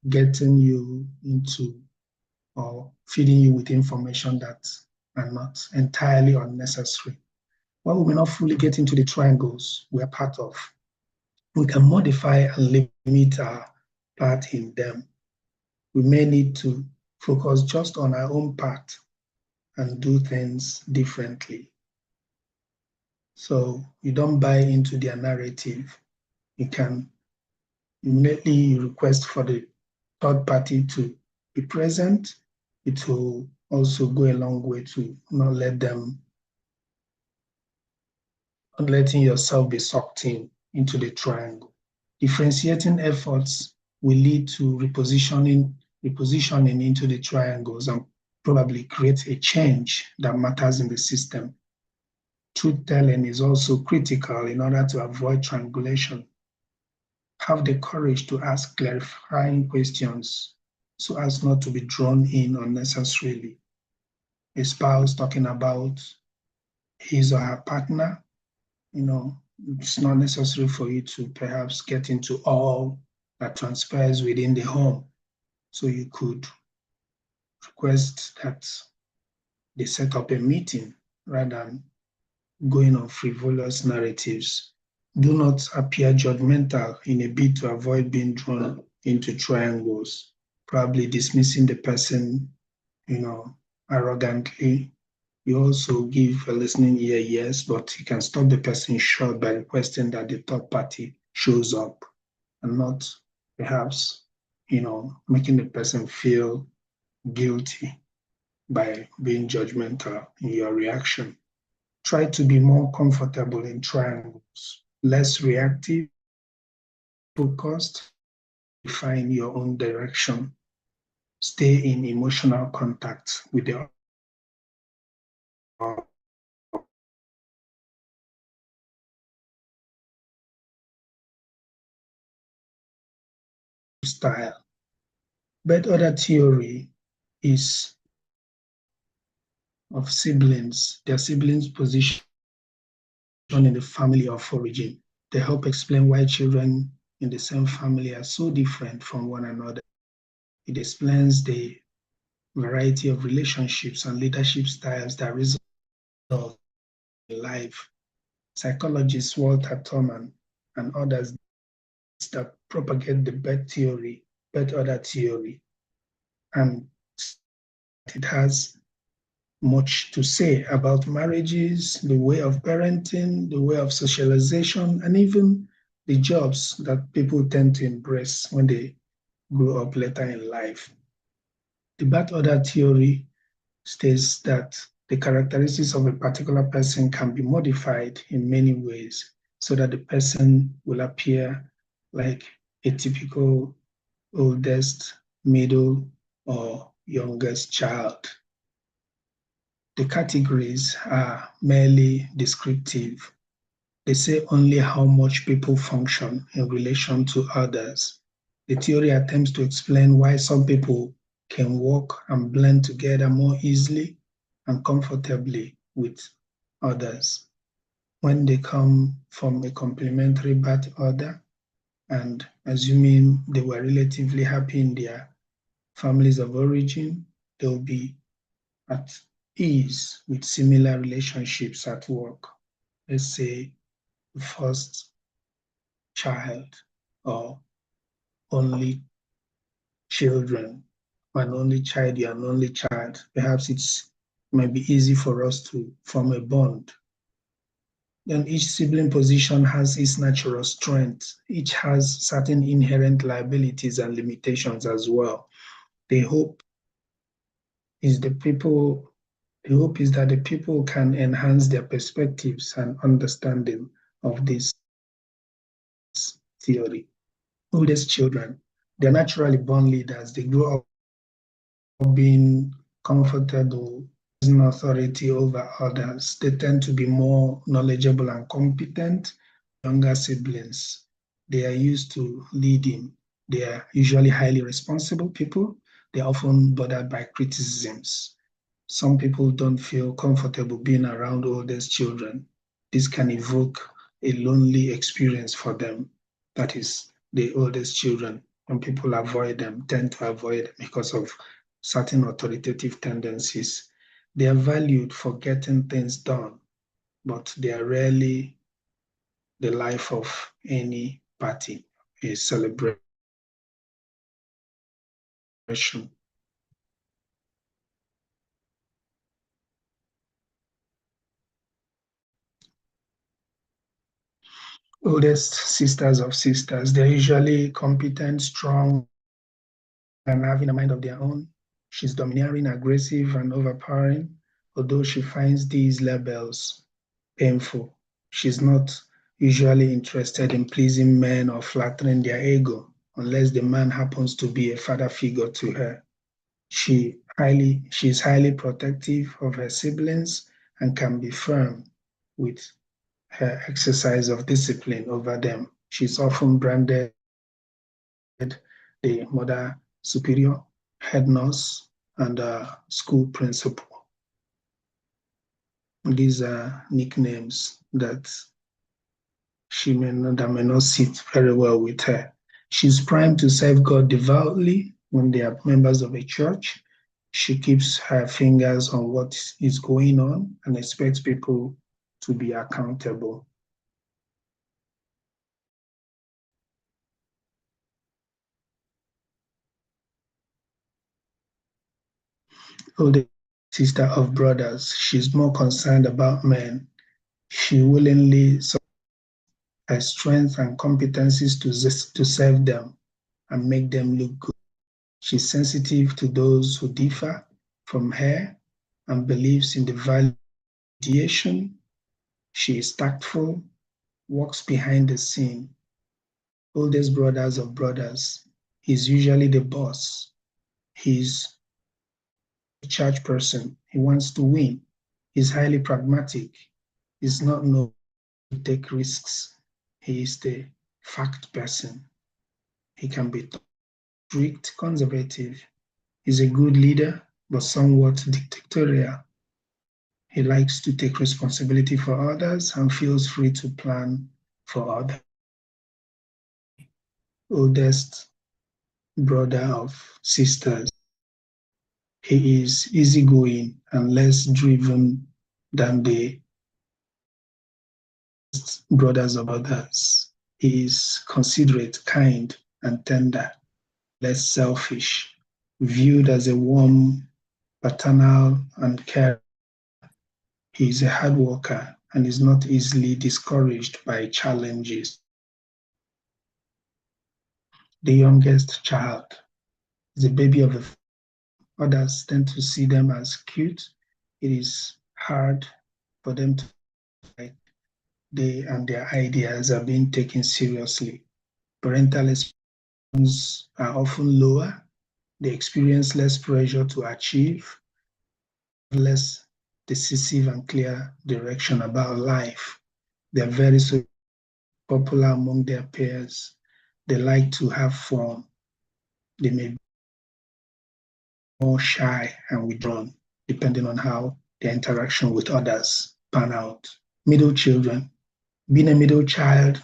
getting you into or feeding you with information that are not entirely unnecessary. While we may not fully get into the triangles we're part of, we can modify and limit our part in them. We may need to focus just on our own part and do things differently. So you don't buy into their narrative. You can immediately request for the third party to be present. It will also go a long way to not letting yourself be sucked into the triangle. Differentiating efforts will lead to repositioning into the triangles and probably create a change that matters in the system. Truth-telling is also critical in order to avoid triangulation. Have the courage to ask clarifying questions so as not to be drawn in unnecessarily. A spouse talking about his or her partner, it's not necessary for you to perhaps get into all that transpires within the home. So you could request that they set up a meeting rather than going on frivolous narratives. Do not appear judgmental in a bid to avoid being drawn into triangles, probably dismissing the person, arrogantly. You also give a listening ear, yes, but you can stop the person short by requesting that the third party shows up and not perhaps, making the person feel guilty by being judgmental in your reaction. Try to be more comfortable in triangles, less reactive, focused, define your own direction, stay in emotional contact with the style. But other theory is of siblings, their siblings' position in the family of origin. They help explain why children in the same family are so different from one another. It explains the variety of relationships and leadership styles that result in life. Psychologists Walter Thurman and others that propagate the birth order theory, and it has much to say about marriages, the way of parenting, the way of socialization, and even the jobs that people tend to embrace when they grow up later in life. The birth order theory states that the characteristics of a particular person can be modified in many ways so that the person will appear like a typical oldest, middle, or youngest child. The categories are merely descriptive. They say only how much people function in relation to others. The theory attempts to explain why some people can work and blend together more easily and comfortably with others when they come from a complementary birth order, and assuming they were relatively happy in their families of origin, they'll be at ease with similar relationships at work. Let's say the first child or only children, an only child, you're an only child, perhaps it might be easy for us to form a bond. Then each sibling position has its natural strength. Each has certain inherent liabilities and limitations as well. The hope is that the people can enhance their perspectives and understanding of this theory. Oldest children, they're naturally born leaders. They grow up being comfortable, using authority over others. They tend to be more knowledgeable and competent. Younger siblings, they are used to leading. They are usually highly responsible people. They're often bothered by criticisms. Some people don't feel comfortable being around oldest children. This can evoke a lonely experience for them. That is, the oldest children. When people tend to avoid them because of certain authoritative tendencies. They are valued for getting things done, but they are rarely the life of any party, a celebration. Oldest sisters of sisters, they're usually competent, strong, and having a mind of their own. She's domineering, aggressive, and overpowering, although she finds these labels painful. She's not usually interested in pleasing men or flattering their ego, unless the man happens to be a father figure to her. She's highly protective of her siblings and can be firm with her exercise of discipline over them. She's often branded the mother superior, head nurse, and school principal. These are nicknames that may not sit very well with her. She's primed to serve God devoutly when they are members of a church. She keeps her fingers on what is going on and expects people to be accountable. Older sister of brothers, she's more concerned about men. She willingly her strength and competencies to serve them and make them look good. She's sensitive to those who differ from her and believes in the value of mediation. She is tactful, works behind the scene. Oldest brothers of brothers, he's usually the boss. He's a church person. He wants to win. He's highly pragmatic. He's not known to take risks. He is the fact person. He can be strict, conservative. He's a good leader, but somewhat dictatorial. He likes to take responsibility for others and feels free to plan for others. Oldest brother of sisters. He is easygoing and less driven than the brothers of others. He is considerate, kind, and tender, less selfish, viewed as a warm, paternal, and caring. He is a hard worker and is not easily discouraged by challenges. The youngest child is a baby of the family. Others tend to see them as cute. It is hard for them to feel like they and their ideas are being taken seriously. Parental expectations are often lower. They experience less pressure to achieve, less decisive and clear direction about life. They are very popular among their peers. They like to have fun. They may be more shy and withdrawn, depending on how their interaction with others pan out. Middle children. Being a middle child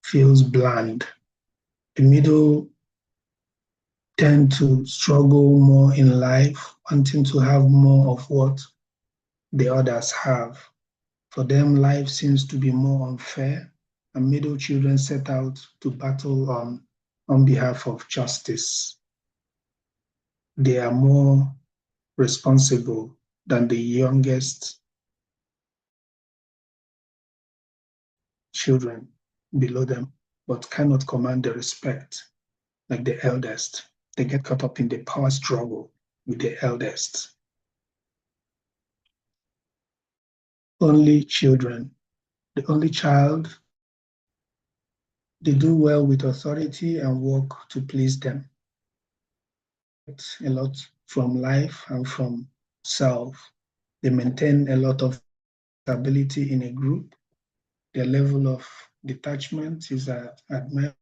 feels bland. The middle tend to struggle more in life, wanting to have more of what the others have. For them, life seems to be more unfair. and middle children set out to battle on behalf of justice. They are more responsible than the youngest children below them, but cannot command the respect like the eldest. They get caught up in the power struggle with the eldest. Only children, the only child, they do well with authority and work to please them. A lot from life and from self. They maintain a lot of stability in a group. Their level of detachment is admirable.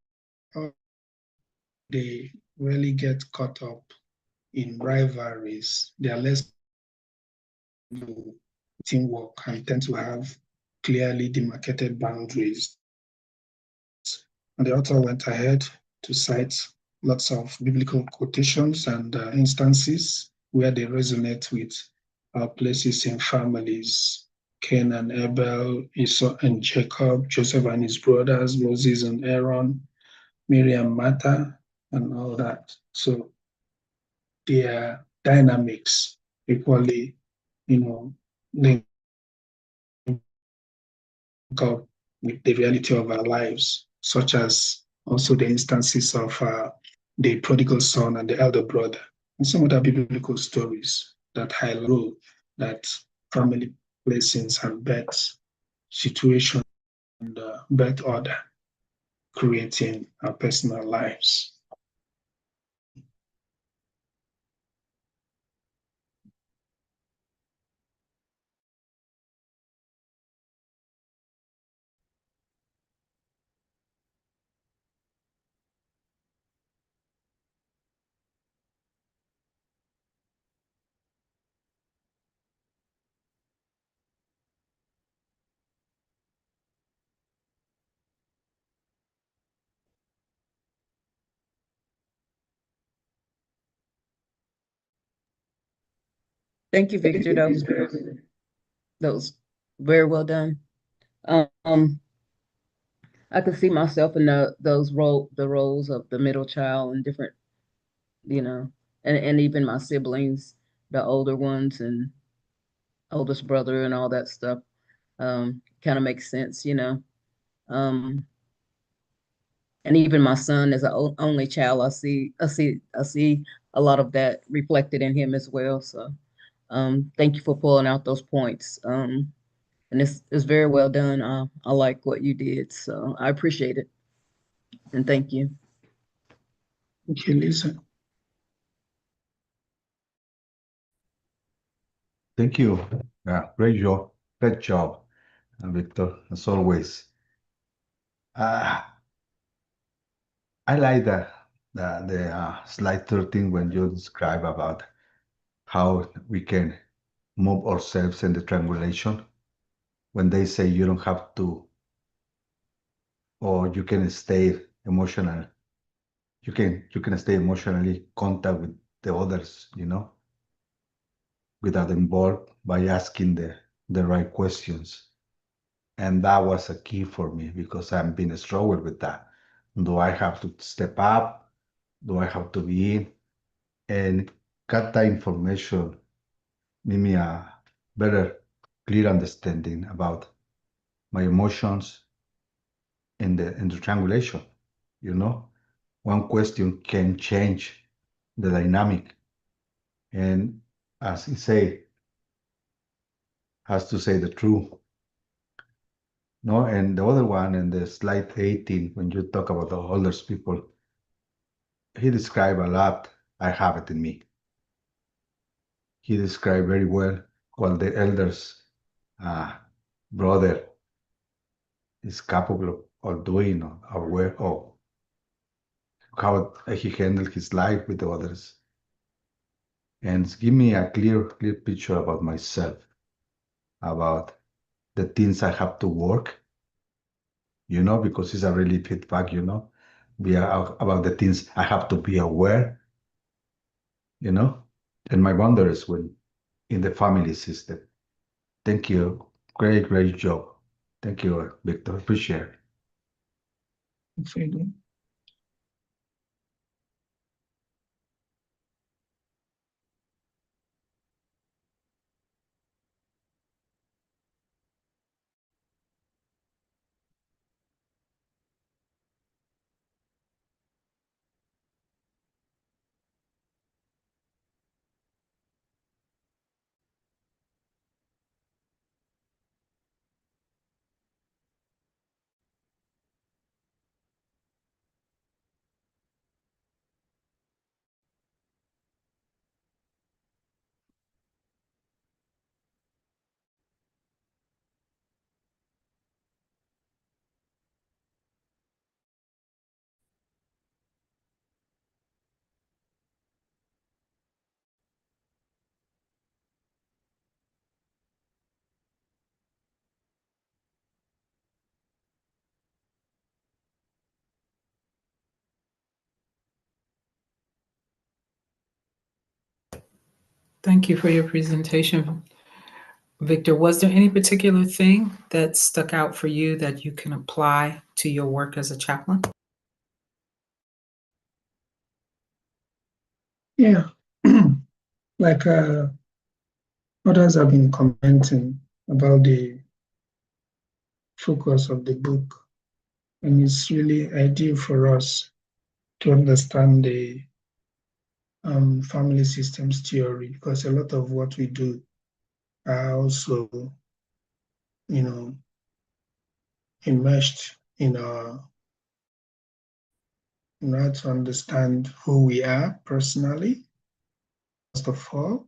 They rarely get caught up in rivalries. They are less teamwork and tend to have clearly demarcated boundaries. And the author went ahead to cite lots of biblical quotations and instances where they resonate with places in families. Cain and Abel, Esau and Jacob, Joseph and his brothers, Moses and Aaron, Miriam, Martha, and all that. So their dynamics equally, link up with the reality of our lives, such as also the instances of the prodigal son and the elder brother, and some other biblical stories that highlight that family placings and birth situation and birth order creating our personal lives. Thank you, Victor. That was very well done. I could see myself in the roles of the middle child and different, and even my siblings, the older ones and oldest brother and all that stuff. Kind of makes sense. Um, and even my son as an only child, I see a lot of that reflected in him as well. So, thank you for pulling out those points. And it's very well done. I like what you did, so I appreciate it, and thank you. Thank you, Lisa. Thank you. Yeah, great job, Victor, as always. I like the slide 13 when you describe about how we can move ourselves in the triangulation. When they say you don't have to, or you can stay emotional, you can stay emotionally contact with the others, without involved by asking the right questions. And that was a key for me because I've been struggling with that. Do I have to step up? Do I have to be in? And got that information, give me a better, clear understanding about my emotions in the triangulation. One question can change the dynamic. And as he say, has to say the truth. No, and the other one in the slide 18, when you talk about the oldest people, he described a lot. I have it in me. He described very well what the elders brother is capable of doing or aware of how he handled his life with the others. And give me a clear picture about myself, about the things I have to work, because it's a really feedback, be about the things I have to be aware, and my boundaries when in the family system. Thank you. Great job. Thank you, Victor. Appreciate it. Alfredo. Thank you for your presentation, Victor. Was there any particular thing that stuck out for you that you can apply to your work as a chaplain? Yeah, like others have been commenting about the focus of the book, and it's really ideal for us to understand the family systems theory, because a lot of what we do are also, you know, immersed in our, in order to understand who we are personally. First of all,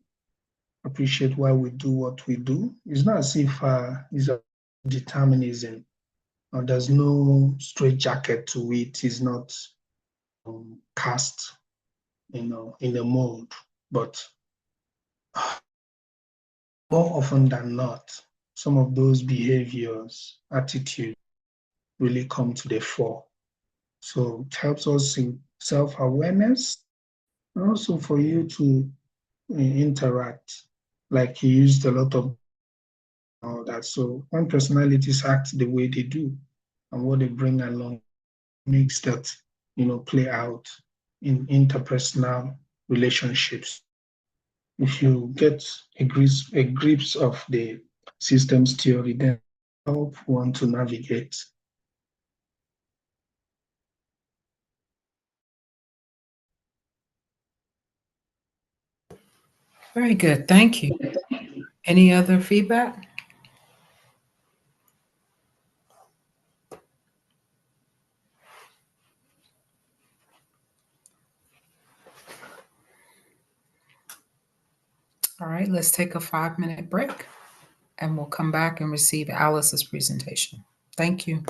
appreciate why we do what we do. It's not as if it's a determinism, or there's no straight jacket to it. It's not cast, in a mold. But more often than not, some of those behaviors, attitudes really come to the fore. So it helps us in self-awareness, and also for you to interact. Like you used a lot of all that. So when personalities act the way they do and what they bring along makes that, play out in interpersonal relationships. If you get a grips of the systems theory, then help one to navigate. Very good. Thank you. Any other feedback? All right, let's take a 5-minute break and we'll come back and receive Alice's presentation. Thank you.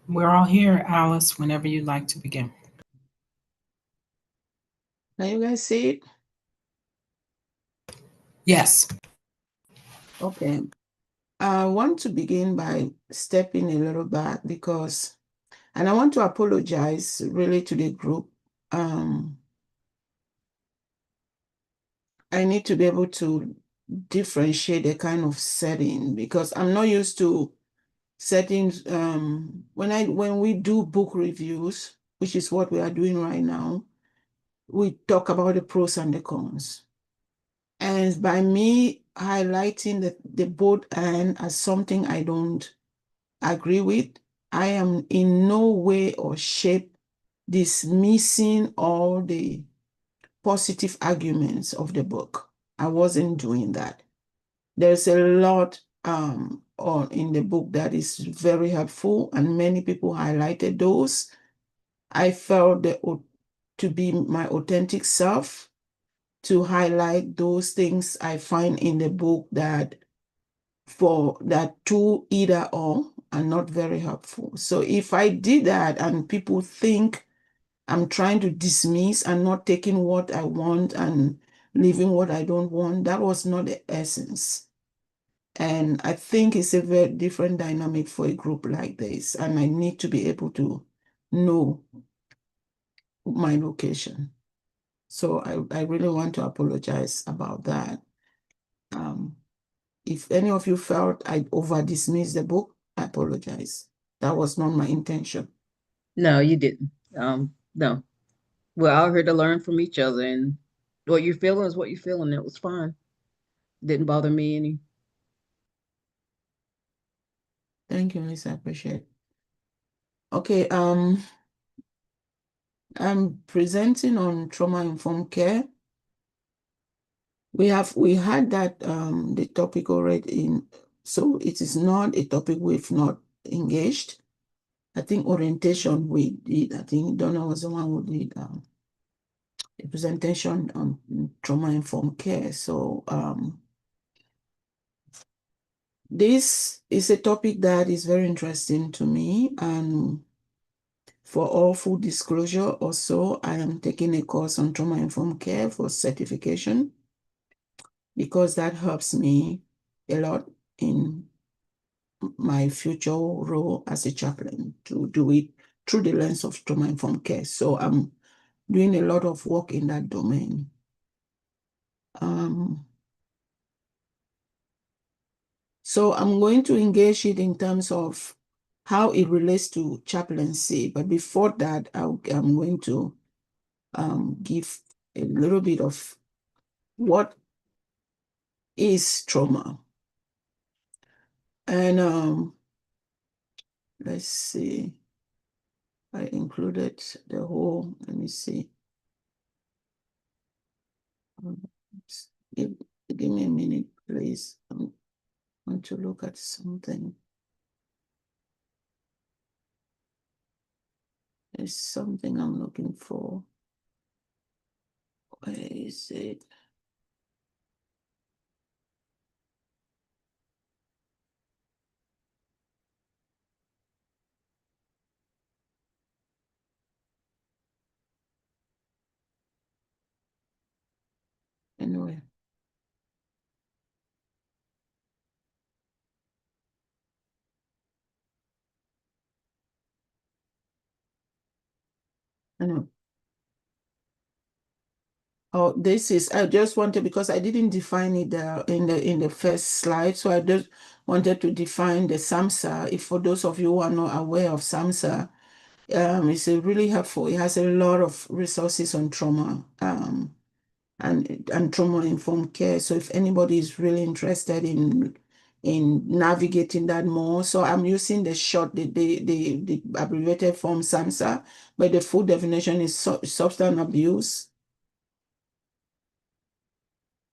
We're all here, Alice, whenever you'd like to begin. Can you guys see it? Yes. Okay. I want to begin by stepping a little back because, and I want to apologize really to the group. I need to be able to differentiate the kind of setting because I'm not used to settings. When we do book reviews, which is what we are doing right now, we talk about the pros and the cons. And by me highlighting the both and as something I don't agree with, I am in no way or shape dismissing all the positive arguments of the book. I wasn't doing that. There's a lot in the book that is very helpful, and many people highlighted those. I felt to be my authentic self, to highlight those things I find in the book that to either or are not very helpful. So if I did that and people think I'm trying to dismiss and not taking what I want and leaving what I don't want, that was not the essence. And I think it's a very different dynamic for a group like this. And I need to be able to know my location. So I really want to apologize about that. If any of you felt I over dismissed the book, I apologize. That was not my intention. No, you didn't. No. We're all here to learn from each other, and what you're feeling is what you're feeling. It was fine. Didn't bother me any. Thank you, Lisa. I appreciate it. Okay, I'm presenting on trauma-informed care. We had that the topic already in, so it is not a topic we've not engaged. I think orientation we did. I think Donna was the one who did a presentation on trauma-informed care. So this is a topic that is very interesting to me, and for all full disclosure, also I am taking a course on trauma-informed care for certification because that helps me a lot in my future role as a chaplain to do it through the lens of trauma-informed care. So I'm doing a lot of work in that domain. So I'm going to engage it in terms of how it relates to chaplaincy. But before that, I'm going to give a little bit of what is trauma. And let's see. I included the whole, let me see. Give me a minute, please. I want to look at something. There's something I'm looking for. Where is it? Anyway. Anyway. Oh, this is, I just wanted, because I didn't define it in the first slide, so I just wanted to define the SAMHSA. If for those of you who are not aware of SAMHSA, it's really helpful. It has a lot of resources on trauma and trauma-informed care. So if anybody is really interested in navigating that more, so I'm using the short, the abbreviated form SAMHSA, but the full definition is substance abuse.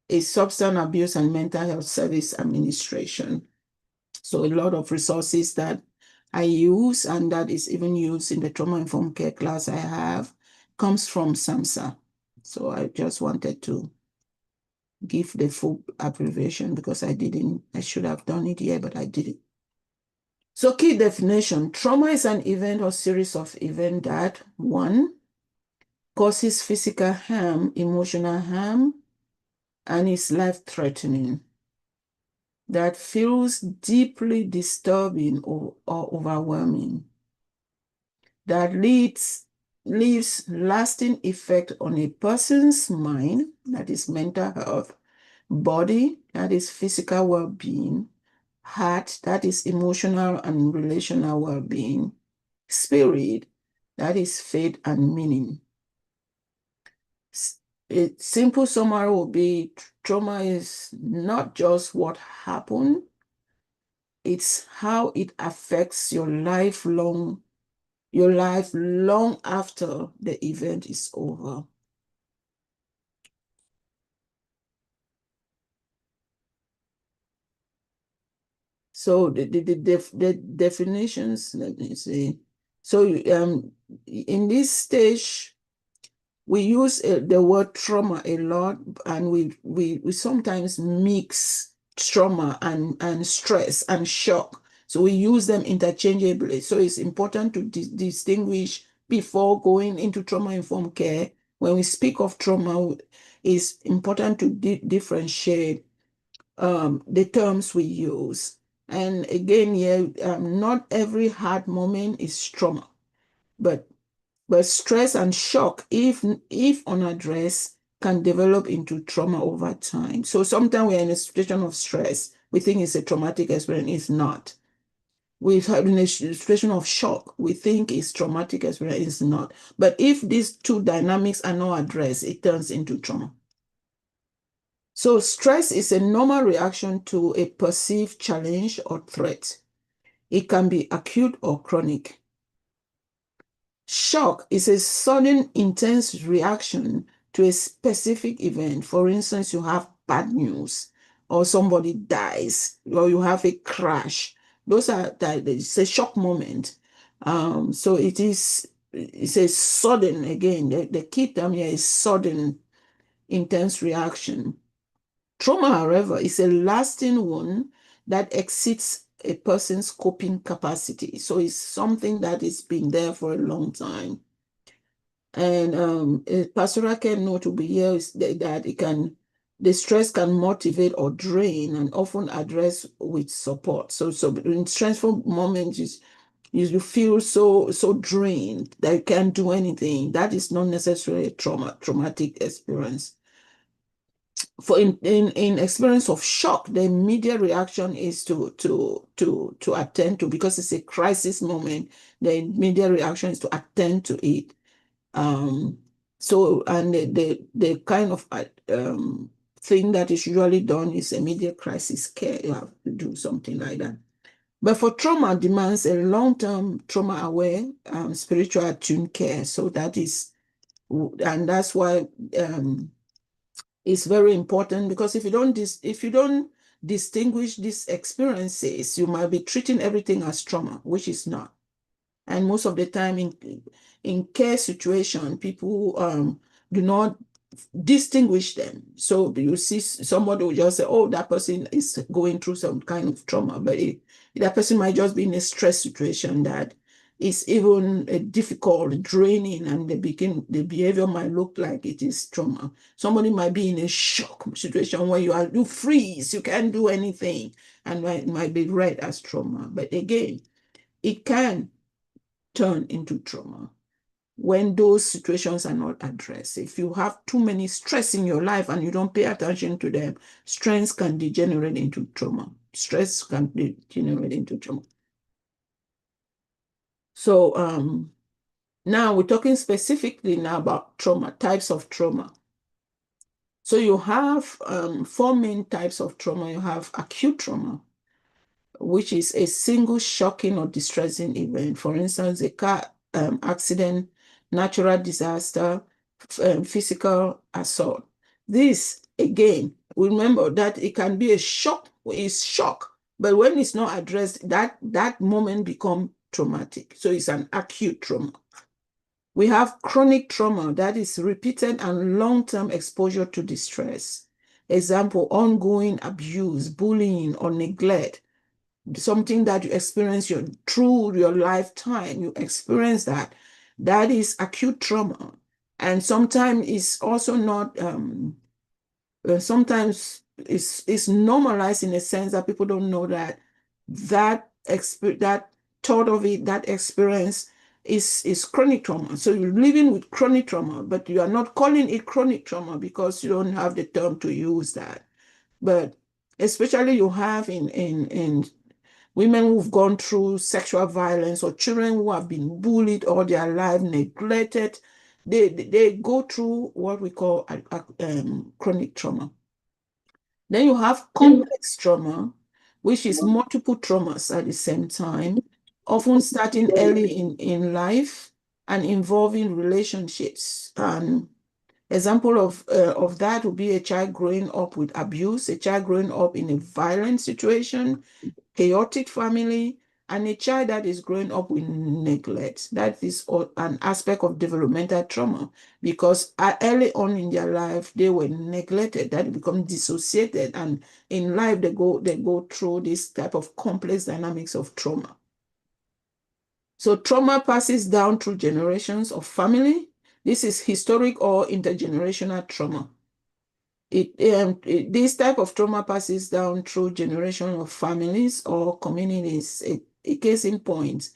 Is Substance Abuse and Mental Health Service Administration. So a lot of resources that I use and that is even used in the trauma-informed care class I have comes from SAMHSA. So I just wanted to give the full abbreviation because I should have done it here, but I didn't. So key definition, trauma is an event or series of events that, one, causes physical harm, emotional harm, and is life-threatening, that feels deeply disturbing or overwhelming, that leaves lasting effect on a person's mind, that is mental health, body, that is physical well-being, heart, that is emotional and relational well-being, spirit, that is faith and meaning. A simple summary would be trauma is not just what happened, it's how it affects your life long after the event is over. So the definitions, let me see. So in this stage, we use the word trauma a lot, and we sometimes mix trauma and stress and shock. So we use them interchangeably. So it's important to distinguish before going into trauma-informed care. When we speak of trauma, it's important to differentiate the terms we use. And again, not every hard moment is trauma, but stress and shock, if unaddressed, can develop into trauma over time. So sometimes we're in a situation of stress, we think it's a traumatic experience. It's not. We've had in a situation of shock, we think it's traumatic experience. It's not. But if these two dynamics are not addressed, it turns into trauma. So stress is a normal reaction to a perceived challenge or threat. It can be acute or chronic. Shock is a sudden, intense reaction to a specific event. For instance, you have bad news, or somebody dies, or you have a crash. It's a shock moment. So it's a sudden, again, the key term here is sudden, intense reaction. Trauma, however, is a lasting one that exceeds a person's coping capacity. So it's something that has been there for a long time. And a pastoral care note will be here is that the stress can motivate or drain, and often addressed with support. So in stressful moments, you feel so drained that you can't do anything. That is not necessarily a traumatic experience. For in experience of shock, the immediate reaction is to attend to, because it's a crisis moment. The immediate reaction is to attend to it. So, and the kind of thing that is usually done is immediate crisis care. You have to do something like that. But for trauma, demands a long-term trauma-aware, spiritual attuned care. So that is, and that's why it's very important, because if you don't distinguish these experiences, you might be treating everything as trauma, which is not. And most of the time in care situation, people do not distinguish them. So you see somebody will just say, oh, that person is going through some kind of trauma, but that person might just be in a stress situation that is even difficult, draining, and the behavior might look like it is trauma. Somebody might be in a shock situation where you freeze, you can't do anything, and it might be read as trauma. But again, it can turn into trauma when those situations are not addressed. If you have too many stress in your life and you don't pay attention to them, stress can degenerate into trauma. Stress can degenerate into trauma. So now we're talking specifically now about trauma, types of trauma. So you have 4 main types of trauma. You have acute trauma, which is a single shocking or distressing event. For instance, a car accident, natural disaster, physical assault. This, again, remember that it can be a shock, it's shock, but when it's not addressed, that moment becomes traumatic. So it's an acute trauma. We have chronic trauma, that is repeated and long-term exposure to distress. Example, ongoing abuse, bullying, or neglect. something that you experience through your lifetime, you experience that. That is acute trauma. And sometimes it's also not, sometimes it's normalized in a sense that people don't know that that thought of it, that experience is chronic trauma. So you're living with chronic trauma, but you are not calling it chronic trauma because you don't have the term to use that. But especially you have in women who've gone through sexual violence or children who have been bullied all their life, neglected, they go through what we call chronic trauma. Then you have complex trauma, which is multiple traumas at the same time, often starting early in life and involving relationships. And example of that would be a child growing up with abuse, a child growing up in a violent situation, chaotic family, and a child that is growing up with neglect. That is an aspect of developmental trauma because early on in their life, they were neglected, that become dissociated, and in life they go through this type of complex dynamics of trauma. So trauma passes down through generations of family. This is historic or intergenerational trauma. This type of trauma passes down through generation of families or communities. A case in point,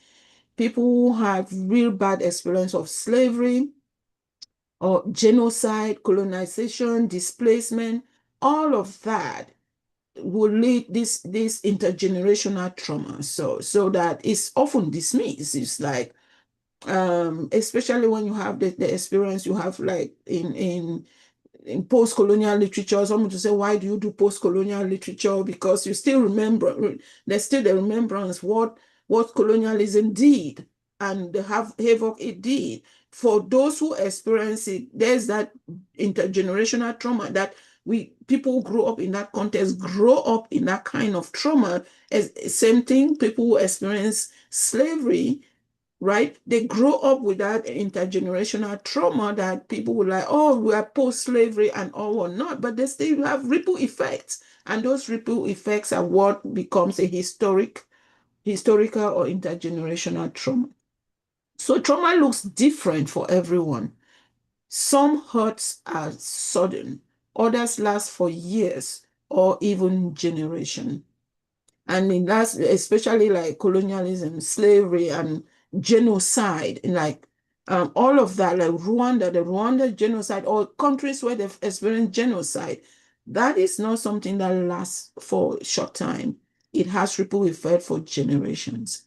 people who have real bad experience of slavery or genocide, colonization, displacement, all of that will lead this intergenerational trauma. So that is often dismissed. It's like, especially when you have the experience you have like in post-colonial literature, someone to say, why do you do post-colonial literature? Because you still remember, there's still the remembrance what colonialism did and the havoc it did. For those who experience it, there's that intergenerational trauma that people who grow up in that context grow up in that kind of trauma. Same thing, people who experience slavery, right? They grow up with that intergenerational trauma that people were like, oh, we are post-slavery and all or not, but they still have ripple effects. And those ripple effects are what becomes a historical or intergenerational trauma. So trauma looks different for everyone. Some hurts are sudden, others last for years or even generations. And in that, especially like colonialism, slavery, and genocide, and like all of that, like Rwanda, the Rwanda genocide, or countries where they've experienced genocide, that is not something that lasts for a short time. It has ripple effect for generations.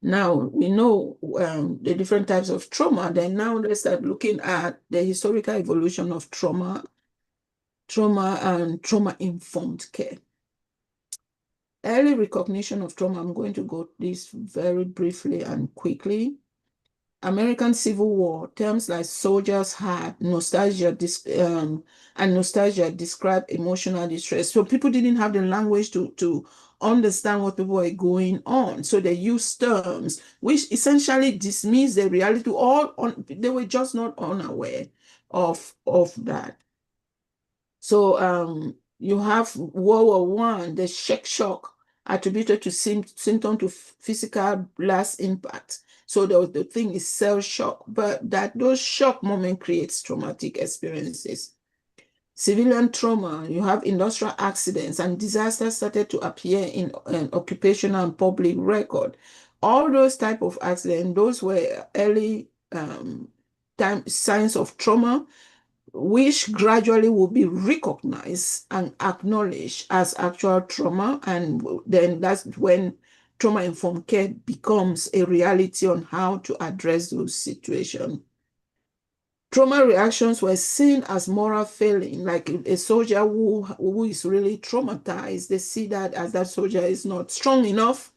Now we know the different types of trauma. Then now let's start looking at the historical evolution of trauma and trauma-informed care. Early recognition of trauma, I'm going to go this very briefly and quickly. American Civil War, terms like soldier's heart, nostalgia, and nostalgia describe emotional distress. So people didn't have the language to understand what people were going on. So they used terms which essentially dismiss the reality. They were just not unaware of that. So you have World War I, the shock attributed to symptom to physical blast impact. So the thing is cell shock, but those shock moment creates traumatic experiences. Civilian trauma, you have industrial accidents and disasters started to appear in occupational and public record. All those type of accidents, those were early signs of trauma, which gradually will be recognized and acknowledged as actual trauma. And then that's when trauma-informed care becomes a reality on how to address those situations. Trauma reactions were seen as moral failing, like a soldier who is really traumatized, they see that as that soldier is not strong enough,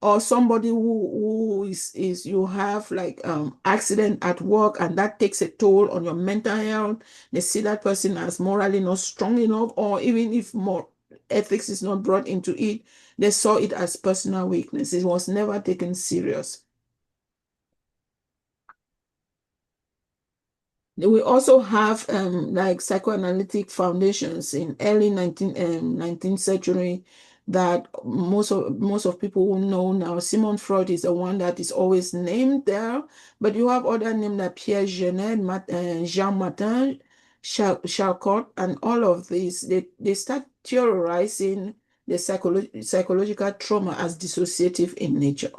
or somebody who is you have like accident at work and that takes a toll on your mental health. They see that person as morally not strong enough, or even if more ethics is not brought into it, they saw it as personal weakness. It was never taken serious. We also have like psychoanalytic foundations in early 19th century. that most of people will know now. Sigmund Freud is the one that is always named there, but you have other names like Pierre Genet, Jean Martin, Charcot, and all of these. They start theorizing the psychological trauma as dissociative in nature.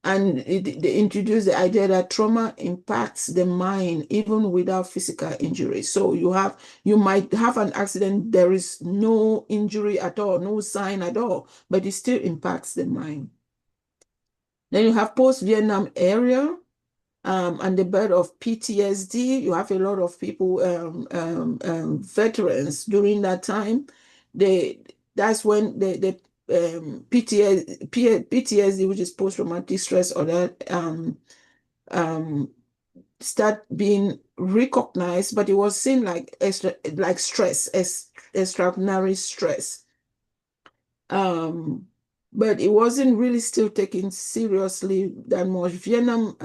And they introduce the idea that trauma impacts the mind even without physical injury. So you might have an accident, there is no injury at all, no sign at all, but it still impacts the mind. Then you have post-Vietnam era and the birth of PTSD. You have a lot of people, veterans during that time. That's when the PTSD, which is post-traumatic stress disorder, start being recognized, but it was seen like stress, extraordinary stress. But it wasn't really still taken seriously that much. Vietnam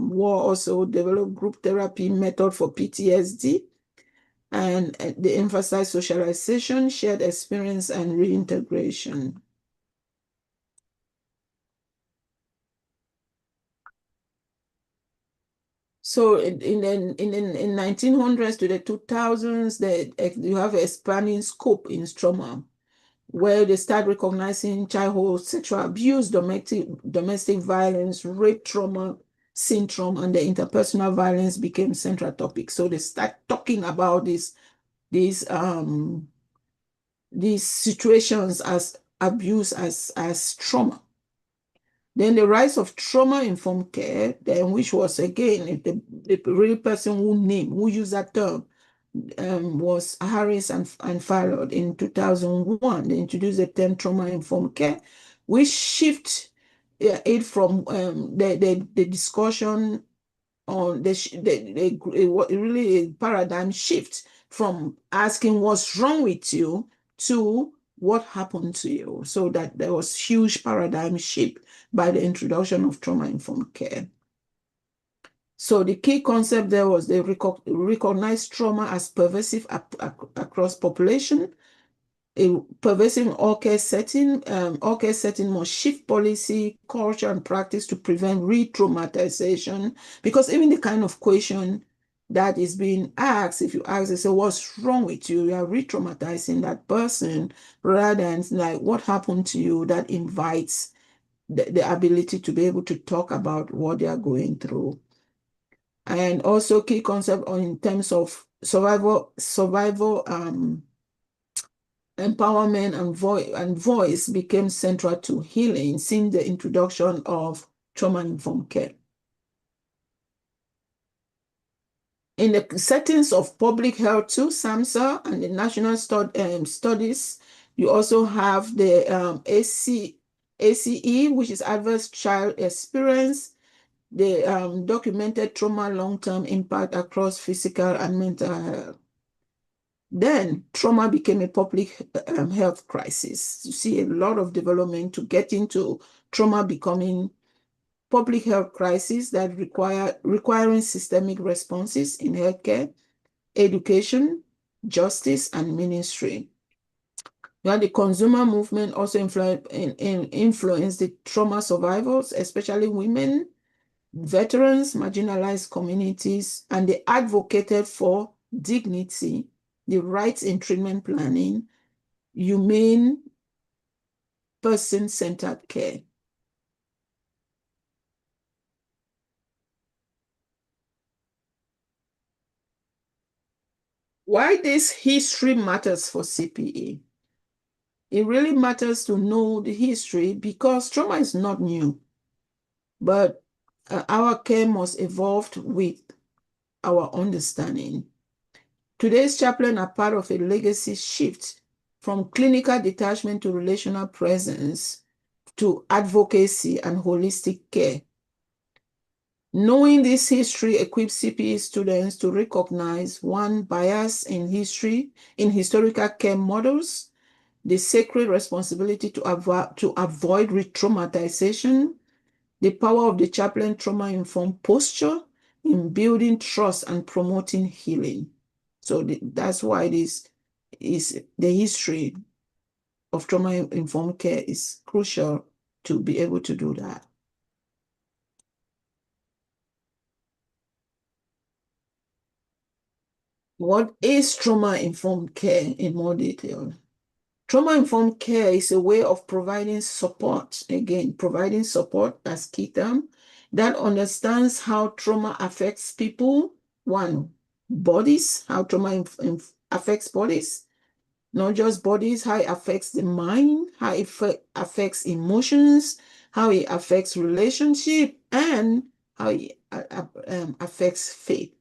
War also developed group therapy method for PTSD, and they emphasize socialization, shared experience, and reintegration. So in 1900s to the 2000s, you have a expanding scope in trauma, where they start recognizing childhood sexual abuse, domestic violence, rape trauma syndrome, and the interpersonal violence became central topics. So they start talking about these situations as abuse, as trauma. Then the rise of trauma-informed care, then which was again the real person who used that term was Harris and Fallon in 2001. They introduced the term trauma-informed care, which shift it from the discussion on really a paradigm shift from asking what's wrong with you to what happened to you. So that there was huge paradigm shift by the introduction of trauma-informed care. So the key concept there was they recognize trauma as pervasive across population. A pervasive all care setting must shift policy, culture, and practice to prevent re-traumatization, because even the kind of question that is being asked, if you ask, they say, what's wrong with you? You are re-traumatizing that person, rather than like, what happened to you, that invites the ability to be able to talk about what they are going through. And also key concept in terms of survival empowerment and voice became central to healing since the introduction of trauma-informed care. In the settings of public health too, SAMHSA and the national studies, you also have the ACE, which is Adverse Child Experience, the documented trauma long-term impact across physical and mental health. Then trauma became a public health crisis. You see a lot of development to get into trauma becoming public health crisis that requiring systemic responses in healthcare, education, justice, and ministry. Now, the consumer movement also influenced the trauma survivors, especially women, veterans, marginalized communities, and they advocated for dignity, the rights in treatment planning, humane, person-centered care. Why this history matters for CPE? It really matters to know the history because trauma is not new, but our care must evolve with our understanding. Today's chaplains are part of a legacy shift from clinical detachment to relational presence to advocacy and holistic care. Knowing this history equips CPE students to recognize one, bias in history, in historical care models, the sacred responsibility to avoid re-traumatization, the power of the chaplain trauma-informed posture in building trust and promoting healing. So that's why this is the history of trauma-informed care is crucial to be able to do that. What is trauma-informed care in more detail? Trauma-informed care is a way of providing support, again, providing support, that's key term, that understands how trauma affects people. One, bodies, how trauma affects bodies, not just bodies, how it affects the mind, how it affects emotions, how it affects relationship, and how it affects faith.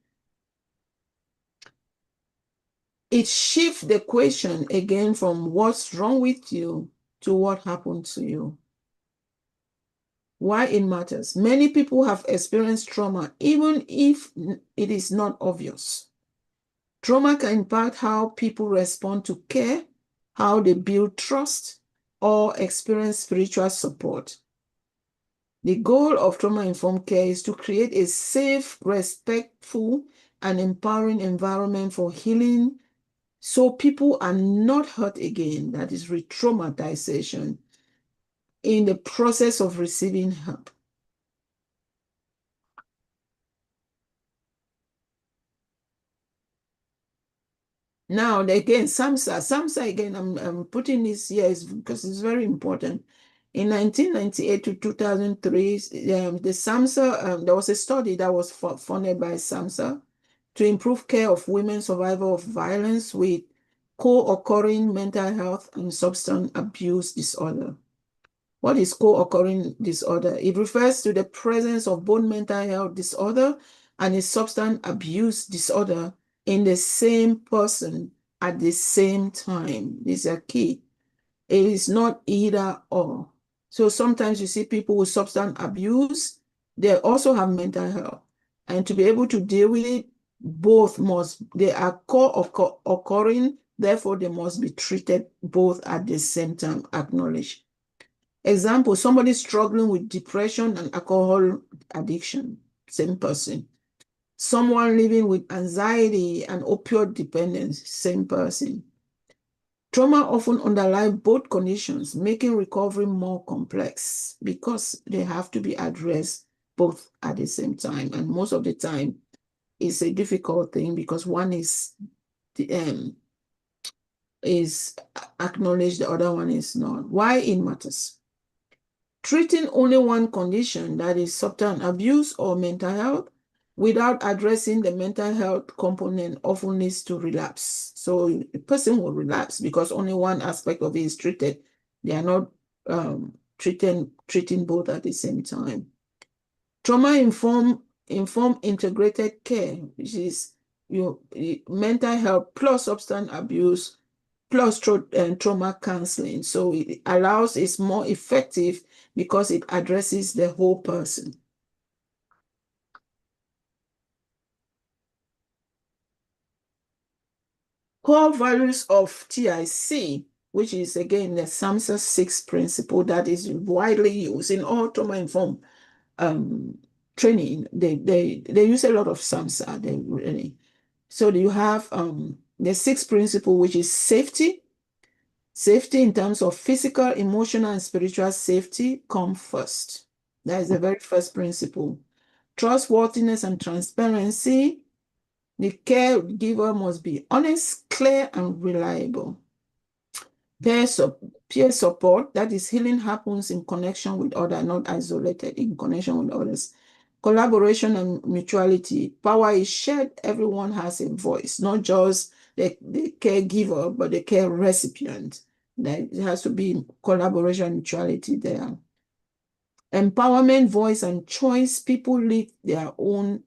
It shifts the question again from what's wrong with you to what happened to you. Why it matters. Many people have experienced trauma, even if it is not obvious. Trauma can impact how people respond to care, how they build trust, or experience spiritual support. The goal of trauma-informed care is to create a safe, respectful, and empowering environment for healing, so people are not hurt again, that is re-traumatization, in the process of receiving help. Now, again, SAMHSA again, I'm putting this here because it's very important. In 1998 to 2003, the SAMHSA, there was a study that was funded by SAMHSA to improve care of women survivors of violence with co-occurring mental health and substance abuse disorder. What is co-occurring disorder? It refers to the presence of both mental health disorder and a substance abuse disorder in the same person at the same time. These are key. It is not either or. So sometimes you see people with substance abuse, they also have mental health. And to be able to deal with it, they are co-occurring, therefore they must be treated both at the same time, acknowledged. Example, somebody struggling with depression and alcohol addiction, same person. Someone living with anxiety and opioid dependence, same person. Trauma often underlies both conditions, making recovery more complex because they have to be addressed both at the same time. And most of the time, it's a difficult thing because one is acknowledged, the other one is not. Why it matters? Treating only one condition, that is substance abuse or mental health, without addressing the mental health component often leads to relapse. So a person will relapse because only one aspect of it is treated. They are not treating both at the same time. Trauma-informed integrated care, which is mental health plus substance abuse plus trauma counseling. So it allows, it's more effective because it addresses the whole person. Core values of TIC, which is again the SAMHSA 6 principle that is widely used in all trauma-informed training. They use a lot of SAMHSA. So you have the 6 principle, which is safety. Safety in terms of physical, emotional, and spiritual safety come first. That is the very first principle. Trustworthiness and transparency. The caregiver must be honest, clear, and reliable. Peer support, that is, healing happens in connection with others, not isolated, in connection with others. Collaboration and mutuality. Power is shared. Everyone has a voice, not just the caregiver, but the care recipient. There has to be collaboration and mutuality there. Empowerment, voice, and choice. People lead their own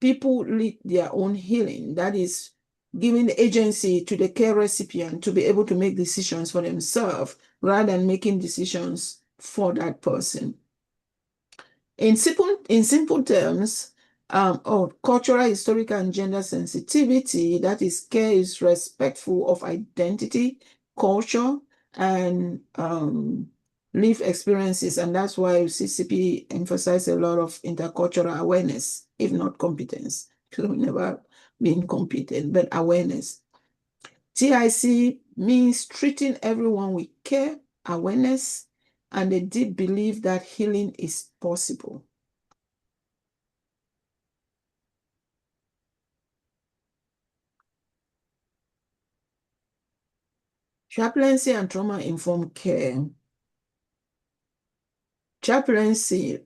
healing. That is giving the agency to the care recipient to be able to make decisions for themselves rather than making decisions for that person. In simple terms, cultural, historical, and gender sensitivity, that is, care is respectful of identity, culture, and lived experiences. And that's why CPE emphasizes a lot of intercultural awareness, if not competence. So never being competent, but awareness. TIC means treating everyone with care, awareness, and a deep belief that healing is possible. Chaplaincy and trauma-informed care. Chaplaincy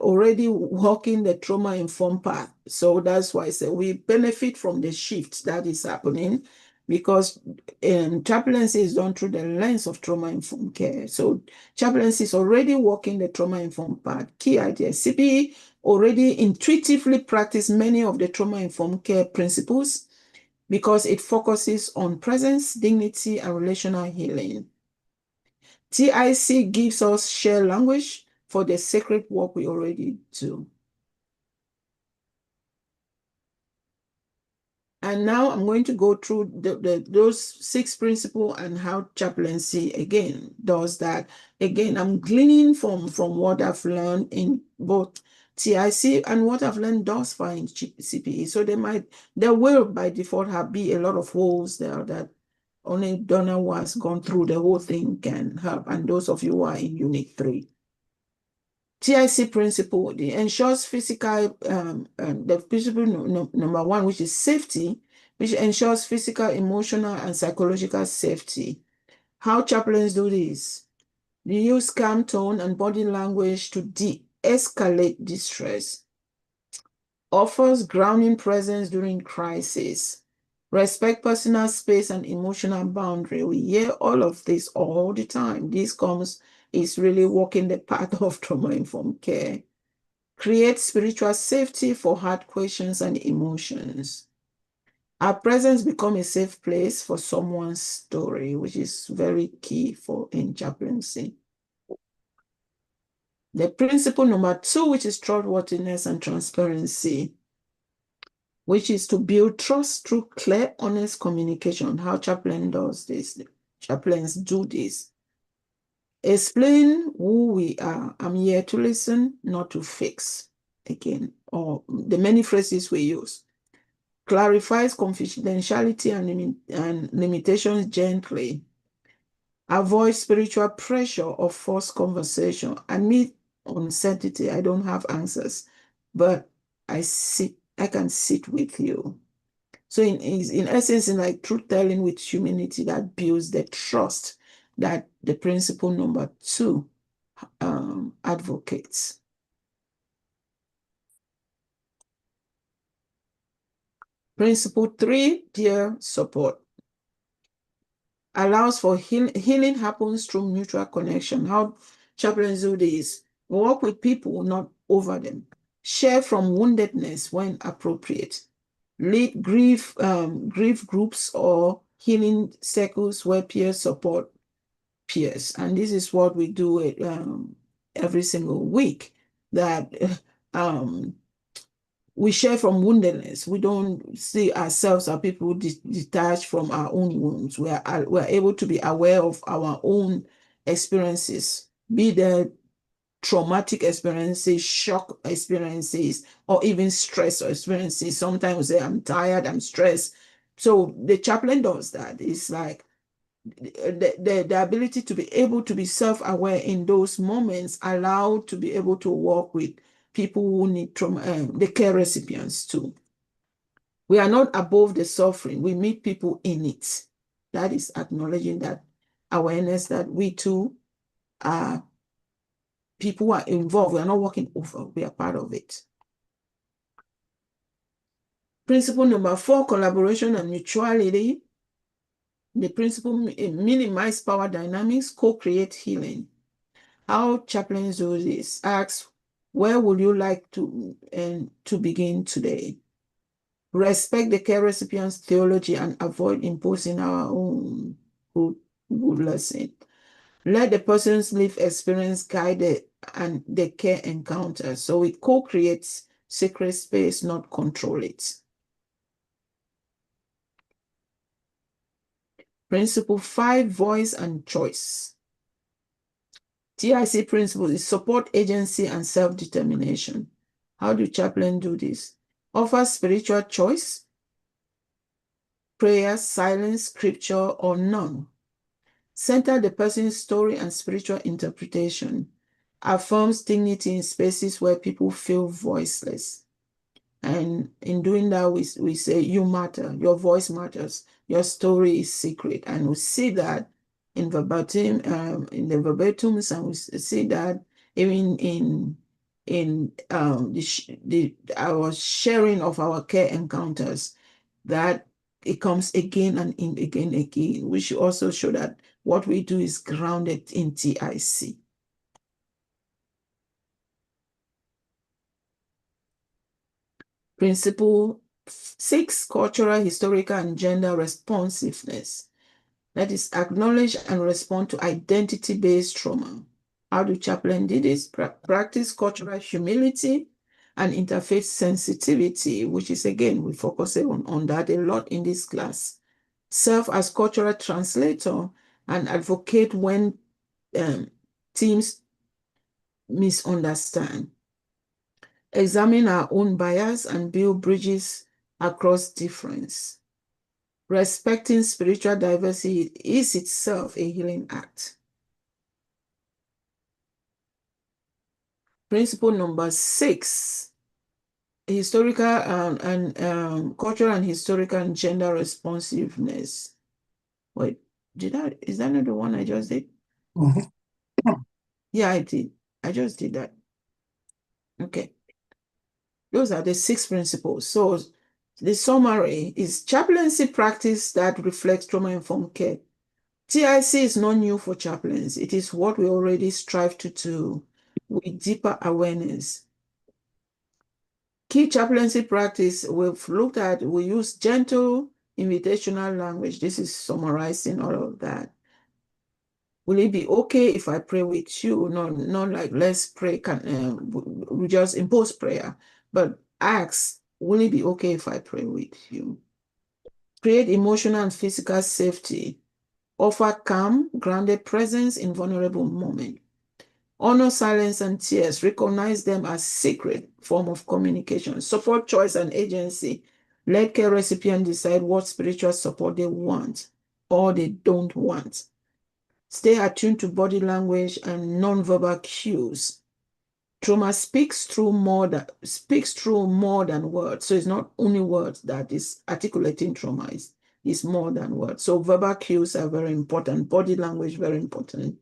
already walking the trauma-informed path. So that's why I say we benefit from the shift that is happening, because chaplaincy is done through the lens of trauma-informed care. So chaplaincy is already walking the trauma-informed path. Key idea, CPE already intuitively practice many of the trauma-informed care principles because it focuses on presence, dignity, and relational healing. TIC gives us shared language for the sacred work we already do. And now I'm going to go through those 6 principles and how chaplaincy again does that. Again, I'm gleaning from what I've learned in both TIC and what I've learned thus far in CPE. So there will by default be a lot of holes there that only Donna who has gone through the whole thing can help, and those of you who are in Unit 3. TIC principle, it ensures physical, the principle number 1, which is safety, which ensures physical, emotional, and psychological safety. How chaplains do this? They use calm tone and body language to de-escalate distress. Offers grounding presence during crisis. Respect personal space and emotional boundary. We hear all of this all the time. This is really walking the path of trauma-informed care. Create spiritual safety for hard questions and emotions. Our presence become a safe place for someone's story, which is very key in chaplaincy. The principle number 2, which is trustworthiness and transparency, which is to build trust through clear, honest communication. How chaplain does this? Chaplains do this. Explain who we are. I'm here to listen, not to fix. Again, or the many phrases we use. Clarifies confidentiality and limitations gently. Avoid spiritual pressure or forced conversation. Admit uncertainty. I don't have answers, but I can sit with you. So in essence, in like truth telling with humility, that builds the trust that the principle number 2 advocates. Principle 3, peer support. Allows for healing happens through mutual connection. How chaplains do this? Work with people, not over them. Share from woundedness when appropriate. Lead grief groups or healing circles where peers support peers. And this is what we do every single week, that we share from woundedness. We don't see ourselves as people detached from our own wounds. We are able to be aware of our own experiences, be the traumatic experiences, shock experiences, or even stress experiences. Sometimes we say, I'm tired, I'm stressed. So the chaplain does that. It's like the ability to be able to be self-aware in those moments, allowed to be able to work with people who need trauma, the care recipients too. We are not above the suffering. We meet people in it. That is acknowledging that awareness that we too are people who are involved. We are not walking over. We are part of it. Principle number 4, collaboration and mutuality. The principle minimize power dynamics, co-create healing. How chaplains do this? Ask, where would you like to begin today? Respect the care recipient's theology and avoid imposing our own good lesson. Let the person's lived experience guide the care encounter. So it co-creates sacred space, not control it. Principle 5, voice and choice. TIC principle is support agency and self-determination. How do chaplains do this? Offer spiritual choice, prayer, silence, scripture, or none. Center the person's story and spiritual interpretation. Affirms dignity in spaces where people feel voiceless. And in doing that, we say, you matter, your voice matters, your story is secret. And we see that in the verbatims, and we see that even in our sharing of our care encounters, that it comes again and again. We should also show that what we do is grounded in TIC. Principle 6, cultural, historical, and gender responsiveness. That is, acknowledge and respond to identity-based trauma. How do chaplains do this? Practice cultural humility and interfaith sensitivity, which is, again, we focus on that a lot in this class. Serve as cultural translator and advocate when teams misunderstand. Examine our own bias and build bridges across difference. Respecting spiritual diversity is itself a healing act. Principle number 6, historical and cultural and historical and gender responsiveness. Wait, is that not the one I just did? Yeah, I did. I just did that. Okay. Those are the 6 principles. So the summary is chaplaincy practice that reflects trauma-informed care. TIC is not new for chaplains. It is what we already strive to do with deeper awareness. Key chaplaincy practice we've looked at, we use gentle invitational language. This is summarizing all of that. Will it be okay if I pray with you? Not like let's pray, we just impose prayer, but ask, will it be okay if I pray with you? Create emotional and physical safety. Offer calm, grounded presence in vulnerable moments. Honor silence and tears. Recognize them as sacred form of communication. Support choice and agency. Let care recipients decide what spiritual support they want or they don't want. Stay attuned to body language and nonverbal cues. Trauma speaks through more than words. So it's not only words that is articulating trauma. It's more than words. So verbal cues are very important. Body language, very important.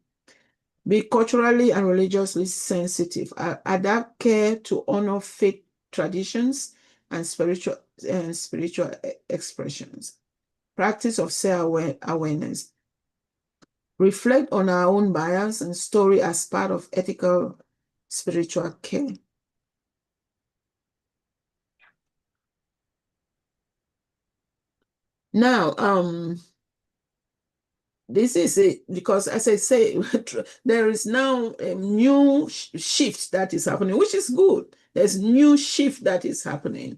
Be culturally and religiously sensitive. Adapt care to honor faith traditions and spiritual expressions. Practice of self-awareness. Reflect on our own bias and story as part of ethical spiritual care. Now, this is it, because as I say, there is now a new shift that is happening, which is good. There's new shift that is happening.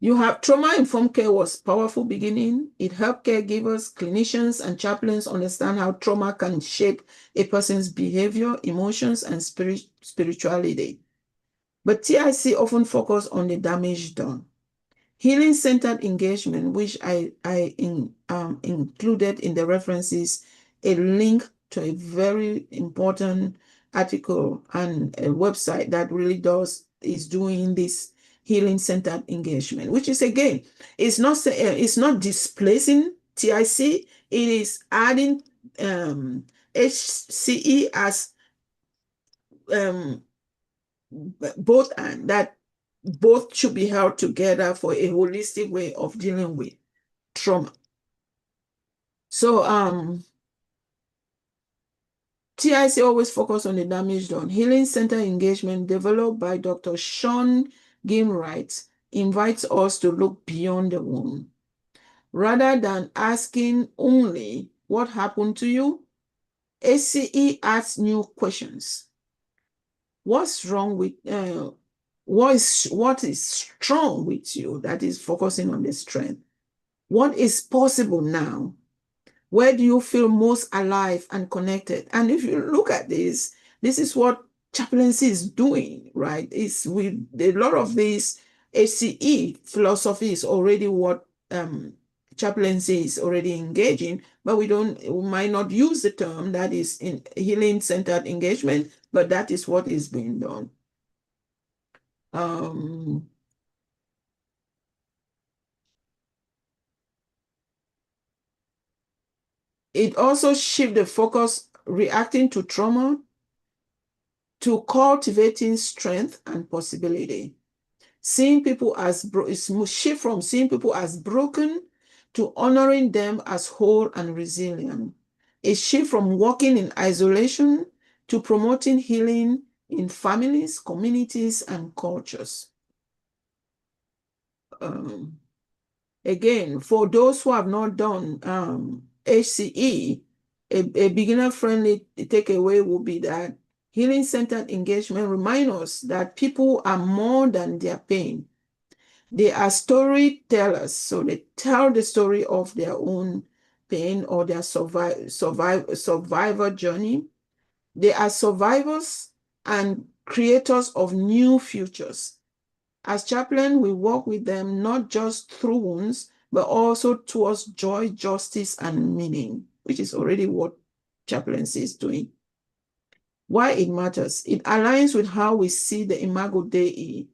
You have trauma-informed care was powerful beginning. It helped caregivers, clinicians, and chaplains understand how trauma can shape a person's behavior, emotions, and spirituality. But TIC often focus on the damage done. Healing-centered engagement, which I included in the references, a link to a very important article and a website that really is doing this healing-centered engagement, which is, again, it's not displacing TIC, it is adding HCE as both, and that both should be held together for a holistic way of dealing with trauma. So TIC always focus on the damage done. Healing Center engagement developed by Dr. Sean Gimwright invites us to look beyond the wound. Rather than asking only what happened to you, HCE asks new questions. What's wrong with what is strong with you? That is focusing on the strength. What is possible now? Where do you feel most alive and connected? And if you look at this is what chaplaincy is doing, right? It's with a lot of this HCE philosophy is already what chaplaincy is already engaging, but we might not use the term that is in healing-centered engagement, but that is what is being done. It also shifts the focus, reacting to trauma, to cultivating strength and possibility. Seeing people as shift from seeing people as broken to honoring them as whole and resilient. A shift from walking in isolation to promoting healing in families, communities, and cultures. Again, for those who have not done HCE, a beginner-friendly takeaway will be that healing-centered engagement reminds us that people are more than their pain. They are storytellers, so they tell the story of their own pain or their survivor journey. They are survivors and creators of new futures. As chaplain, we work with them not just through wounds, but also towards joy, justice, and meaning, which is already what chaplaincy is doing. Why it matters? It aligns with how we see the Imago Dei,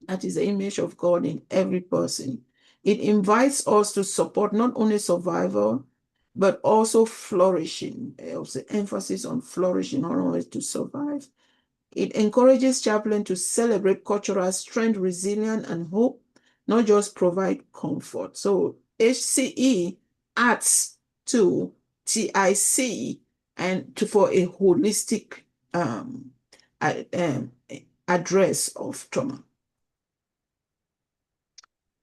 that is the image of God in every person. It invites us to support not only survival, but also flourishing. Also emphasis on flourishing, not only to survive. It encourages chaplain to celebrate cultural strength, resilience, and hope, not just provide comfort. So HCE adds to TIC and for a holistic address of trauma.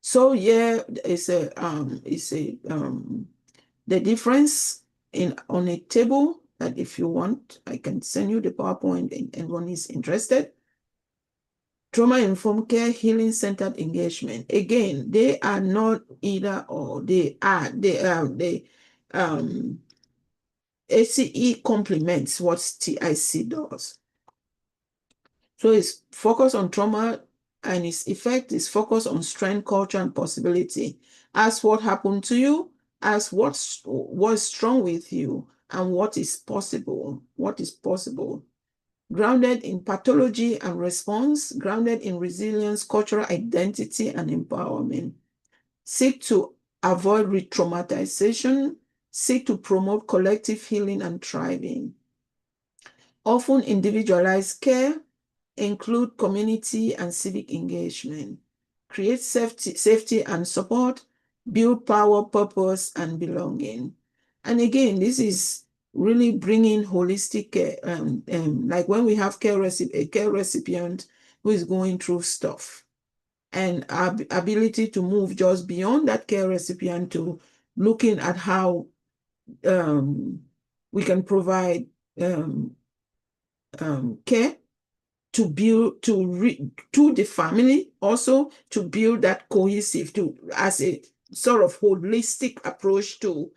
So yeah, the difference on a table that if you want, I can send you the PowerPoint and anyone is interested. Trauma-informed care, healing-centered engagement. Again, they are not either or. HCE complements what TIC does. So it's focused on trauma and its effect is focused on strength, culture, and possibility. Ask what happened to you, ask what's strong with you, and what is possible. What is possible? Grounded in pathology and response, grounded in resilience, cultural identity, and empowerment. Seek to avoid re-traumatization, seek to promote collective healing and thriving. Often individualized care, include community and civic engagement, create safety and support, build power, purpose, and belonging. And again, this is really bringing holistic care, like when we have a care recipient who is going through stuff, and our ability to move just beyond that care recipient to looking at how we can provide care to build to the family, also to build that cohesive as a sort of holistic approach to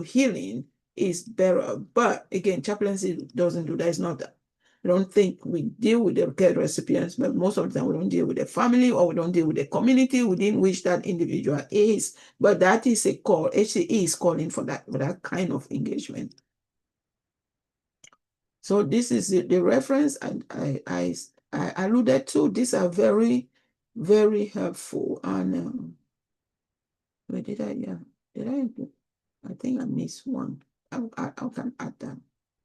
healing is better. But again, chaplaincy doesn't do that. It's not that. I don't think we deal with the care recipients, but most of the time we don't deal with the family or we don't deal with the community within which that individual is. But that is a call. HCE is calling for that kind of engagement. So this is the reference I alluded to. These are very, very helpful. And where did I? Yeah, did I think I missed one. I can add that.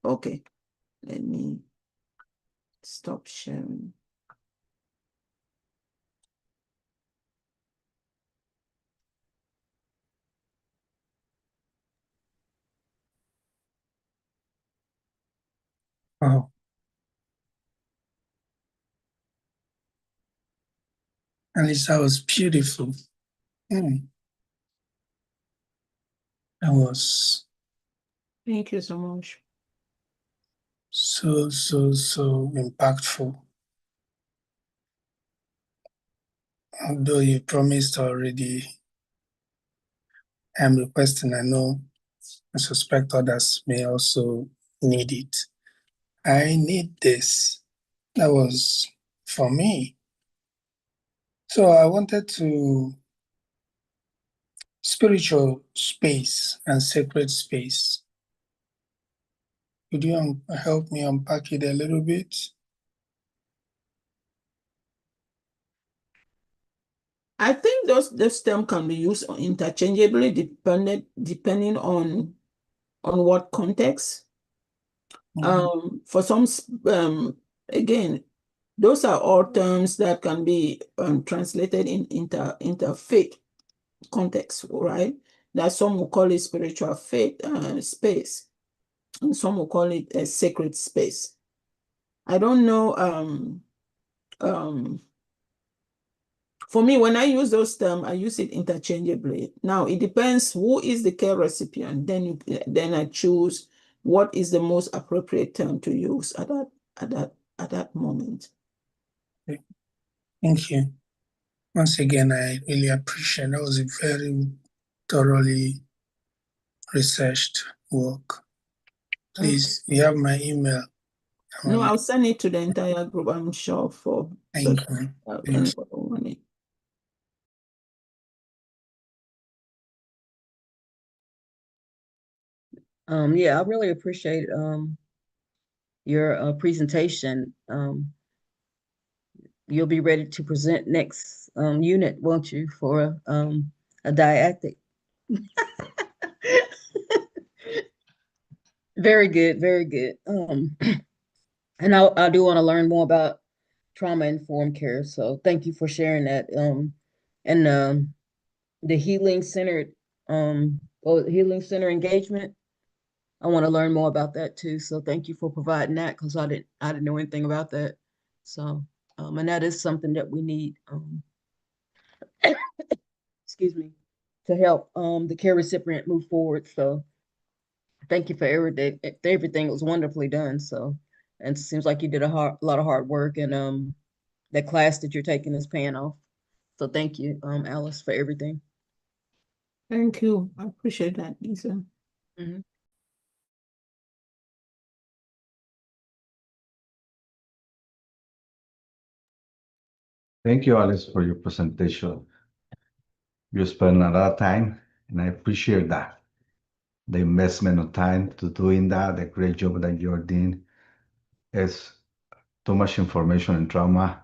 Okay, let me stop sharing. Wow. Alisa was beautiful. That was Thank you so much. so impactful. Although you promised already, I'm requesting, I know, I suspect others may also need it. I need this. That was for me. So I wanted to spiritual space and sacred space. Could you help me unpack it a little bit? I think those terms can be used interchangeably depending on what context. For some, again, those are all terms that can be translated in interfaith context, right? That some will call it spiritual faith space, and some will call it a sacred space. I don't know. For me, when I use those terms, I use it interchangeably. Now, it depends who is the care recipient. Then I choose what is the most appropriate term to use at that moment. Thank you. Once again, I really appreciate that. Was a very thoroughly researched work. Please, you have my email. No, I'll send it to the entire group, I'm sure, for Thank you. anybody who want it. Yeah, I really appreciate your presentation. You'll be ready to present next unit, won't you, for a didactic? Very good, very good. And I do want to learn more about trauma-informed care. So thank you for sharing that. And the healing centered healing center engagement. I want to learn more about that too. So thank you for providing that, because I didn't know anything about that. So and that is something that we need excuse me, to help the care recipient move forward. So thank you for everything. Everything was wonderfully done. So, and it seems like you did a lot of hard work, and that class that you're taking is paying off. So thank you, Alice, for everything. Thank you. I appreciate that, Lisa. Mm-hmm. Thank you, Alice, for your presentation. You spent a lot of time, and I appreciate that. The investment of time to doing that, the great job that you're doing. Is too much information and trauma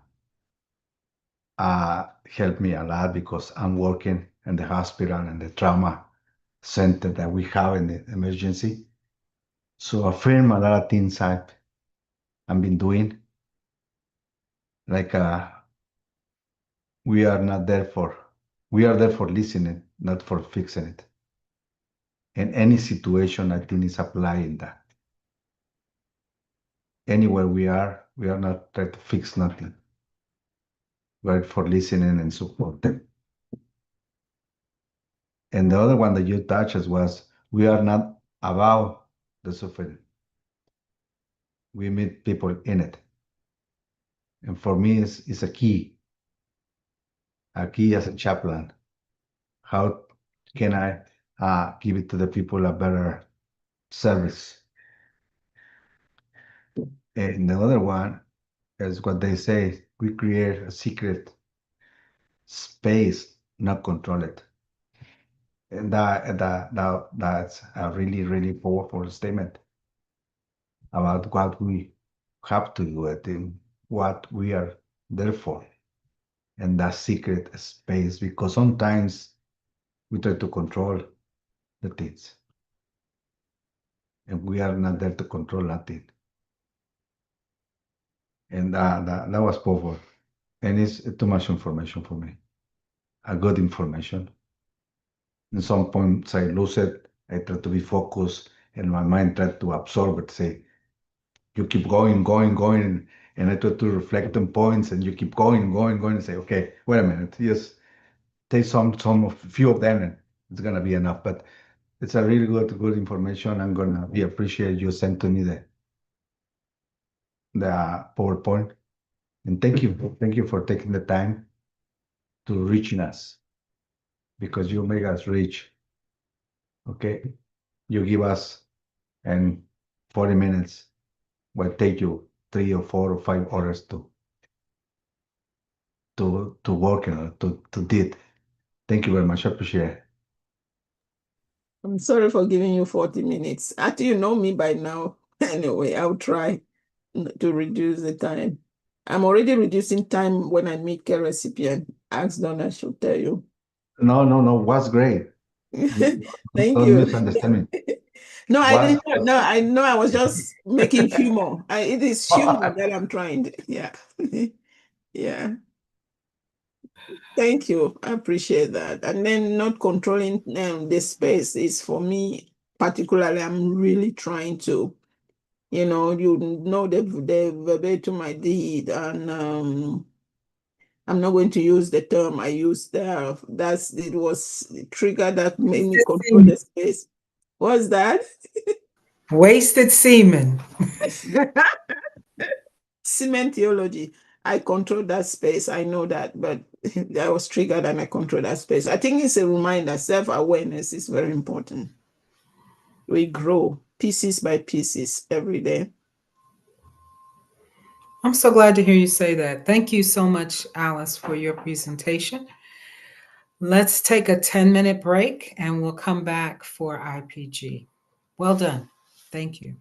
helped me a lot because I'm working in the hospital and the trauma center that we have in the emergency. So I affirm a lot of things I've been doing. Like we are there for listening, not for fixing it. In any situation, I think is applying that. Anywhere we are not trying to fix nothing. We're for listening and support them. And the other one that you touched was we are not about the suffering. We meet people in it. And for me, it's a key as a chaplain. How can I give it to the people a better service? And the other one is what they say, we create a secret space, not control it. And that's a really, really powerful statement about what we have to do it and what we are there for. And that secret space, because sometimes we try to control the things. And we are not there to control nothing. And that was powerful. And it's too much information for me. A good information. In some points I lose it. I try to be focused and my mind try to absorb it, say, you keep going, and I try to reflect on points and you keep going, and say, okay, wait a minute, just take few of them and it's gonna be enough. But it's a really good information. I'm gonna be appreciate you sent to me the PowerPoint. And thank you for taking the time to reaching us, because you make us reach. Okay, you give us in 40 minutes what take you 3 or 4 or 5 hours to work to did. Thank you very much. I appreciate it. I'm sorry for giving you 40 minutes. Actually, you know me by now. Anyway, I'll try to reduce the time. I'm already reducing time when I meet care recipient. Ask Donna, she'll tell you. No, was great. Thank Don't you. misunderstand me. No, I Was didn't. No, I know. I was just making humor. It is humor that I'm trying. Yeah, yeah. Thank you. I appreciate that. And then not controlling the space is for me particularly. I'm really trying to, you know the verbatim I did, and I'm not going to use the term I used there. It was the trigger that made me control the space. What's that? Wasted semen. Cement theology. I control that space. I know that, but I was triggered and I control that space. I think it's a reminder. Self-awareness is very important. We grow pieces by pieces every day. I'm so glad to hear you say that. Thank you so much, Alice, for your presentation. Let's take a 10-minute break and we'll come back for IPG. Well done. Thank you.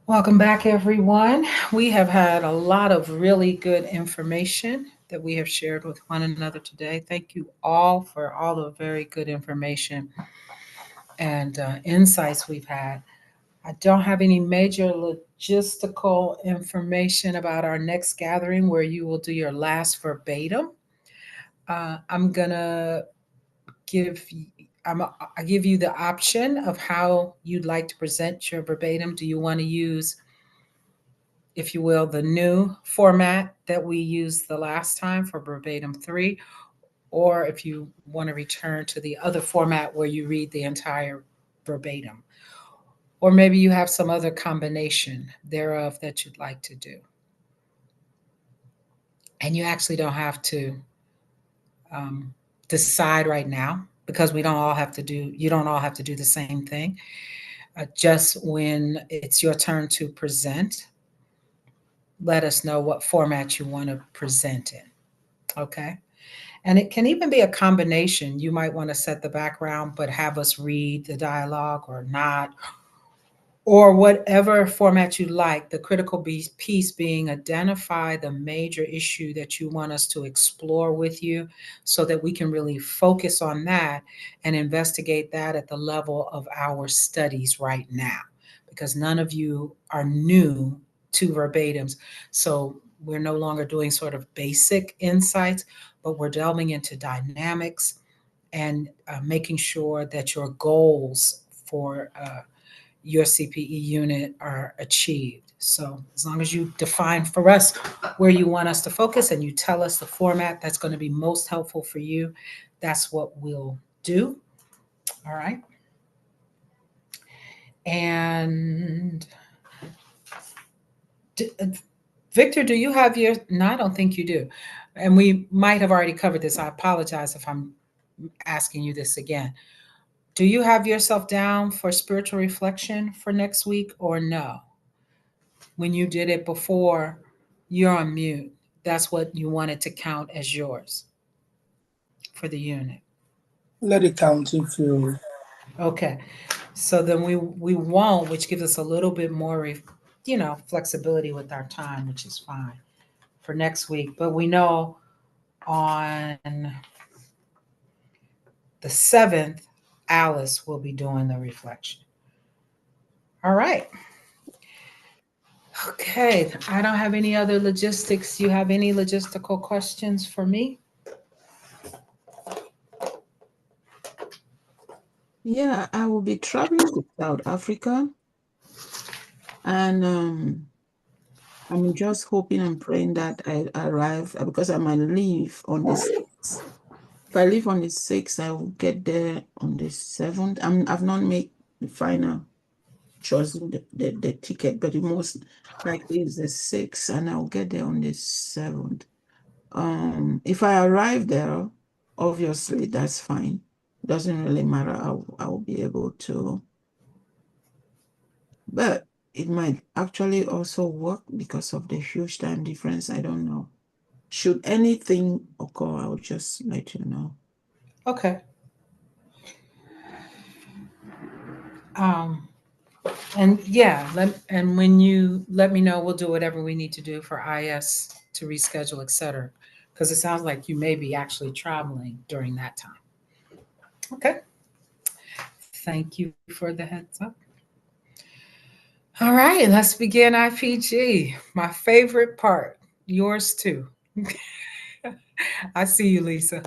Welcome back, everyone. We have had a lot of really good information that we have shared with one another today. Thank you all for all the very good information and insights we've had. I don't have any major logistical information about our next gathering where you will do your last verbatim. I'm gonna give I give you the option of how you'd like to present your verbatim. Do you want to use, if you will, the new format that we used the last time for verbatim 3, or if you want to return to the other format where you read the entire verbatim? Or maybe you have some other combination thereof that you'd like to do. And you actually don't have to um, decide right now, because we don't all have to do, you don't all have to do the same thing. Just when it's your turn to present, let us know what format you want to present in. Okay. And it can even be a combination. You might want to set the background, but have us read the dialogue or not, or whatever format you like. The critical piece being identify the major issue that you want us to explore with you, so that we can really focus on that and investigate that at the level of our studies right now, because none of you are new to verbatims. So we're no longer doing sort of basic insights, but we're delving into dynamics and making sure that your goals for your CPE unit are achieved. So as long as you define for us where you want us to focus and you tell us the format that's going to be most helpful for you, that's what we'll do. All right. And Victor, do you have your, no, I don't think you do. And we might have already covered this. I apologize if I'm asking you this again. Do you have yourself down for spiritual reflection for next week or no? When you did it before, you're on mute. That's what you wanted to count as yours for the unit. Let it count if you. Okay. So then we won't, which gives us a little bit more, flexibility with our time, which is fine for next week. But we know on the 7th, Alice will be doing the reflection. All right. Okay. I don't have any other logistics. You have any logistical questions for me? Yeah, I will be traveling to South Africa, and I'm just hoping and praying that I arrive, because I might leave on the 6th. If I leave on the 6th, I will get there on the 7th. I've not made the final chosen the ticket, but the most likely is the 6th, and I'll get there on the 7th. If I arrive there, obviously that's fine. Doesn't really matter. I'll be able to. But it might actually also work because of the huge time difference. I don't know. Should anything occur, I'll just let you know. Okay. And yeah, and when you let me know, we'll do whatever we need to do for IS to reschedule, et cetera. Because it sounds like you may be actually traveling during that time. Okay. Thank you for the heads up. All right, let's begin IPG. My favorite part, yours too. I see you, Lisa.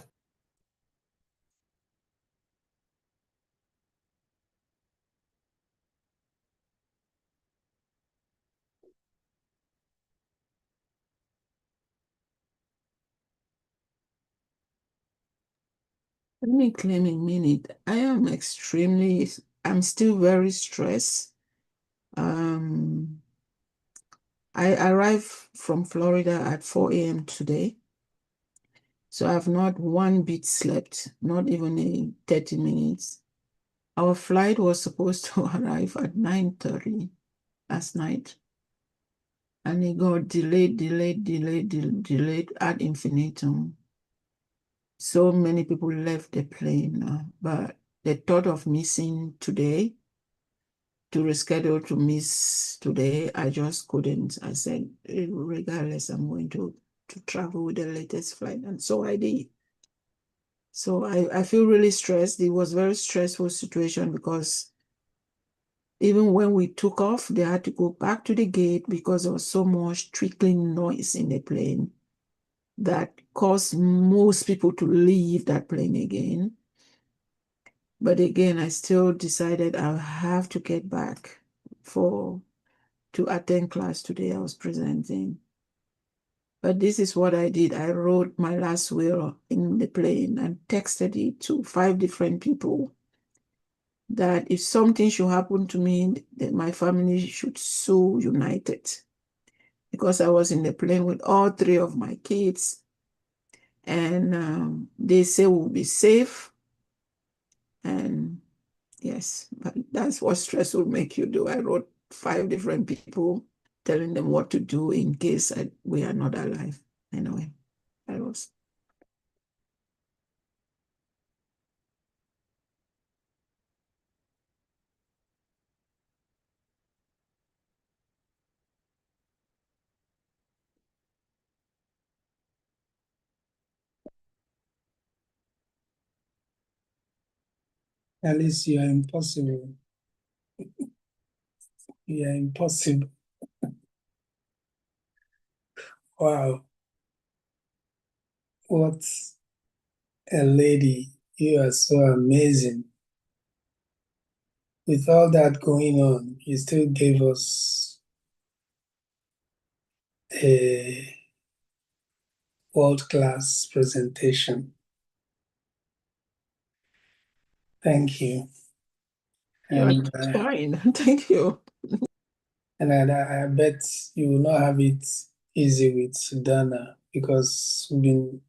Let me claim a minute. I'm still very stressed. I arrived from Florida at 4 a.m. today. So I've not one bit slept, not even 30 minutes. Our flight was supposed to arrive at 9:30 last night. And it got delayed ad infinitum. So many people left the plane. But the thought of missing today to reschedule to miss today. I just couldn't. I said, regardless, I'm going to travel with the latest flight. And so I did. So I feel really stressed. It was a very stressful situation because even when we took off, they had to go back to the gate because there was so much trickling noise in the plane that caused most people to leave that plane again. But again, I still decided I have to get back to attend class today. I was presenting. But this is what I did. I wrote my last will in the plane and texted it to 5 different people that if something should happen to me, that my family should so united. Because I was in the plane with all 3 of my kids. And they say we'll be safe. And yes, but that's what stress will make you do. I wrote 5 different people telling them what to do in case we are not alive. Anyway, I was. Alice, you are impossible. You are impossible. Wow. What a lady. You are so amazing. With all that going on, you still gave us a world-class presentation. Thank you. You're And fine. Thank you. and I bet you will not have it easy with Dana because we've been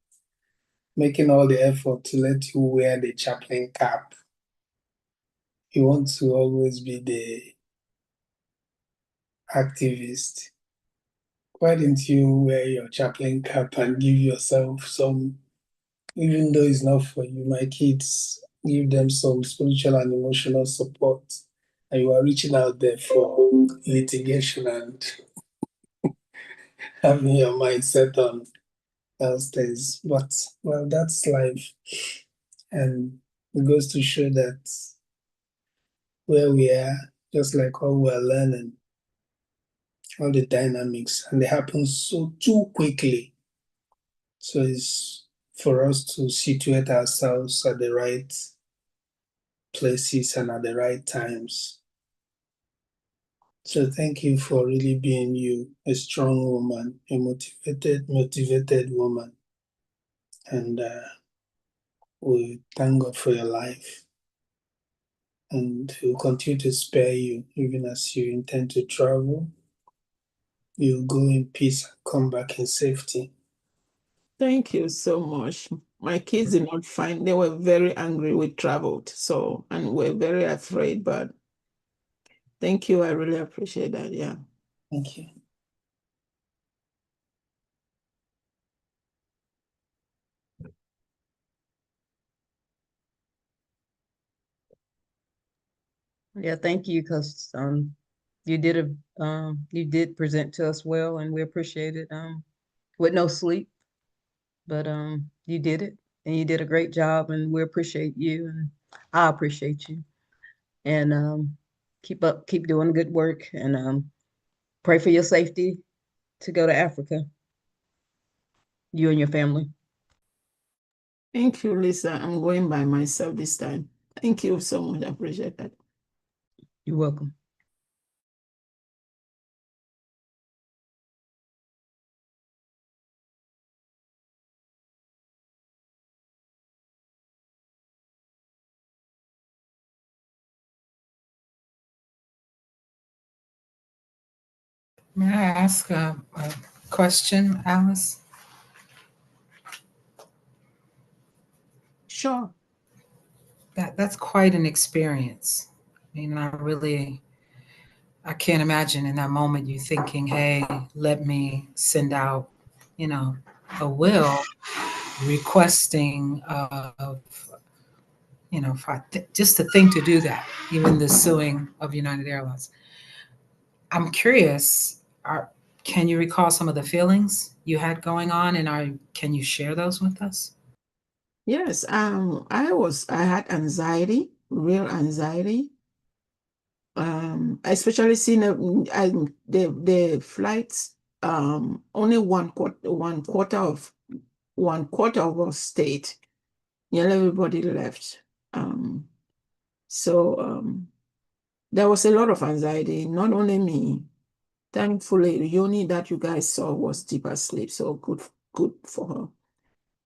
making all the effort to let you wear the chaplain cap. You want to always be the activist. Why didn't you wear your chaplain cap and give yourself some, even though it's not for you, my kids, give them some spiritual and emotional support. And you are reaching out there for litigation and having your mind set on those things. But, well, that's life. And it goes to show that where we are, just like how we're learning, all the dynamics, and they happen so too quickly. So it's for us to situate ourselves at the right places and at the right times. So thank you for really being you, a strong woman, a motivated woman. And we thank God for your life. And we'll continue to spare you, even as you intend to travel. You'll go in peace and come back in safety. Thank you so much. My kids did not find, they were very angry we traveled, and we're very afraid, but thank you. I really appreciate that. Yeah. Thank you. Yeah, thank you, because you did present to us well, and we appreciate it. With no sleep, but you did it, and you did a great job, and we appreciate you, and I appreciate you, and keep doing good work, and pray for your safety to go to Africa, you and your family. Thank you, Lisa. I'm going by myself this time. Thank you so much. I appreciate that. You're welcome. May I ask a question, Alice? Sure. That's quite an experience. I mean, I can't imagine in that moment you thinking, hey, let me send out, a will requesting of you know, if just to think to do that, even the suing of United Airlines. I'm curious, can you recall some of the feelings you had going on, and can you share those with us? Yes, I had anxiety, real anxiety. Especially seeing the flights, only one quarter of us stayed. Yeah, everybody left. So there was a lot of anxiety, not only me. Thankfully, the uni that you guys saw was deep asleep, so good for her.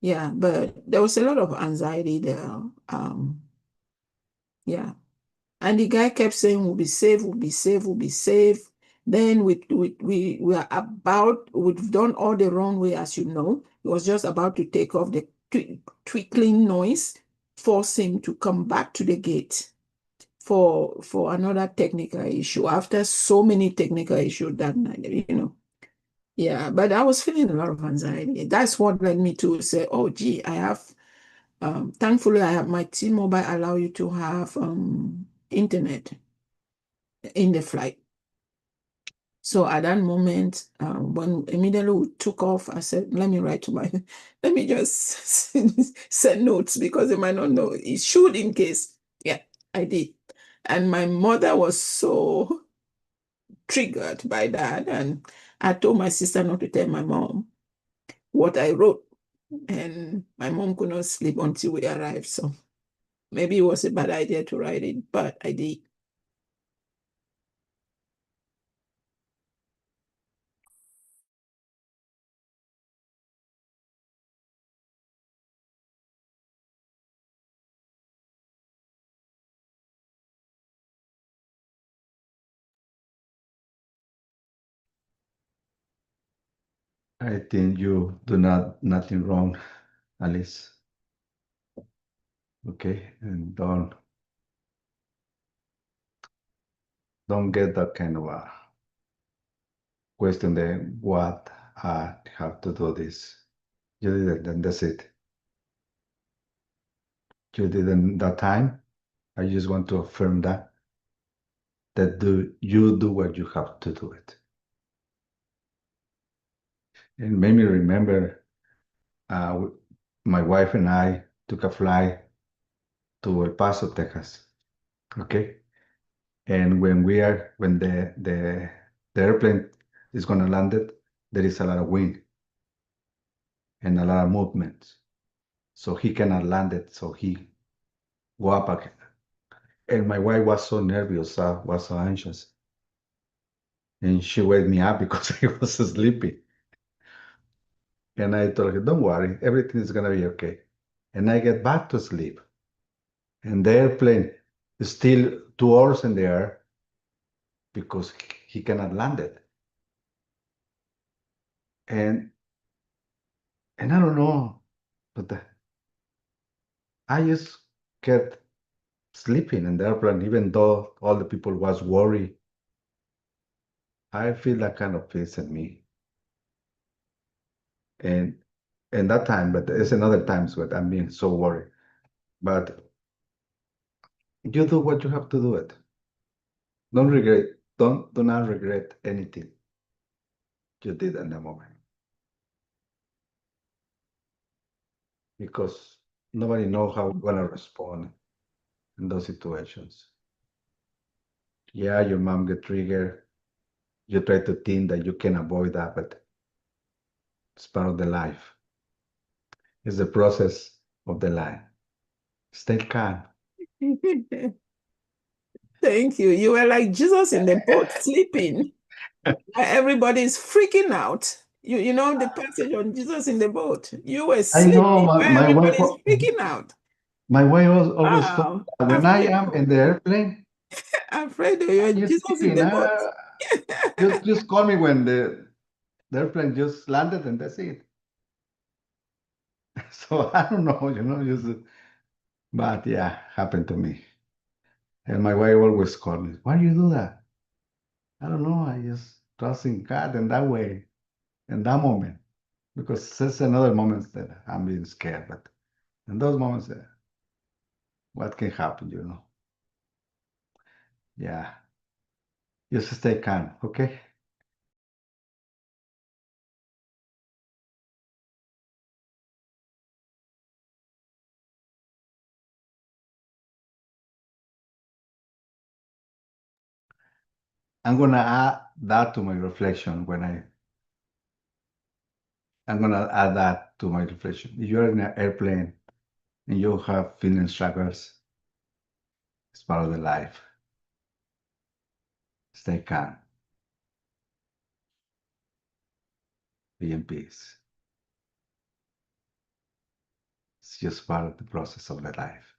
Yeah, but there was a lot of anxiety there. Yeah. And the guy kept saying, we'll be safe, we'll be safe, we'll be safe. Then we are we've done all the wrong way, as you know. It was just about to take off. The twinkling noise forced him to come back to the gate for another technical issue after so many technical issues that night, you know. Yeah, but I was feeling a lot of anxiety. That's what led me to say, oh, gee, I have, thankfully, I have my T-Mobile allow you to have internet in the flight. So at that moment, when immediately we took off, I said, let me just send notes because they might not know. It should in case. Yeah, I did. And my mother was so triggered by that. And I told my sister not to tell my mom what I wrote. And my mom could not sleep until we arrived. So maybe it was a bad idea to write it, but I did. I think you do nothing wrong, Alice. Okay, and don't get that kind of a question that what I have to do this. You did it, and that's it. You didn't that time. I just want to affirm that you do what you have to do it. It made me remember my wife and I took a flight to El Paso, Texas. Okay, and when the airplane is gonna land it, there is a lot of wind and a lot of movement, so he cannot land it. So he go up again, and my wife was so nervous, was so anxious, and she wake me up because I was sleepy. And I told her, "Don't worry, everything is gonna be okay." And I get back to sleep, and the airplane is still 2 hours in the air because he cannot land it. And I don't know, but I just kept sleeping in the airplane, even though all the people was worried. I feel that kind of peace in me. And that time, but there's another times when I'm being so worried. But you do what you have to do it. Don't regret, do not regret anything you did in the moment. Because nobody knows how we're gonna respond in those situations. Yeah, your mom get triggered. You try to think that you can avoid that, but it's part of the life. It's the process of the life. Stay calm. Thank you. You were like Jesus in the boat sleeping. Everybody's freaking out. You know the passage on Jesus in the boat. You were I know sleeping while my wife. everybody's freaking out. My wife always told me Wow. that when I am in the airplane, Alfredo, you're I'm just Jesus in sleeping. the boat. Just call me when the airplane just landed, and that's it. So I don't know, just but yeah, happened to me. And my wife always called me. Why do you do that? I don't know. I just trust in God in that way, in that moment, because there's another moments that I'm being scared, but in those moments, what can happen, Yeah. Just stay calm, okay? I'm gonna add that to my reflection I'm gonna add that to my reflection. If you're in an airplane and you have feeling struggles, it's part of the life. Stay calm. Be in peace. It's just part of the process of the life.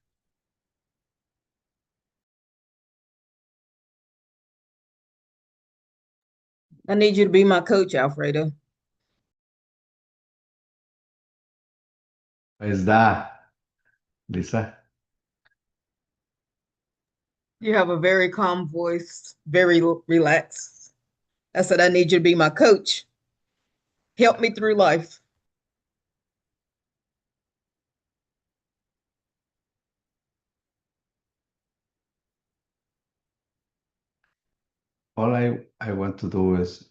I need you to be my coach, Alfredo. Is that, Lisa? You have a very calm voice, very relaxed. I said, I need you to be my coach. Help me through life. All I want to do is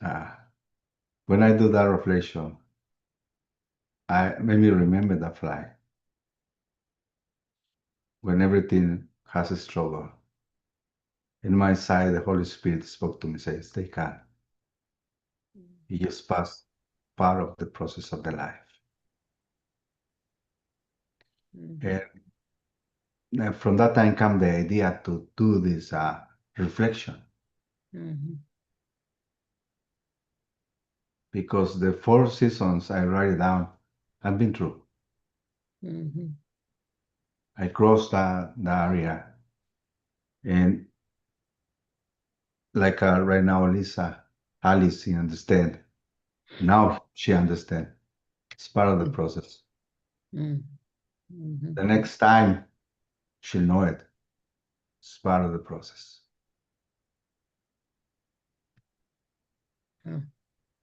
when I do that reflection, I maybe remember that flight when everything has a struggle. In my side, the Holy Spirit spoke to me, says, stay calm. You just pass part of the process of the life. And from that time came the idea to do this reflection. Because the 4 seasons I write it down have been true. I crossed the area, and like right now, Alice, she understand. Now she understand. It's part of the process. The next time she'll know it. It's part of the process.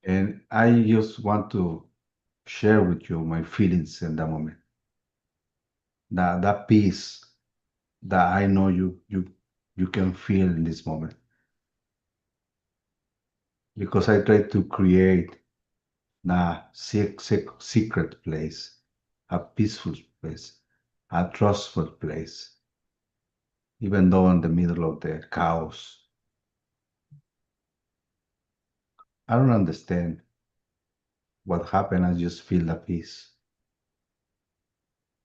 And I just want to share with you my feelings in that moment. That peace that I know you can feel in this moment. Because I try to create a secret place, a peaceful place, a trustful place, even though in the middle of the chaos. I don't understand what happened. I just feel the peace.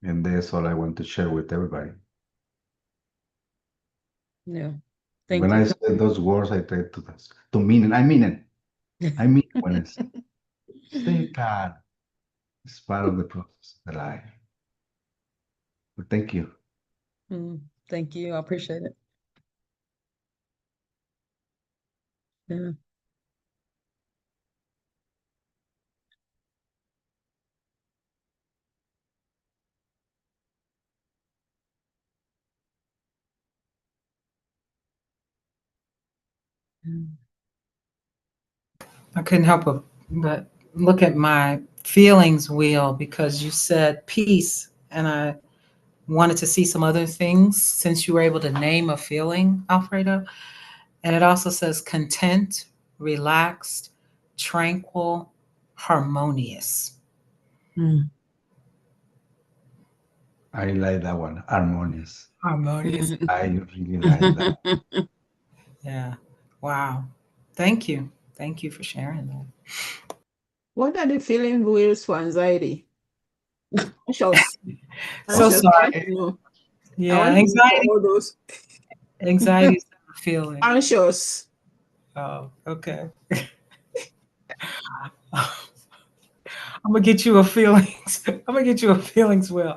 And that's all I want to share with everybody. Yeah. When I say those words, I try to mean it. I mean it. I mean it when I say, stay calm. It's part of the process of the life. But thank you. Thank you. I appreciate it. Yeah. I couldn't help but look at my feelings wheel because you said peace, and I wanted to see some other things since you were able to name a feeling, Alfredo. And it also says content, relaxed, tranquil, harmonious. I like that one, harmonious. Harmonious. I really like that. Yeah. Wow. Thank you. Thank you for sharing that. What are the feeling wheels for anxiety? Anxious. So Anxious. sorry. No. I Yeah. want to know Anxiety. all those. Anxiety is a feeling. Anxious. Oh, okay. I'm gonna get you a feelings. I'm gonna get you a feelings wheel.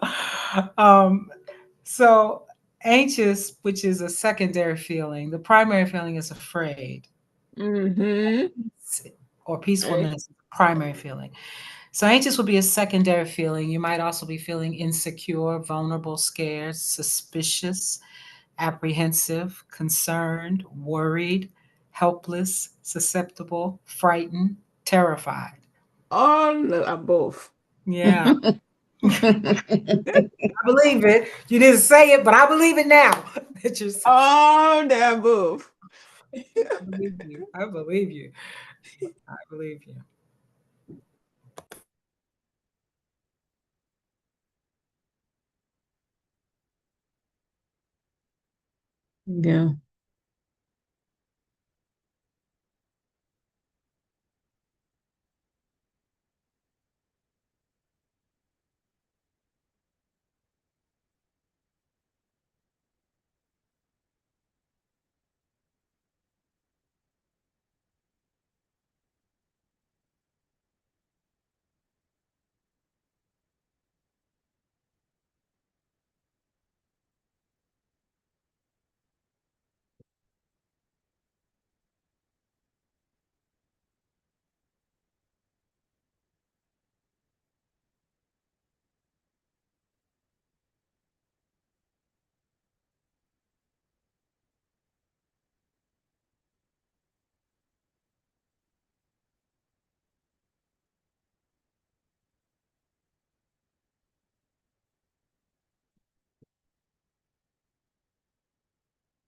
So anxious, which is a secondary feeling, the primary feeling is afraid. Or peacefulness, primary feeling. So anxious would be a secondary feeling. You might also be feeling insecure, vulnerable, scared, suspicious, apprehensive, concerned, worried, helpless, susceptible, frightened, terrified. All the above. Yeah. I believe it. You didn't say it, but I believe it now. That you're All the above. I believe you. I believe you. I believe you. Yeah.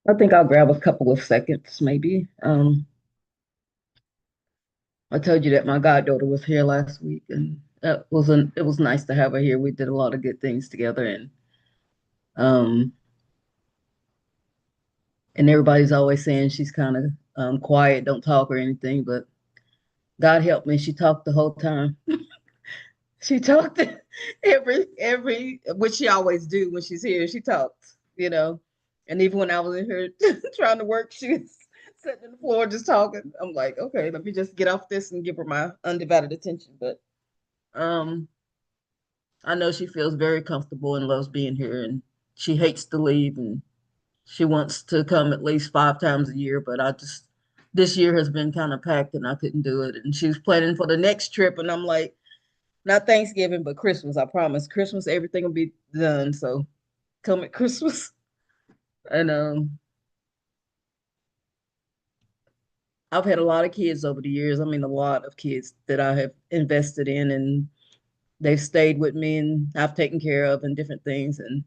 I think I'll grab a couple of seconds, maybe. I told you that my goddaughter was here last week, and it was nice to have her here. We did a lot of good things together, um, and everybody's always saying she's kind of quiet, don't talk or anything, but God help me, she talked the whole time. She talked every which she always do when she's here. She talks, you know. And even when I was in here trying to work, she was sitting on the floor just talking. I'm like, okay, let me just get off this and give her my undivided attention. But um, I know she feels very comfortable and loves being here, and she hates to leave, and she wants to come at least 5 times a year. But I just this year has been kind of packed, and I couldn't do it. And she was planning for the next trip, and I'm like, not Thanksgiving, but Christmas. I promise. Christmas, everything will be done. So come at Christmas. And I've had a lot of kids over the years. I mean, a lot of kids that I have invested in, and they've stayed with me, and I've taken care of, and different things. And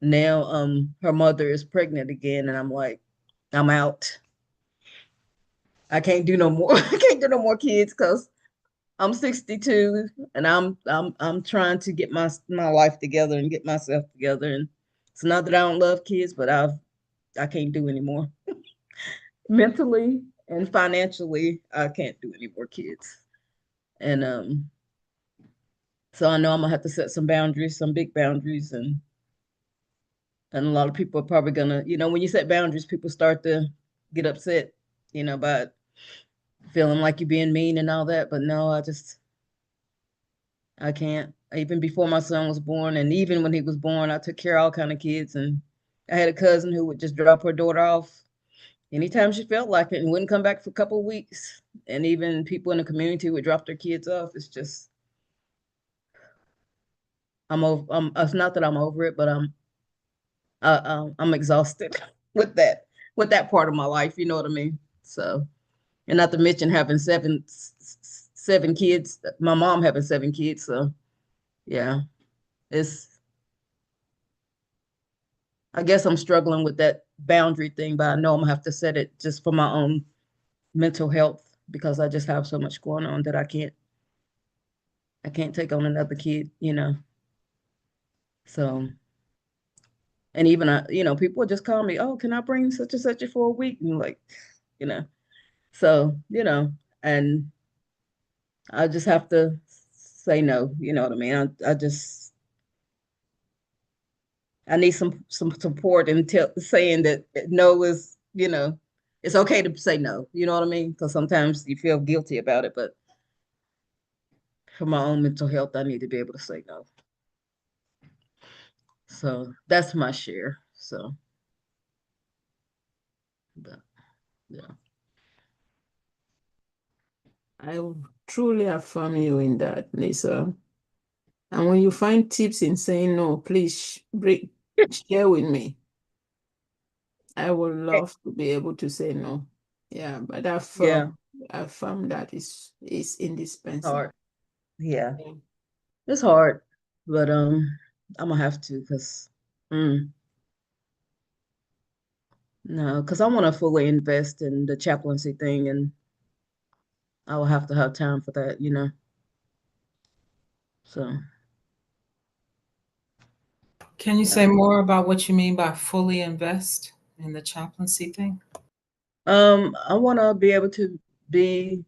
now, her mother is pregnant again, and I'm like, I'm out. I can't do no more. I can't do no more kids because I'm 62, and I'm trying to get my life together and get myself together. And it's not that I don't love kids, but I can't do anymore. Mentally and financially, I can't do any more kids. And so I know I'm gonna have to set some boundaries, some big boundaries, and a lot of people are probably gonna, when you set boundaries, people start to get upset, about feeling like you're being mean and all that. But no, I can't. Even before my son was born, and even when he was born, I took care of all kind of kids. And I had a cousin who would just drop her daughter off anytime she felt like it and wouldn't come back for a couple of weeks. And even people in the community would drop their kids off. It's just I'm over. It's not that I'm over it, but I'm exhausted with that part of my life. You know what I mean? So, and not to mention having seven kids. My mom having 7 kids. So, yeah, it's. I guess I'm struggling with that boundary thing, but I know I'm gonna have to set it just for my own mental health because I just have so much going on that I can't take on another kid. So, and even people would just call me, oh, can I bring such and such for a week? And like, you know, so, and I just have to say no, you know what I mean? I need some support and saying that no is, it's okay to say no, you know what I mean? Because sometimes you feel guilty about it, but for my own mental health, I need to be able to say no. So that's my share. So, but, yeah. I truly affirm you in that, Lisa. And when you find tips in saying no, please share with me. I would love to be able to say no. Yeah, but Yeah, affirm that is indispensable. hard. Yeah. Yeah. It's hard, but I'm gonna have to because no, because I want to fully invest in the chaplaincy thing, and I will have to have time for that, you know. So Can you say more about what you mean by fully invest in the chaplaincy thing? I want to be able to be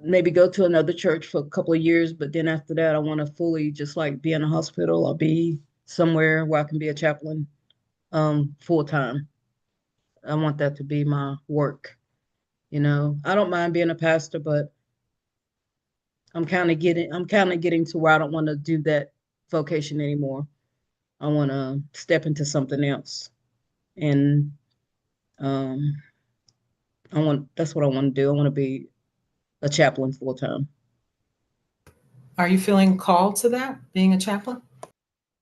maybe go to another church for a couple of years, but then after that, I want to fully just like be in a hospital or be somewhere where I can be a chaplain full time. I want that to be my work. You know, I don't mind being a pastor, but I'm kind of getting to where I don't want to do that vocation anymore. I want to step into something else. And um that's what I want to do. I want to be a chaplain full time. Are you feeling called to that, being a chaplain?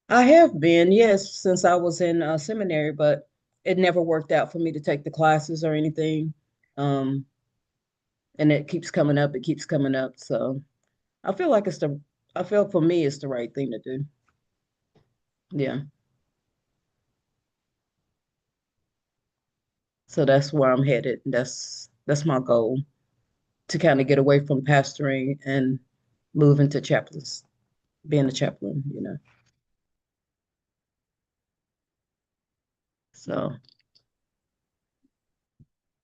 I have been, yes, since I was in seminary, but it never worked out for me to take the classes or anything. Um, and it keeps coming up, it keeps coming up. So I feel like I feel for me it's the right thing to do. Yeah. So that's where I'm headed. That's my goal to kind of get away from pastoring and move into chaplains, being a chaplain, you know. So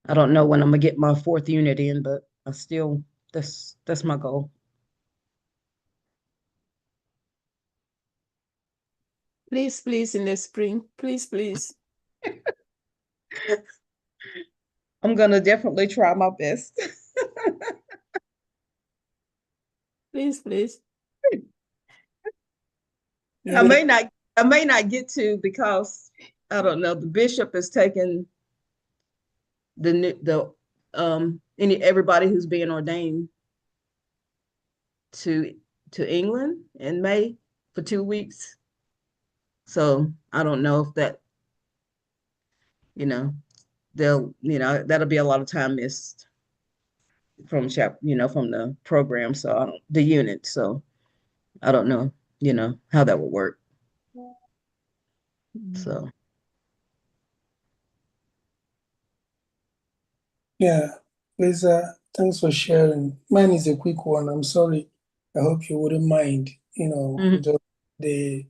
I don't know when I'm gonna get my fourth unit in, but I still that's my goal. Please, in the spring, please. I'm gonna definitely try my best. Please. I Yeah. may not I may not get to because I don't know, the bishop is taking the everybody who's being ordained to England in May for 2 weeks. So I don't know if that, you know, that'll be a lot of time missed from from the program. So I don't the unit. So I don't know, how that would work. So Yeah, Lisa, thanks for sharing. Mine is a quick one. I'm sorry. I hope you wouldn't mind. mhm. Just the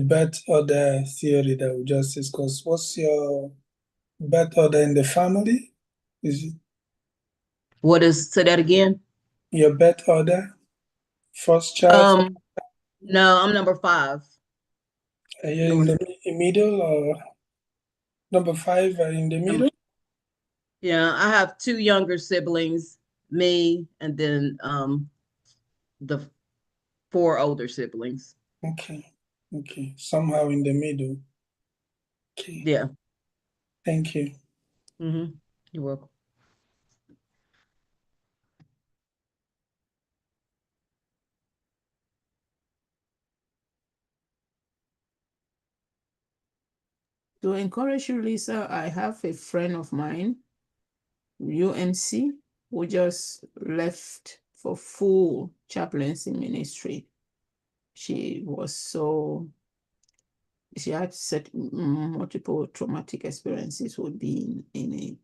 birth order theory that we just discussed. What's your birth order in the family? Is it Say that again? your birth order? First child? Um, no, I'm number 5. Are you in Number the 5. middle or number 5 are in the Number, middle? yeah, I have 2 younger siblings, me, and then the 4 older siblings. Okay. Okay. Somehow in the middle. Okay. Yeah. Thank you. You're welcome. To encourage you, Lisa, I have a friend of mine, UMC, who just left for full chaplaincy ministry. She had multiple traumatic experiences with being in a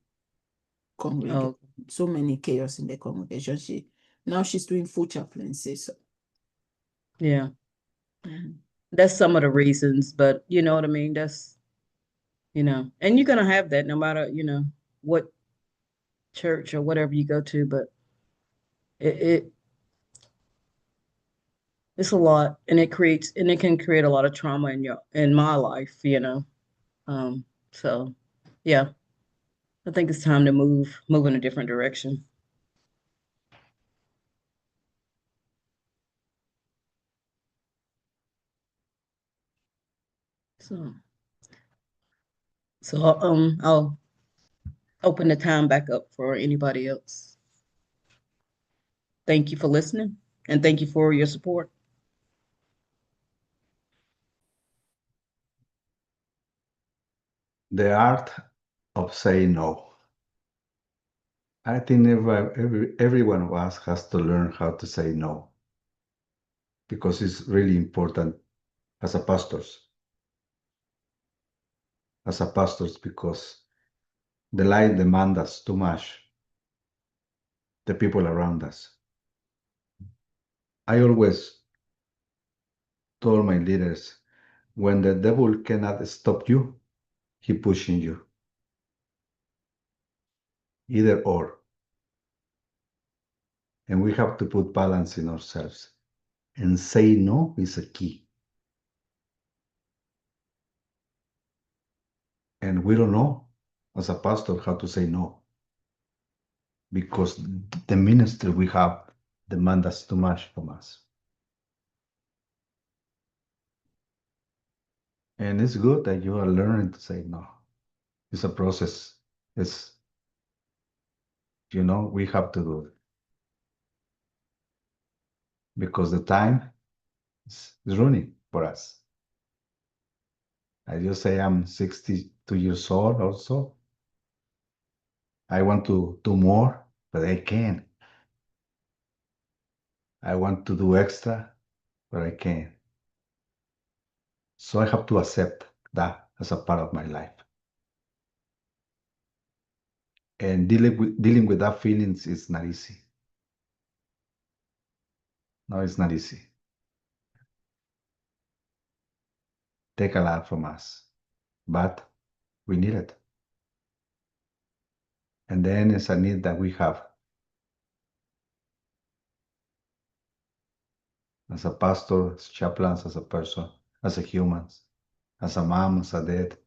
congregation, Oh, so many chaos in the congregation. Now she's doing full chaplaincy. So yeah. mhm. That's some of the reasons, but you know what I mean? And you're gonna have that no matter, what church or whatever you go to, but it it's a lot and it can create a lot of trauma in my life. Um, so yeah, I think it's time to move in a different direction. So I'll open the time back up for anybody else. Thank you for listening and thank you for your support. The art of saying no. I think every one of us has to learn how to say no. because it's really important as a pastors. As a pastors, because the light demands us too much, the people around us. I always told my leaders, when the devil cannot stop you, he pushing you. Either or. And we have to put balance in ourselves. And say no is a key. And we don't know, as a pastor, how to say no. Because the ministry we have demands us too much from us. And it's good that you are learning to say no. It's a process. It's, we have to do it. Because the time is running for us. I just say I'm 62 years old also. I want to do more, but I can't. I want to do extra, but I can't. So I have to accept that as a part of my life. And dealing with that feelings is not easy. No, it's not easy. Take a lot from us, but we need it. And then it's a need that we have. As a pastor, as chaplains, as a person, as a human, as a mom, as a dad.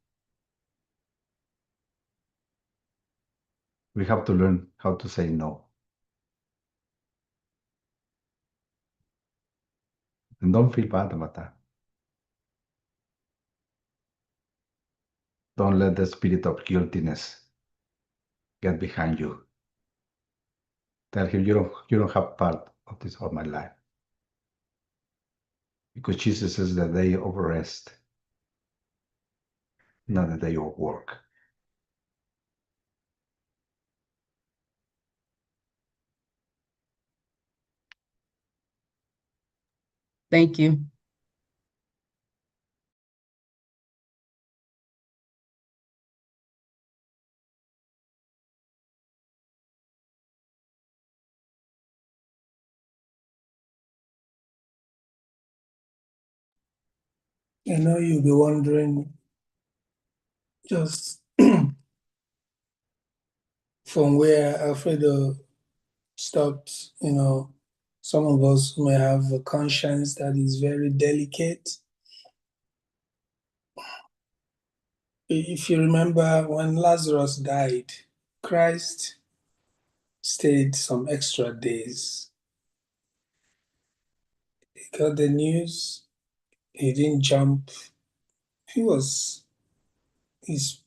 We have to learn how to say no. And don't feel bad about that. Don't let the spirit of guiltiness get behind you. Tell him you don't have part of this of my life. Because Jesus is the day of rest, not the day of work. Thank you. I know you'll be wondering, just from where Alfredo stopped, some of us may have a conscience that is very delicate. If you remember when Lazarus died, Christ stayed some extra days. He got the news, he didn't jump. He was his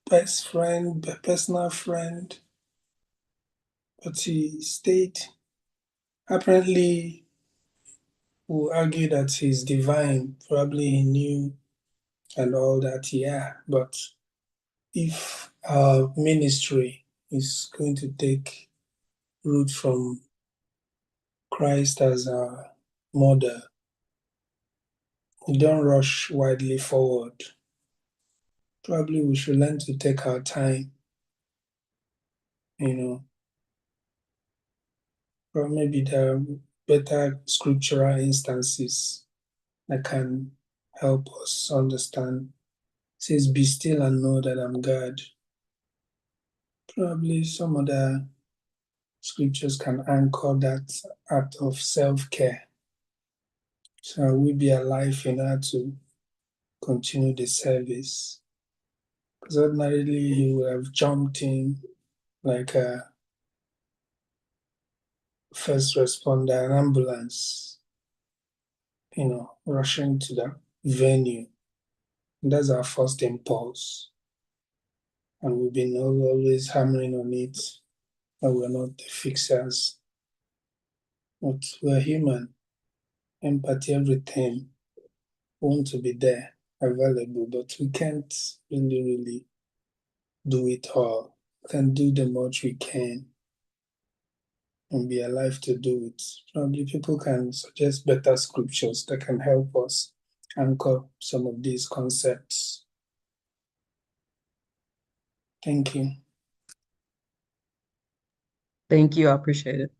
best friend, personal friend, but he stayed. Apparently, we'll argue that he's divine. Probably he knew and all that, yeah. But if our ministry is going to take root from Christ as our model, we don't rush widely forward. Probably we should learn to take our time, or maybe there are better scriptural instances that can help us understand. It says, be still and know that I'm God. Probably some other scriptures can anchor that act of self-care. So we'll be alive in order to continue the service. Because ordinarily he would have jumped in like a first responder, an ambulance, rushing to the venue. And that's our first impulse. And we've been always hammering on it, that we're not the fixers. But we're human. Empathy, everything. We want to be there, available, but we can't really do it all. We can do the much we can. and be alive to do it. Probably people can suggest better scriptures that can help us anchor some of these concepts. Thank you. Thank you. I appreciate it.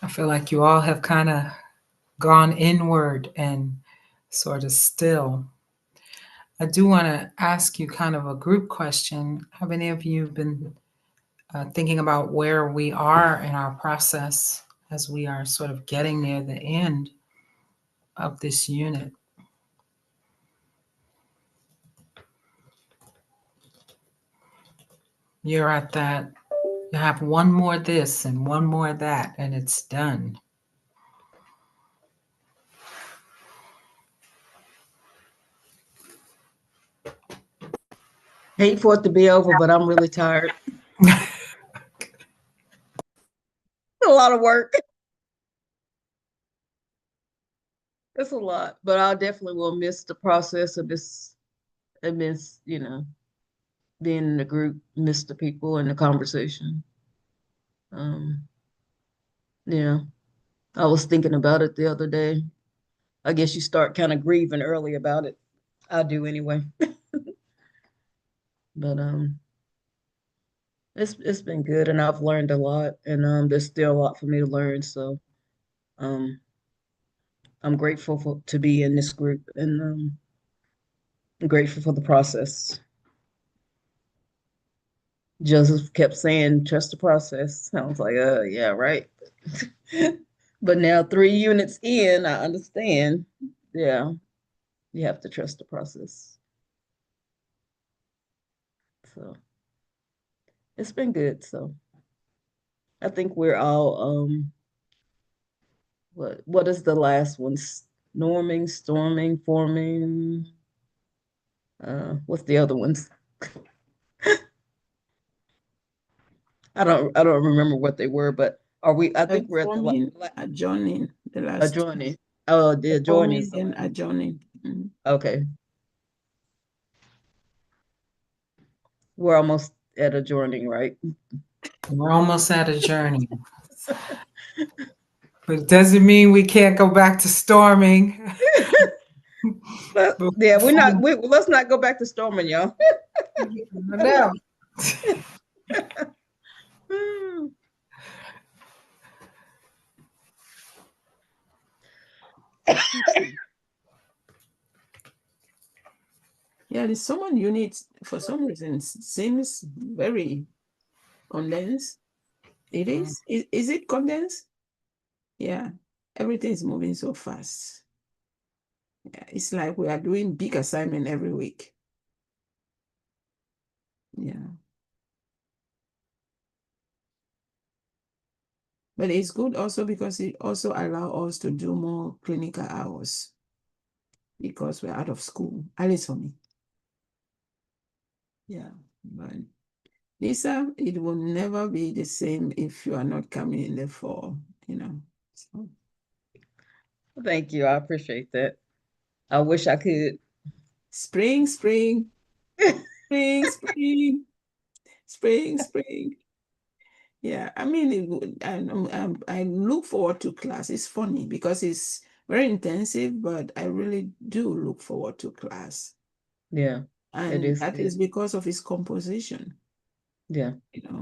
I feel like you all have kind of gone inward and sort of still. I do want to ask you kind of a group question. Have any of you been thinking about where we are in our process as we are sort of getting near the end of this unit? You're at that, you have one more this and one more that, and it's done. Hate for it to be over, but I'm really tired. A lot of work. It's a lot, but I definitely will miss the process of this. I miss, being in the group, miss the people and the conversation. Yeah, I was thinking about it the other day. I guess you start kind of grieving early about it. I do anyway. But it's been good, and I've learned a lot, and there's still a lot for me to learn. So um, I'm grateful to be in this group, and I'm grateful for the process. Joseph kept saying, trust the process. I was like, yeah, right. But now 3 units in, I understand. Yeah, you have to trust the process. So it's been good. So I think we're all what is the last one? Norming, storming, forming. What's the other ones? I don't remember what they were, but are we? I think we're at the Forming, adjoining, the last. adjoining. Oh, the adjoining. Forming and adjoining. Okay. We're almost at adjoining, right? We're almost at a journey. But it doesn't mean we can't go back to storming. But yeah, let's not go back to storming, y'all. No. Yeah, the summon unit for some reason seems very condensed. It is. Is it condensed? Yeah, everything is moving so fast. Yeah, it's like we are doing big assignment every week. Yeah. But it's good also because it also allows us to do more clinical hours because we're out of school, at least for me. Yeah, but Lisa, it will never be the same if you are not coming in the fall, So. Thank you. I appreciate that. I wish I could. Spring, spring, spring, spring, spring, spring. Yeah, I mean, I look forward to class. It's funny because it's very intensive, but I really do look forward to class. Yeah, and that is because of its composition. Yeah.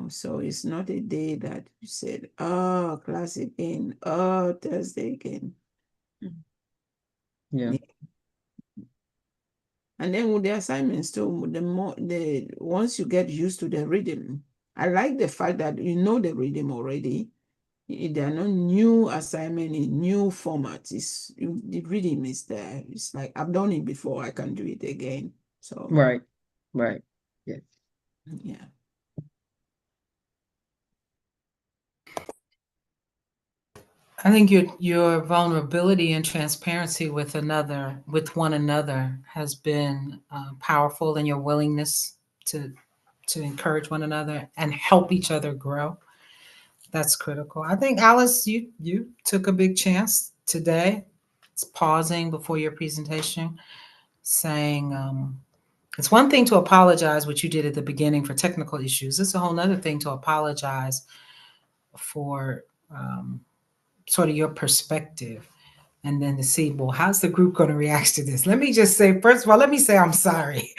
So it's not a day that you said, oh, class again, oh, Thursday again. Yeah. And then with the assignments too, once you get used to the rhythm, I like the fact that you know the rhythm already. There are no new assignment in new formats. The rhythm is there. It's like I've done it before. I can do it again. So right. Yeah. Yeah. I think your vulnerability and transparency with one another has been powerful, in your willingness to encourage one another and help each other grow. That's critical. I think, Alice, you took a big chance today. It's pausing before your presentation, saying it's one thing to apologize, which you did at the beginning, for technical issues. It's a whole other thing to apologize for sort of your perspective, and then to see, well, how's the group going to react to this? Let me just say, first of all, let me say I'm sorry.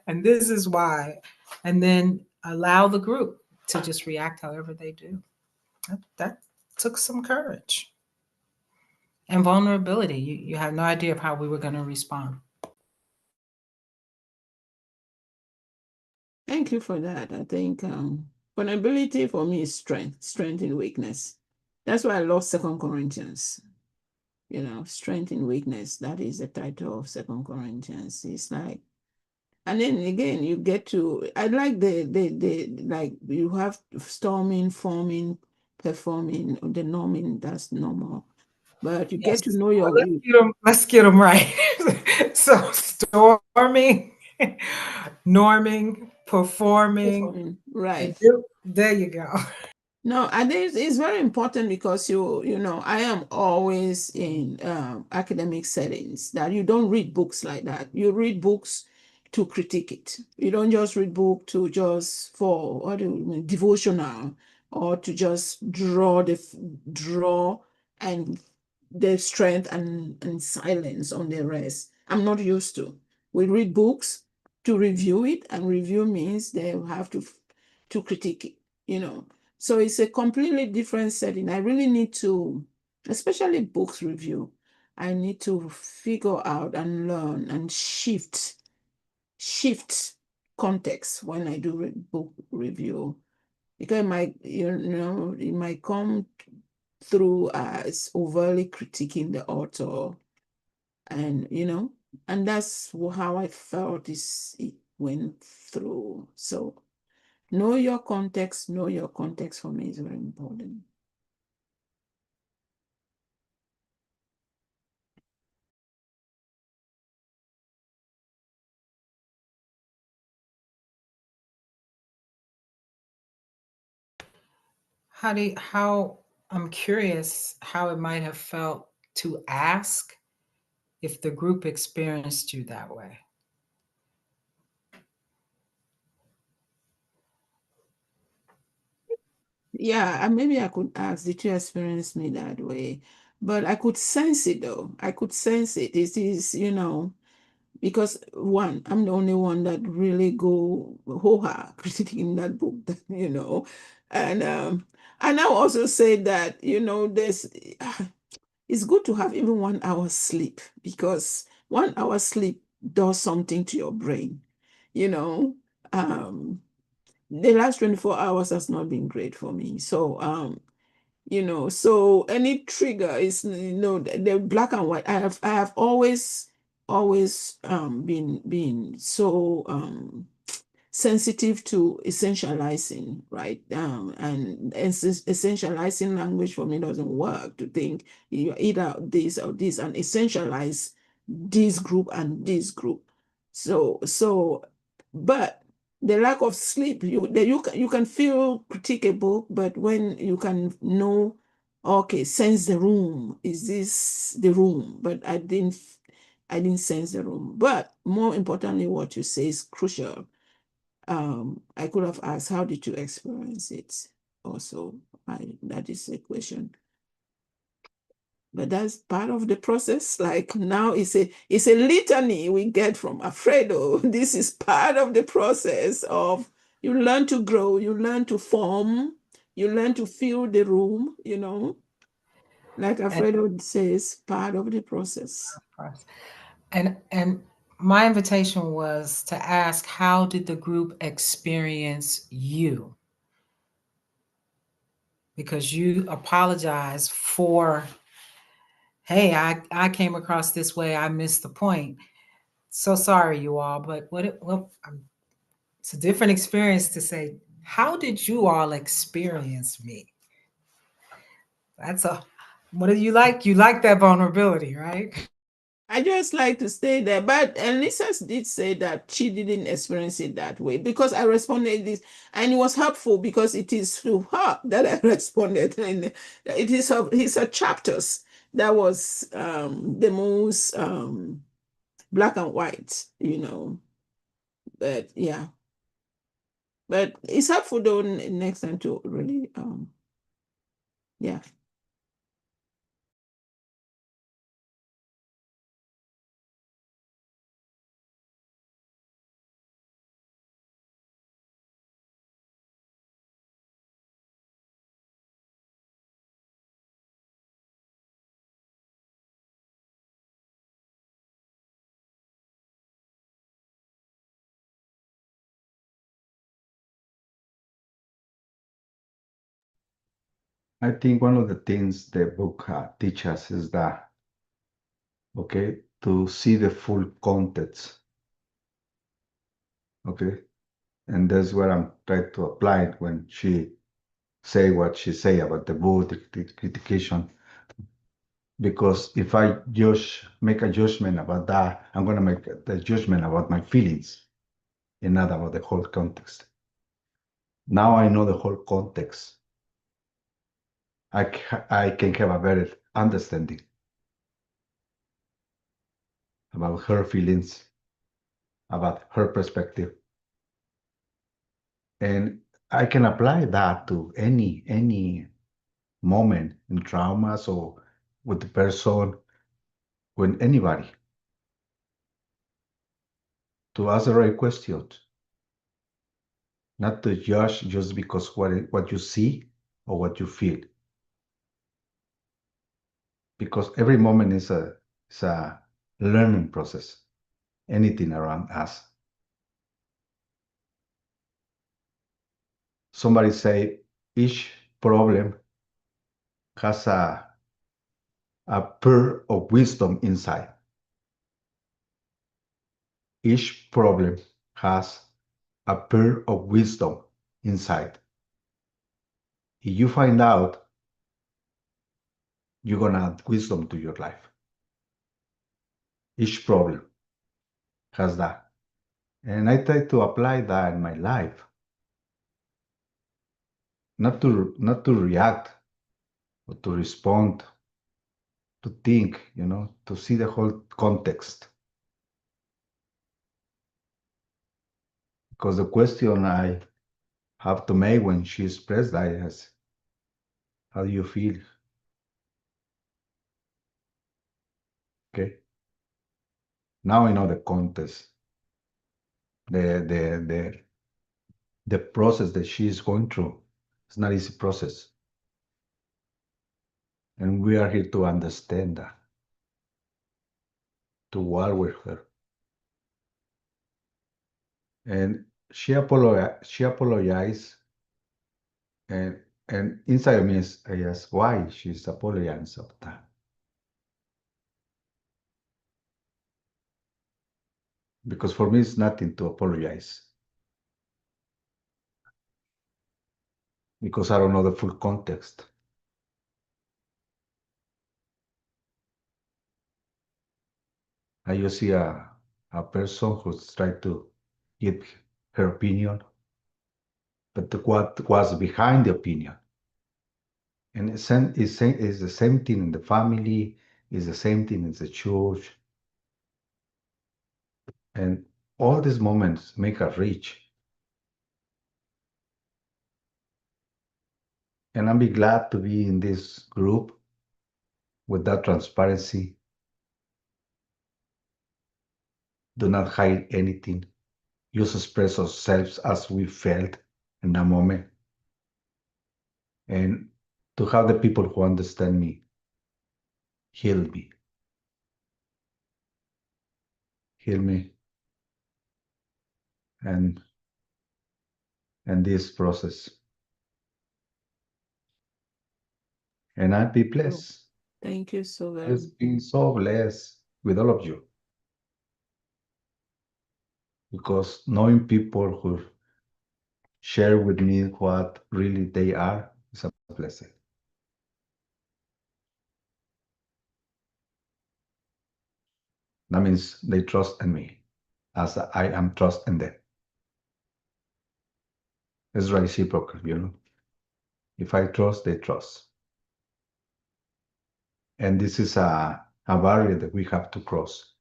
And this is why. And then allow the group to just react however they do. That's took some courage and vulnerability. You had no idea of how we were going to respond. Thank you for that. I think vulnerability for me is strength in weakness. That's why I love 2 Corinthians. You know, strength in weakness. That is the title of 2 Corinthians. It's like, and then again, you get to, I like the like you have storming, forming, performing, the norming, that's normal. But you get to know your, Let's get them right. So storming, norming, performing. right. There you go. No, I think it's very important because you know, I am always in academic settings that you don't read books like that. You read books to critique it. You don't just read book to just for what do you mean, devotional, or to just draw and the strength and silence on the rest. I'm not used to. We read books to review it, and review means they have to critique it, you know. So it's a completely different setting. I really need to, especially books review, I need to figure out and learn and shift context when I do book review, because it might come through as overly critiquing the author, and and that's how I felt it went through. So know your context for me is very important. How I'm curious how it might have felt to ask if the group experienced you that way. Yeah, and maybe I could ask, did you experience me that way? But I could sense it though. I could sense it. It is, because one, I'm the only one that really go ho-ha critiquing that book, And I also say that, there's it's good to have even 1 hour sleep, because 1 hour sleep does something to your brain, you know. The last 24 hours has not been great for me. So so any trigger is, the black and white. I have always been so sensitive to essentializing, right? And essentializing language for me doesn't work. To think you either this or this, and essentialize this group and this group. So, but the lack of sleep, you can feel critiquable, but when you can know, okay, sense the room. Is this the room? But I didn't sense the room. But more importantly, what you say is crucial. I could have asked, how did you experience it? Also, that is a question. But that's part of the process. Like now it's a litany we get from Alfredo. This is part of the process of, you learn to grow, you learn to form, you learn to fill the room, like Alfredo says, part of the process. And my invitation was to ask, how did the group experience you? Because you apologize for, hey, I came across this way, I missed the point. So sorry, you all, but it's a different experience to say, how did you all experience me? What do you like? You like that vulnerability, right? I just like to stay there. But Lisa did say that she didn't experience it that way, because I responded this, and it was helpful because it is through her that I responded. And it is her chapters that was the most black and white, But yeah. But it's helpful though next time to really yeah. I think one of the things the book teaches is that, okay, to see the full context, okay, and that's where I'm trying to apply it when she say what she say about the book, the critication. Because if I just make a judgment about that, I'm gonna make the judgment about my feelings and not about the whole context. Now I know the whole context. I can have a better understanding about her feelings, about her perspective, and I can apply that to any moment in traumas or with the person, with anybody, to ask the right questions, not to judge just because what you see or what you feel, because every moment is a learning process. Anything around us. Somebody say each problem has a pearl of wisdom inside. Each problem has a pearl of wisdom inside. If you find out, you're gonna add wisdom to your life. Each problem has that. And I try to apply that in my life. Not to react, but to respond, to think, to see the whole context. Because the question I have to make when she expressed that is, how do you feel? Okay. Now I know the context, the process that she is going through. It's not easy process. And we are here to understand that, to work with her. And she apologized, and inside of me I asked why she's apologizing of that. Because for me it's nothing to apologize. Because I don't know the full context. I just see a person who's trying to give her opinion, but what was behind the opinion. And it's the same thing in the family, is the same thing in the church. And all these moments make us rich. And I'm be glad to be in this group with that transparency. Do not hide anything. Just express ourselves as we felt in that moment. And to have the people who understand me heal me. Heal me. And this process. And I'd be blessed. Thank you so very I've much. been so blessed with all of you. Because knowing people who share with me what really they are is a blessing. That means they trust in me as I am trusting them. It's reciprocal, If I trust, they trust. And this is a barrier that we have to cross.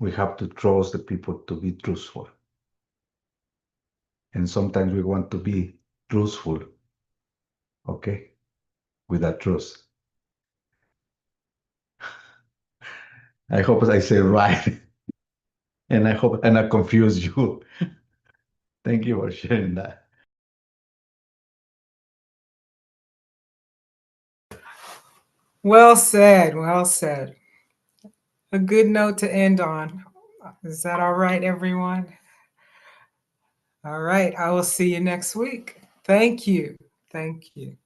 We have to trust the people to be truthful. And sometimes we want to be truthful, okay, with that truth. I hope I say right. And I hope I not confuse you. Thank you for sharing that. Well said. Well said. A good note to end on. Is that all right, everyone? All right. I will see you next week. Thank you. Thank you.